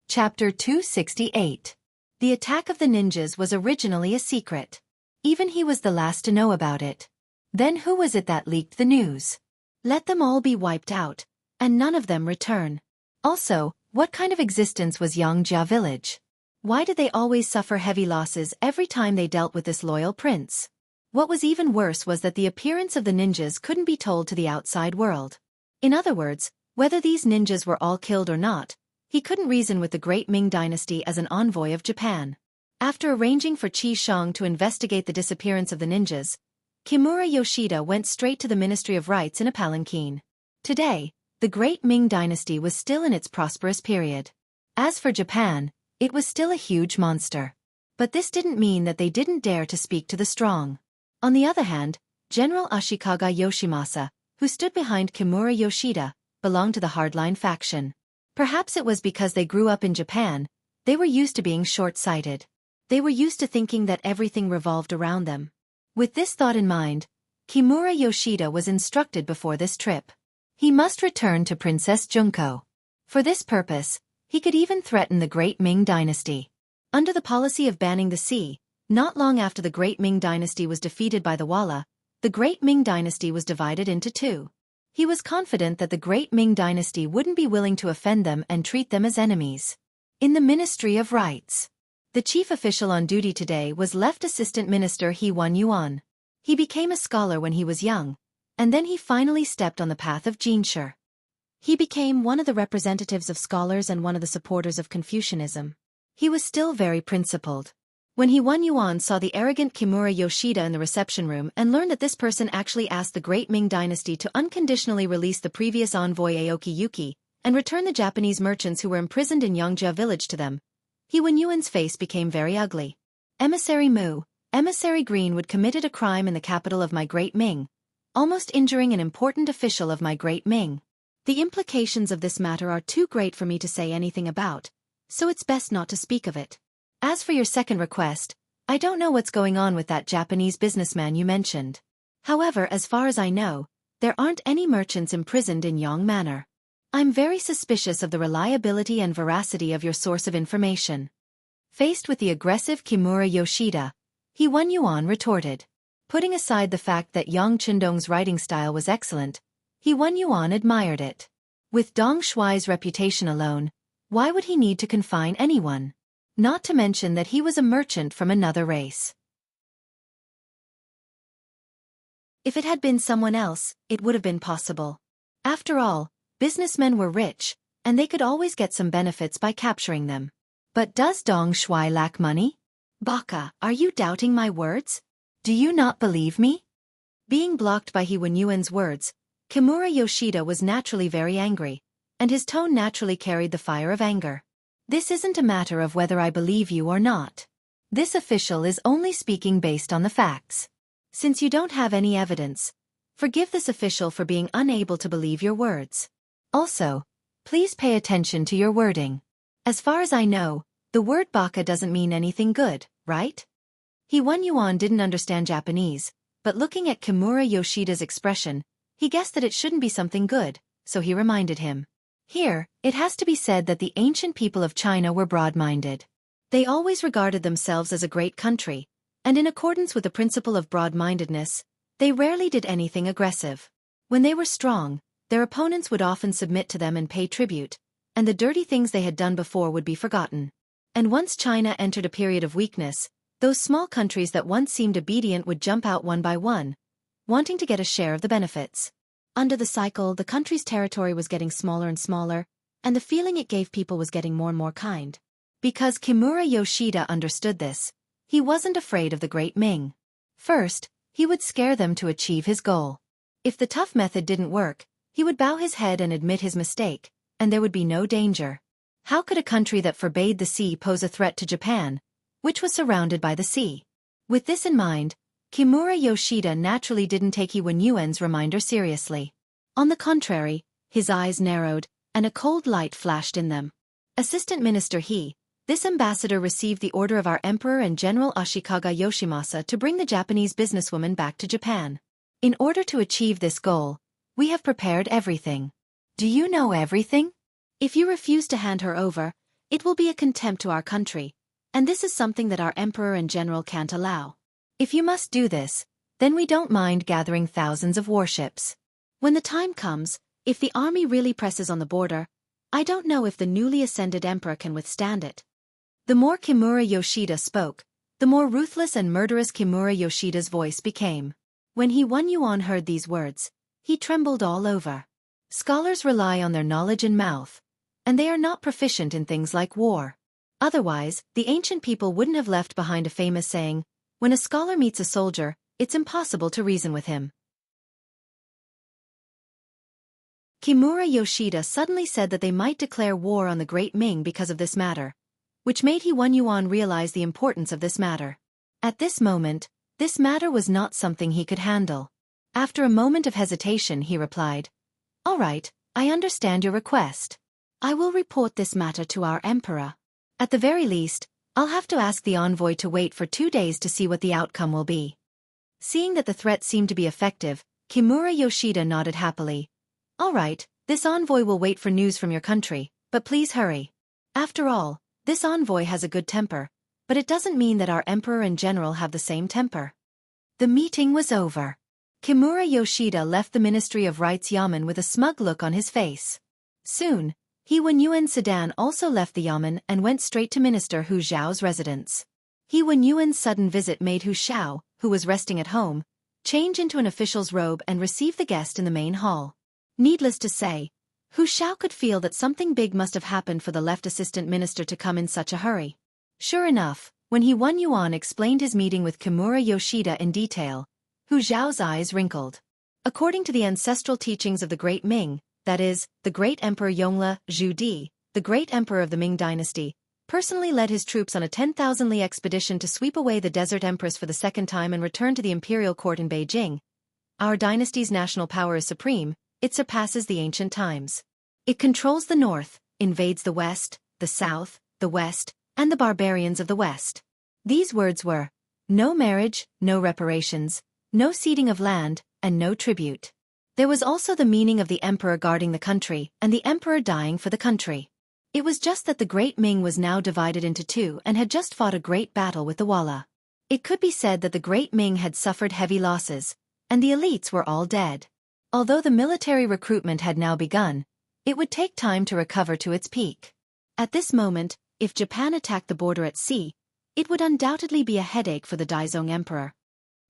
Chapter 268. The attack of the ninjas was originally a secret. Even he was the last to know about it. Then who was it that leaked the news? Let them all be wiped out, and none of them return. Also, what kind of existence was Xianxia village? Why did they always suffer heavy losses every time they dealt with this loyal prince? What was even worse was that the appearance of the ninjas couldn't be told to the outside world. In other words, whether these ninjas were all killed or not, he couldn't reason with the great Ming dynasty as an envoy of Japan. After arranging for Shang to investigate the disappearance of the ninjas, Kimura Yoshida went straight to the Ministry of Rites in a palanquin. Today, the great Ming dynasty was still in its prosperous period. As for Japan, it was still a huge monster. But this didn't mean that they didn't dare to speak to the strong. On the other hand, General Ashikaga Yoshimasa, who stood behind Kimura Yoshida, belonged to the hardline faction. Perhaps it was because they grew up in Japan, they were used to being short-sighted. They were used to thinking that everything revolved around them. With this thought in mind, Kimura Yoshida was instructed before this trip. He must return to Princess Junko. For this purpose, he could even threaten the great Ming dynasty. Under the policy of banning the sea, not long after the great Ming dynasty was defeated by the Walla, the great Ming dynasty was divided into two. He was confident that the great Ming dynasty wouldn't be willing to offend them and treat them as enemies. In the Ministry of Rites, the chief official on duty today was Left Assistant Minister He Yuan. He became a scholar when he was young, and then he finally stepped on the path of Jianghu. He became one of the representatives of scholars and one of the supporters of Confucianism. He was still very principled. When He Yuan saw the arrogant Kimura Yoshida in the reception room and learned that this person actually asked the great Ming dynasty to unconditionally release the previous envoy Aoki Yuki and return the Japanese merchants who were imprisoned in Xianxia village to them, He Yuan's face became very ugly. Emissary Mu, Emissary Greenwood committed a crime in the capital of my great Ming, almost injuring an important official of my great Ming. The implications of this matter are too great for me to say anything about, so it's best not to speak of it. As for your second request, I don't know what's going on with that Japanese businessman you mentioned. However, as far as I know, there aren't any merchants imprisoned in Yang Manor. I'm very suspicious of the reliability and veracity of your source of information. Faced with the aggressive Kimura Yoshida, He Yuan retorted. Putting aside the fact that Yang Qindong's writing style was excellent, He Yuan admired it. With Dong Shuai's reputation alone, why would he need to confine anyone? Not to mention that he was a merchant from another race. If it had been someone else, it would have been possible. After all, businessmen were rich, and they could always get some benefits by capturing them. But does Dong Shuai lack money? Baka, are you doubting my words? Do you not believe me? Being blocked by He Yuan's words, Kimura Yoshida was naturally very angry, and his tone naturally carried the fire of anger. This isn't a matter of whether I believe you or not. This official is only speaking based on the facts. Since you don't have any evidence, forgive this official for being unable to believe your words. Also, please pay attention to your wording. As far as I know, the word baka doesn't mean anything good, right? He Yuan didn't understand Japanese, but looking at Kimura Yoshida's expression, he guessed that it shouldn't be something good, so he reminded him. Here, it has to be said that the ancient people of China were broad-minded. They always regarded themselves as a great country, and in accordance with the principle of broad-mindedness, they rarely did anything aggressive. When they were strong, their opponents would often submit to them and pay tribute, and the dirty things they had done before would be forgotten. And once China entered a period of weakness, Those small countries that once seemed obedient would jump out one by one, wanting to get a share of the benefits. Under the cycle, the country's territory was getting smaller and smaller, and the feeling it gave people was getting more and more kind. Because Kimura Yoshida understood this, he wasn't afraid of the Great Ming. First, he would scare them to achieve his goal. If the tough method didn't work, he would bow his head and admit his mistake, and there would be no danger. How could a country that forbade the sea pose a threat to Japan, which was surrounded by the sea? With this in mind, Kimura Yoshida naturally didn't take He Wenyuan's reminder seriously. On the contrary, his eyes narrowed, and a cold light flashed in them. Assistant Minister this ambassador received the order of our Emperor and General Ashikaga Yoshimasa to bring the Japanese businesswoman back to Japan. In order to achieve this goal, we have prepared everything. Do you know everything? If you refuse to hand her over, it will be a contempt to our country, and this is something that our Emperor and General can't allow. If you must do this, then we don't mind gathering thousands of warships. When the time comes, if the army really presses on the border, I don't know if the newly ascended emperor can withstand it. The more Kimura Yoshida spoke, the more ruthless and murderous Kimura Yoshida's voice became. When He Wenyuan heard these words, he trembled all over. Scholars rely on their knowledge and mouth, and they are not proficient in things like war. Otherwise, the ancient people wouldn't have left behind a famous saying, when a scholar meets a soldier, it's impossible to reason with him. Kimura Yoshida suddenly said that they might declare war on the Great Ming because of this matter, which made He Wenyuan realize the importance of this matter. At this moment, this matter was not something he could handle. After a moment of hesitation, he replied, "All right, I understand your request. I will report this matter to our emperor. At the very least, I'll have to ask the envoy to wait for 2 days to see what the outcome will be." Seeing that the threat seemed to be effective, Kimura Yoshida nodded happily. "All right, this envoy will wait for news from your country, but please hurry. After all, this envoy has a good temper, but it doesn't mean that our emperor and general have the same temper." The meeting was over. Kimura Yoshida left the Ministry of Rights Yamen with a smug look on his face. Soon, He Wenyuan Sedan also left the Yamen and went straight to Minister Hu Zhao's residence. He Wenyuan's sudden visit made Hu Xiao, who was resting at home, change into an official's robe and receive the guest in the main hall. Needless to say, Hu Xiao could feel that something big must have happened for the left assistant minister to come in such a hurry. Sure enough, when He Wenyuan explained his meeting with Kimura Yoshida in detail, Hu Zhao's eyes wrinkled. According to the ancestral teachings of the Great Ming, that is, the great Emperor Yongle Zhu Di, the great emperor of the Ming dynasty, personally led his troops on a 10,000-li expedition to sweep away the Desert Empress for the second time and return to the imperial court in Beijing. Our dynasty's national power is supreme, it surpasses the ancient times. It controls the north, invades the west, the south, the west, and the barbarians of the west. These words were, no marriage, no reparations, no ceding of land, and no tribute. There was also the meaning of the emperor guarding the country and the emperor dying for the country. It was just that the Great Ming was now divided into two and had just fought a great battle with the Walla. It could be said that the Great Ming had suffered heavy losses, and the elites were all dead. Although the military recruitment had now begun, it would take time to recover to its peak. At this moment, if Japan attacked the border at sea, it would undoubtedly be a headache for the Daizong emperor.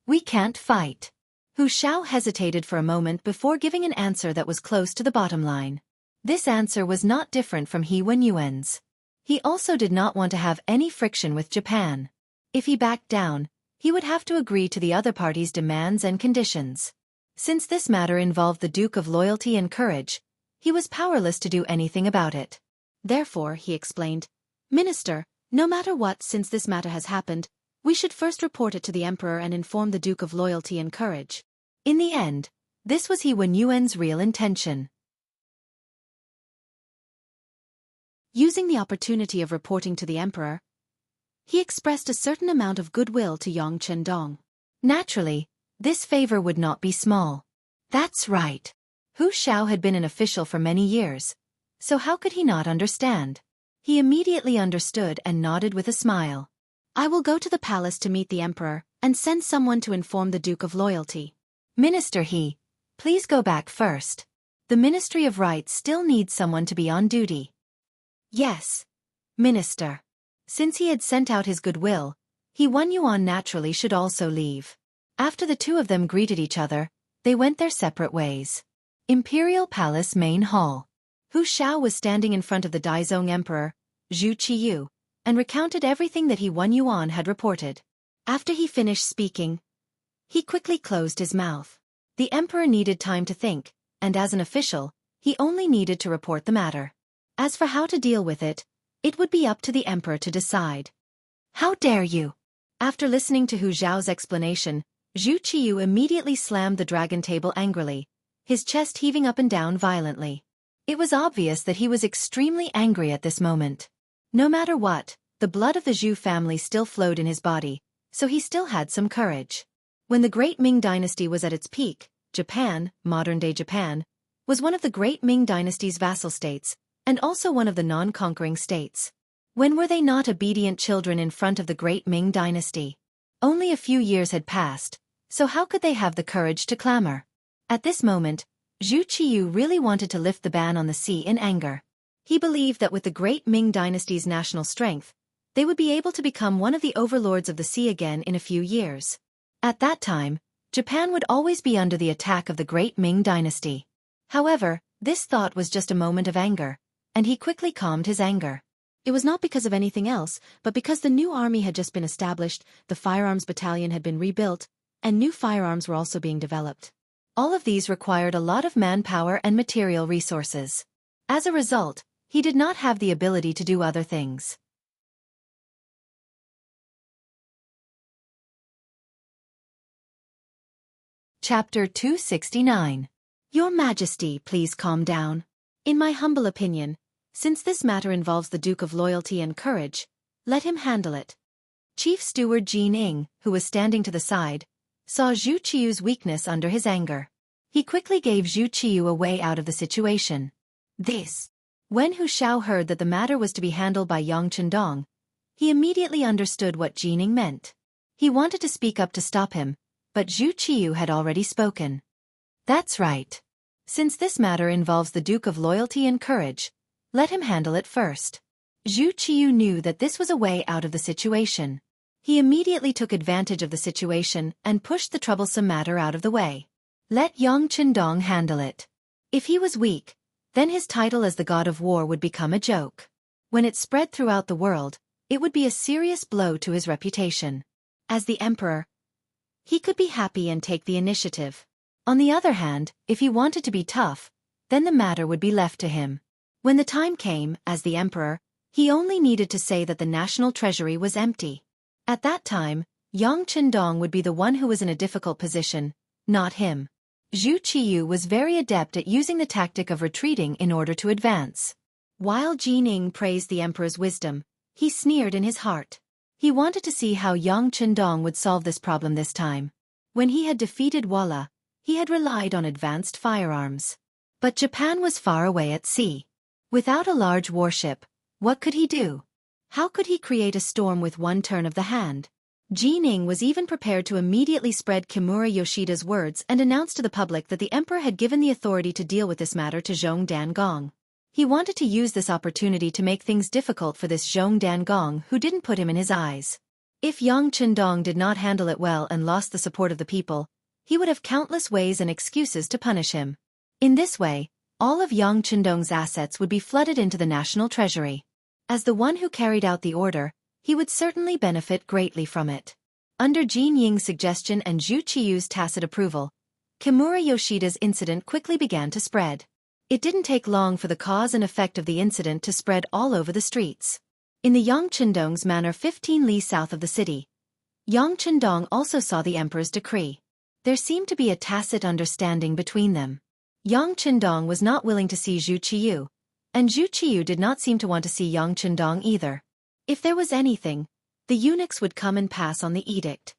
"We can't fight." Hu Xiao hesitated for a moment before giving an answer that was close to the bottom line. This answer was not different from He Wenyuan's. He also did not want to have any friction with Japan. If he backed down, he would have to agree to the other party's demands and conditions. Since this matter involved the Duke of Loyalty and Courage, he was powerless to do anything about it. Therefore, he explained, "Minister, no matter what, since this matter has happened, we should first report it to the Emperor and inform the Duke of Loyalty and Courage." In the end, this was He Wenyuan's real intention. Using the opportunity of reporting to the Emperor, he expressed a certain amount of goodwill to Yang Chendong. Naturally, this favor would not be small. That's right. Hu Xiao had been an official for many years, so how could he not understand? He immediately understood and nodded with a smile. "I will go to the palace to meet the Emperor and send someone to inform the Duke of Loyalty." "Minister please go back first. The Ministry of Rights still needs someone to be on duty." "Yes, Minister." Since he had sent out his goodwill, He Yuan naturally should also leave. After the two of them greeted each other, they went their separate ways. Imperial Palace Main Hall. Hu Shao was standing in front of the Daizong Emperor, Zhu Qiyu, and recounted everything that He Yuan had reported. After he finished speaking, he quickly closed his mouth. The emperor needed time to think, and as an official, he only needed to report the matter. As for how to deal with it would be up to the emperor to decide. How dare you? After listening to Hu Zhao's explanation, Zhu Qiyu immediately slammed the dragon table angrily, his chest heaving up and down violently. It was obvious that he was extremely angry at this moment. No matter what, the blood of the Zhu family still flowed in his body, so he still had some courage. When the Great Ming Dynasty was at its peak, Japan, modern-day Japan, was one of the Great Ming Dynasty's vassal states, and also one of the non-conquering states. When were they not obedient children in front of the Great Ming Dynasty? Only a few years had passed, so how could they have the courage to clamor? At this moment, Zhu Qiyu really wanted to lift the ban on the sea in anger. He believed that with the Great Ming Dynasty's national strength, they would be able to become one of the overlords of the sea again in a few years. At that time, Japan would always be under the attack of the Great Ming Dynasty. However, this thought was just a moment of anger, and he quickly calmed his anger. It was not because of anything else, but because the new army had just been established, the firearms battalion had been rebuilt, and new firearms were also being developed. All of these required a lot of manpower and material resources. As a result, he did not have the ability to do other things. Chapter 269. Your Majesty, please calm down. In my humble opinion, since this matter involves the Duke of Loyalty and Courage, let him handle it. Chief Steward Jin Ing, who was standing to the side, saw Zhu Qiyu's weakness under his anger. He quickly gave Zhu Qiyu a way out of the situation. When Hu Shao heard that the matter was to be handled by Yang Chendong, he immediately understood what Jin Ing meant. He wanted to speak up to stop him, but Zhu Qiyu had already spoken. That's right. Since this matter involves the Duke of Loyalty and Courage, let him handle it first. Zhu Qiyu knew that this was a way out of the situation. He immediately took advantage of the situation and pushed the troublesome matter out of the way. Let Yang Chendong handle it. If he was weak, then his title as the God of War would become a joke. When it spread throughout the world, it would be a serious blow to his reputation. As the emperor, he could be happy and take the initiative. On the other hand, if he wanted to be tough, then the matter would be left to him. When the time came, as the emperor, he only needed to say that the national treasury was empty. At that time, Yang Chendong would be the one who was in a difficult position, not him. Zhu Qiyu was very adept at using the tactic of retreating in order to advance. While Jin Ing praised the emperor's wisdom, he sneered in his heart. He wanted to see how Yang Chendong would solve this problem this time. When he had defeated Walla, he had relied on advanced firearms. But Japan was far away at sea. Without a large warship, what could he do? How could he create a storm with one turn of the hand? Jin Ing was even prepared to immediately spread Kimura Yoshida's words and announce to the public that the emperor had given the authority to deal with this matter to Zhong Dangong. He wanted to use this opportunity to make things difficult for this Zhong Dangong who didn't put him in his eyes. If Yang Chendong did not handle it well and lost the support of the people, he would have countless ways and excuses to punish him. In this way, all of Yang Chendong's assets would be flooded into the national treasury. As the one who carried out the order, he would certainly benefit greatly from it. Under Jin Ying's suggestion and Zhu Qiyu's tacit approval, Kimura Yoshida's incident quickly began to spread. It didn't take long for the cause and effect of the incident to spread all over the streets. In the Yang Chendong's manor 15 li south of the city, Yang Chendong also saw the emperor's decree. There seemed to be a tacit understanding between them. Yang Chendong was not willing to see Zhu Qiyu, and Zhu Qiyu did not seem to want to see Yang Chendong either. If there was anything, the eunuchs would come and pass on the edict.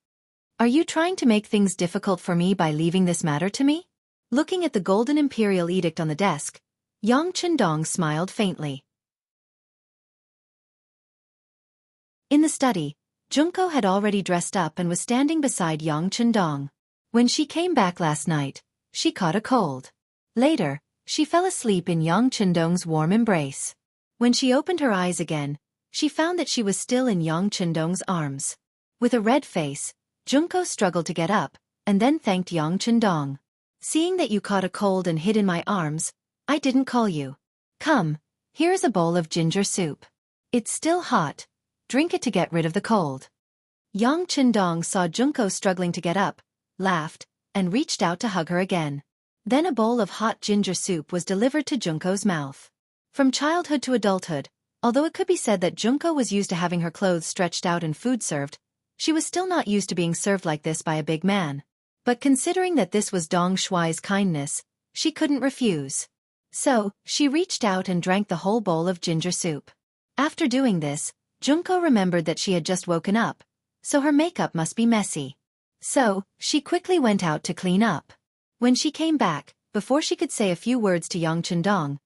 Are you trying to make things difficult for me by leaving this matter to me? Looking at the golden imperial edict on the desk, Yang Chendong smiled faintly. In the study, Junko had already dressed up and was standing beside Yang Chendong. When she came back last night, she caught a cold. Later, she fell asleep in Yang Chendong's warm embrace. When she opened her eyes again, she found that she was still in Yang Chendong's arms. With a red face, Junko struggled to get up, and then thanked Yang Chendong. Seeing that you caught a cold and hid in my arms, I didn't call you. Come, here is a bowl of ginger soup. It's still hot. Drink it to get rid of the cold. Yang Chendong saw Junko struggling to get up, laughed, and reached out to hug her again. Then a bowl of hot ginger soup was delivered to Junko's mouth. From childhood to adulthood, although it could be said that Junko was used to having her clothes stretched out and food served, she was still not used to being served like this by a big man. But considering that this was Dong Shuai's kindness, she couldn't refuse. So, she reached out and drank the whole bowl of ginger soup. After doing this, Junko remembered that she had just woken up, so her makeup must be messy. So, she quickly went out to clean up. When she came back, before she could say a few words to Yang Chendong,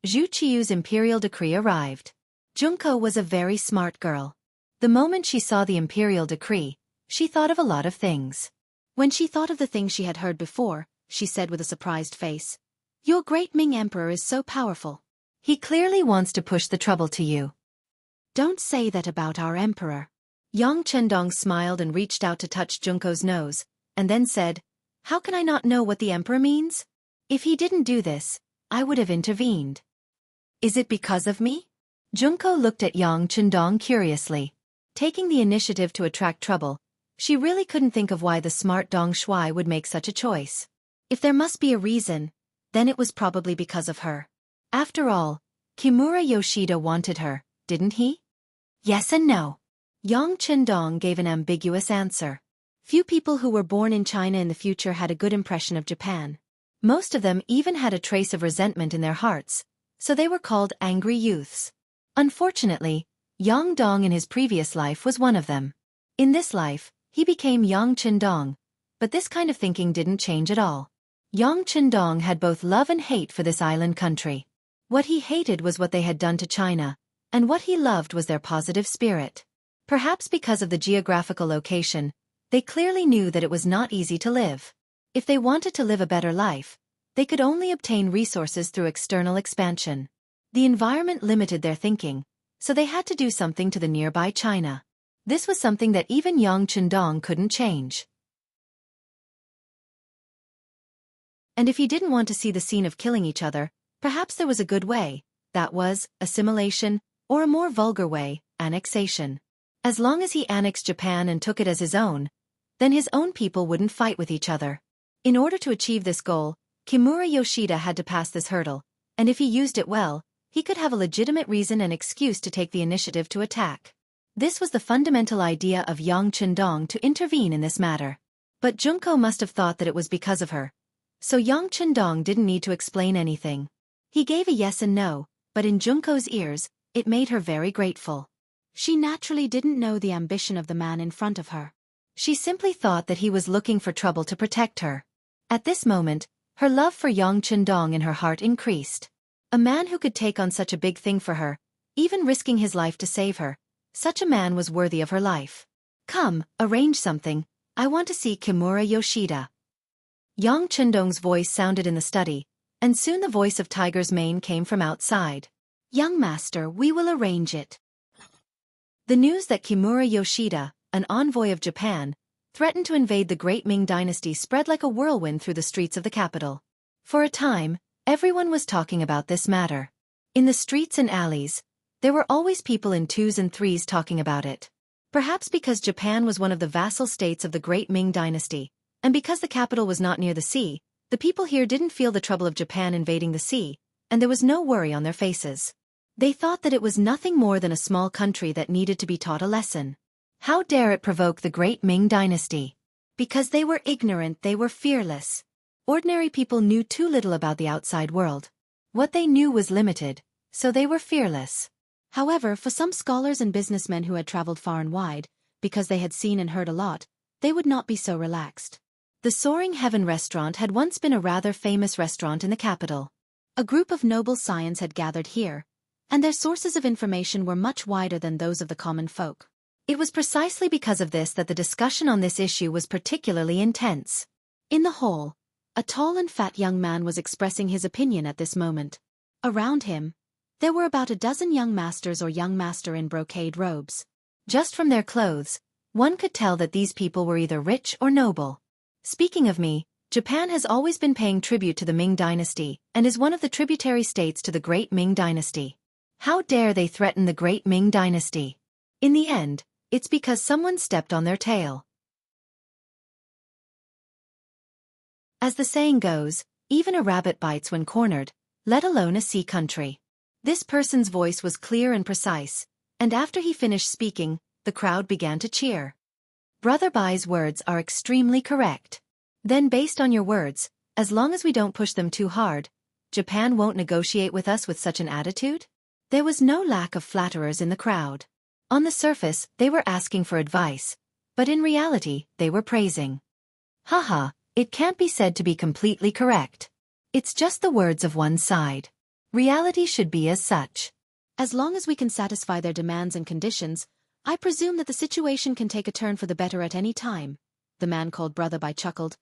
Zhu Qiu's imperial decree arrived. Junko was a very smart girl. The moment she saw the imperial decree, she thought of a lot of things. When she thought of the things she had heard before, she said with a surprised face, "Your great Ming Emperor is so powerful. He clearly wants to push the trouble to you." "Don't say that about our emperor." Yang Chendong smiled and reached out to touch Junko's nose, and then said, "How can I not know what the emperor means? If he didn't do this, I would have intervened." "Is it because of me?" Junko looked at Yang Chendong curiously. Taking the initiative to attract trouble, she really couldn't think of why the smart Dong Shuai would make such a choice. If there must be a reason, then it was probably because of her. After all, Kimura Yoshida wanted her, didn't he? Yes and no. Yang Chendong gave an ambiguous answer. Few people who were born in China in the future had a good impression of Japan. Most of them even had a trace of resentment in their hearts, so they were called angry youths. Unfortunately, Yang Dong in his previous life was one of them. In this life, he became Yang Chendong, but this kind of thinking didn't change at all. Yang Chendong had both love and hate for this island country. What he hated was what they had done to China, and what he loved was their positive spirit. Perhaps because of the geographical location, they clearly knew that it was not easy to live. If they wanted to live a better life, they could only obtain resources through external expansion. The environment limited their thinking, so they had to do something to the nearby China. This was something that even Yang Chendong couldn't change. And if he didn't want to see the scene of killing each other, perhaps there was a good way, that was, assimilation, or a more vulgar way, annexation. As long as he annexed Japan and took it as his own, then his own people wouldn't fight with each other. In order to achieve this goal, Kimura Yoshida had to pass this hurdle, and if he used it well, he could have a legitimate reason and excuse to take the initiative to attack. This was the fundamental idea of Yang Chendong to intervene in this matter. But Junko must have thought that it was because of her. So Yang Chendong didn't need to explain anything. He gave a yes and no, but in Junko's ears, it made her very grateful. She naturally didn't know the ambition of the man in front of her. She simply thought that he was looking for trouble to protect her. At this moment, her love for Yang Chendong in her heart increased. A man who could take on such a big thing for her, even risking his life to save her, such a man was worthy of her life. "Come, arrange something, I want to see Kimura Yoshida." Yang Chendong's voice sounded in the study, and soon the voice of Tiger's Mane came from outside. "Young master, we will arrange it." The news that Kimura Yoshida, an envoy of Japan, threatened to invade the Great Ming Dynasty spread like a whirlwind through the streets of the capital. For a time, everyone was talking about this matter. In the streets and alleys, there were always people in twos and threes talking about it. Perhaps because Japan was one of the vassal states of the Great Ming Dynasty, and because the capital was not near the sea, the people here didn't feel the trouble of Japan invading the sea, and there was no worry on their faces. They thought that it was nothing more than a small country that needed to be taught a lesson. How dare it provoke the Great Ming Dynasty? Because they were ignorant, they were fearless. Ordinary people knew too little about the outside world. What they knew was limited, so they were fearless. However, for some scholars and businessmen who had traveled far and wide, because they had seen and heard a lot, they would not be so relaxed. The Soaring Heaven restaurant had once been a rather famous restaurant in the capital. A group of noble scions had gathered here, and their sources of information were much wider than those of the common folk. It was precisely because of this that the discussion on this issue was particularly intense. In the hall, a tall and fat young man was expressing his opinion at this moment. Around him, there were about a dozen young masters or young master in brocade robes. Just from their clothes, One could tell that these people were either rich or noble. Speaking of me, Japan has always been paying tribute to the Ming dynasty and is one of the tributary states to the Great Ming dynasty. How dare they threaten the Great Ming dynasty? In the end, it's because someone stepped on their tail. As the saying goes, even a rabbit bites when cornered, let alone a sea country. This person's voice was clear and precise, and after he finished speaking, the crowd began to cheer. Brother Bai's words are extremely correct. Then based on your words, as long as we don't push them too hard, Japan won't negotiate with us with such an attitude? There was no lack of flatterers in the crowd. On the surface, they were asking for advice, but in reality, they were praising. Haha, it can't be said to be completely correct. It's just the words of one side. Reality should be as such. As long as we can satisfy their demands and conditions, I presume that the situation can take a turn for the better at any time, the man called Brother Bai chuckled.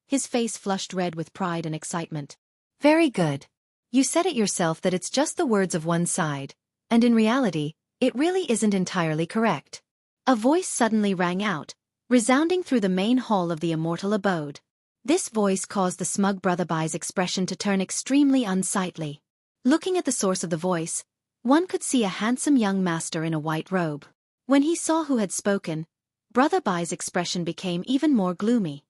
His face flushed red with pride and excitement. Very good. You said it yourself that it's just the words of one side, and in reality, it really isn't entirely correct. A voice suddenly rang out, resounding through the main hall of the immortal abode. This voice caused the smug Brother Bai's expression to turn extremely unsightly. Looking at the source of the voice, one could see a handsome young master in a white robe. When he saw who had spoken, Brother Bai's expression became even more gloomy.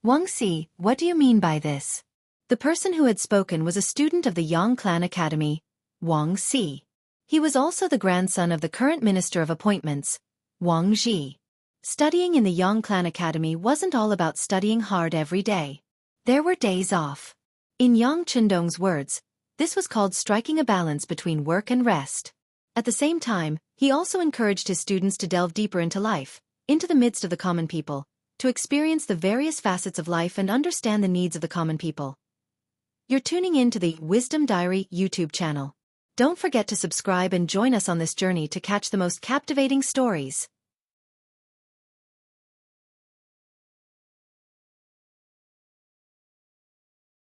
Wuxia, what do you mean by this? The person who had spoken was a student of the Yang Clan Academy, Wuxia. He was also the grandson of the current Minister of Appointments, Wang Ji. Studying in the Yang Clan Academy wasn't all about studying hard every day. There were days off. In Yang Chendong's words, this was called striking a balance between work and rest. At the same time, he also encouraged his students to delve deeper into life, into the midst of the common people, to experience the various facets of life and understand the needs of the common people. You're tuning in to the Wisdom Diary YouTube channel. Don't forget to subscribe and join us on this journey to catch the most captivating stories.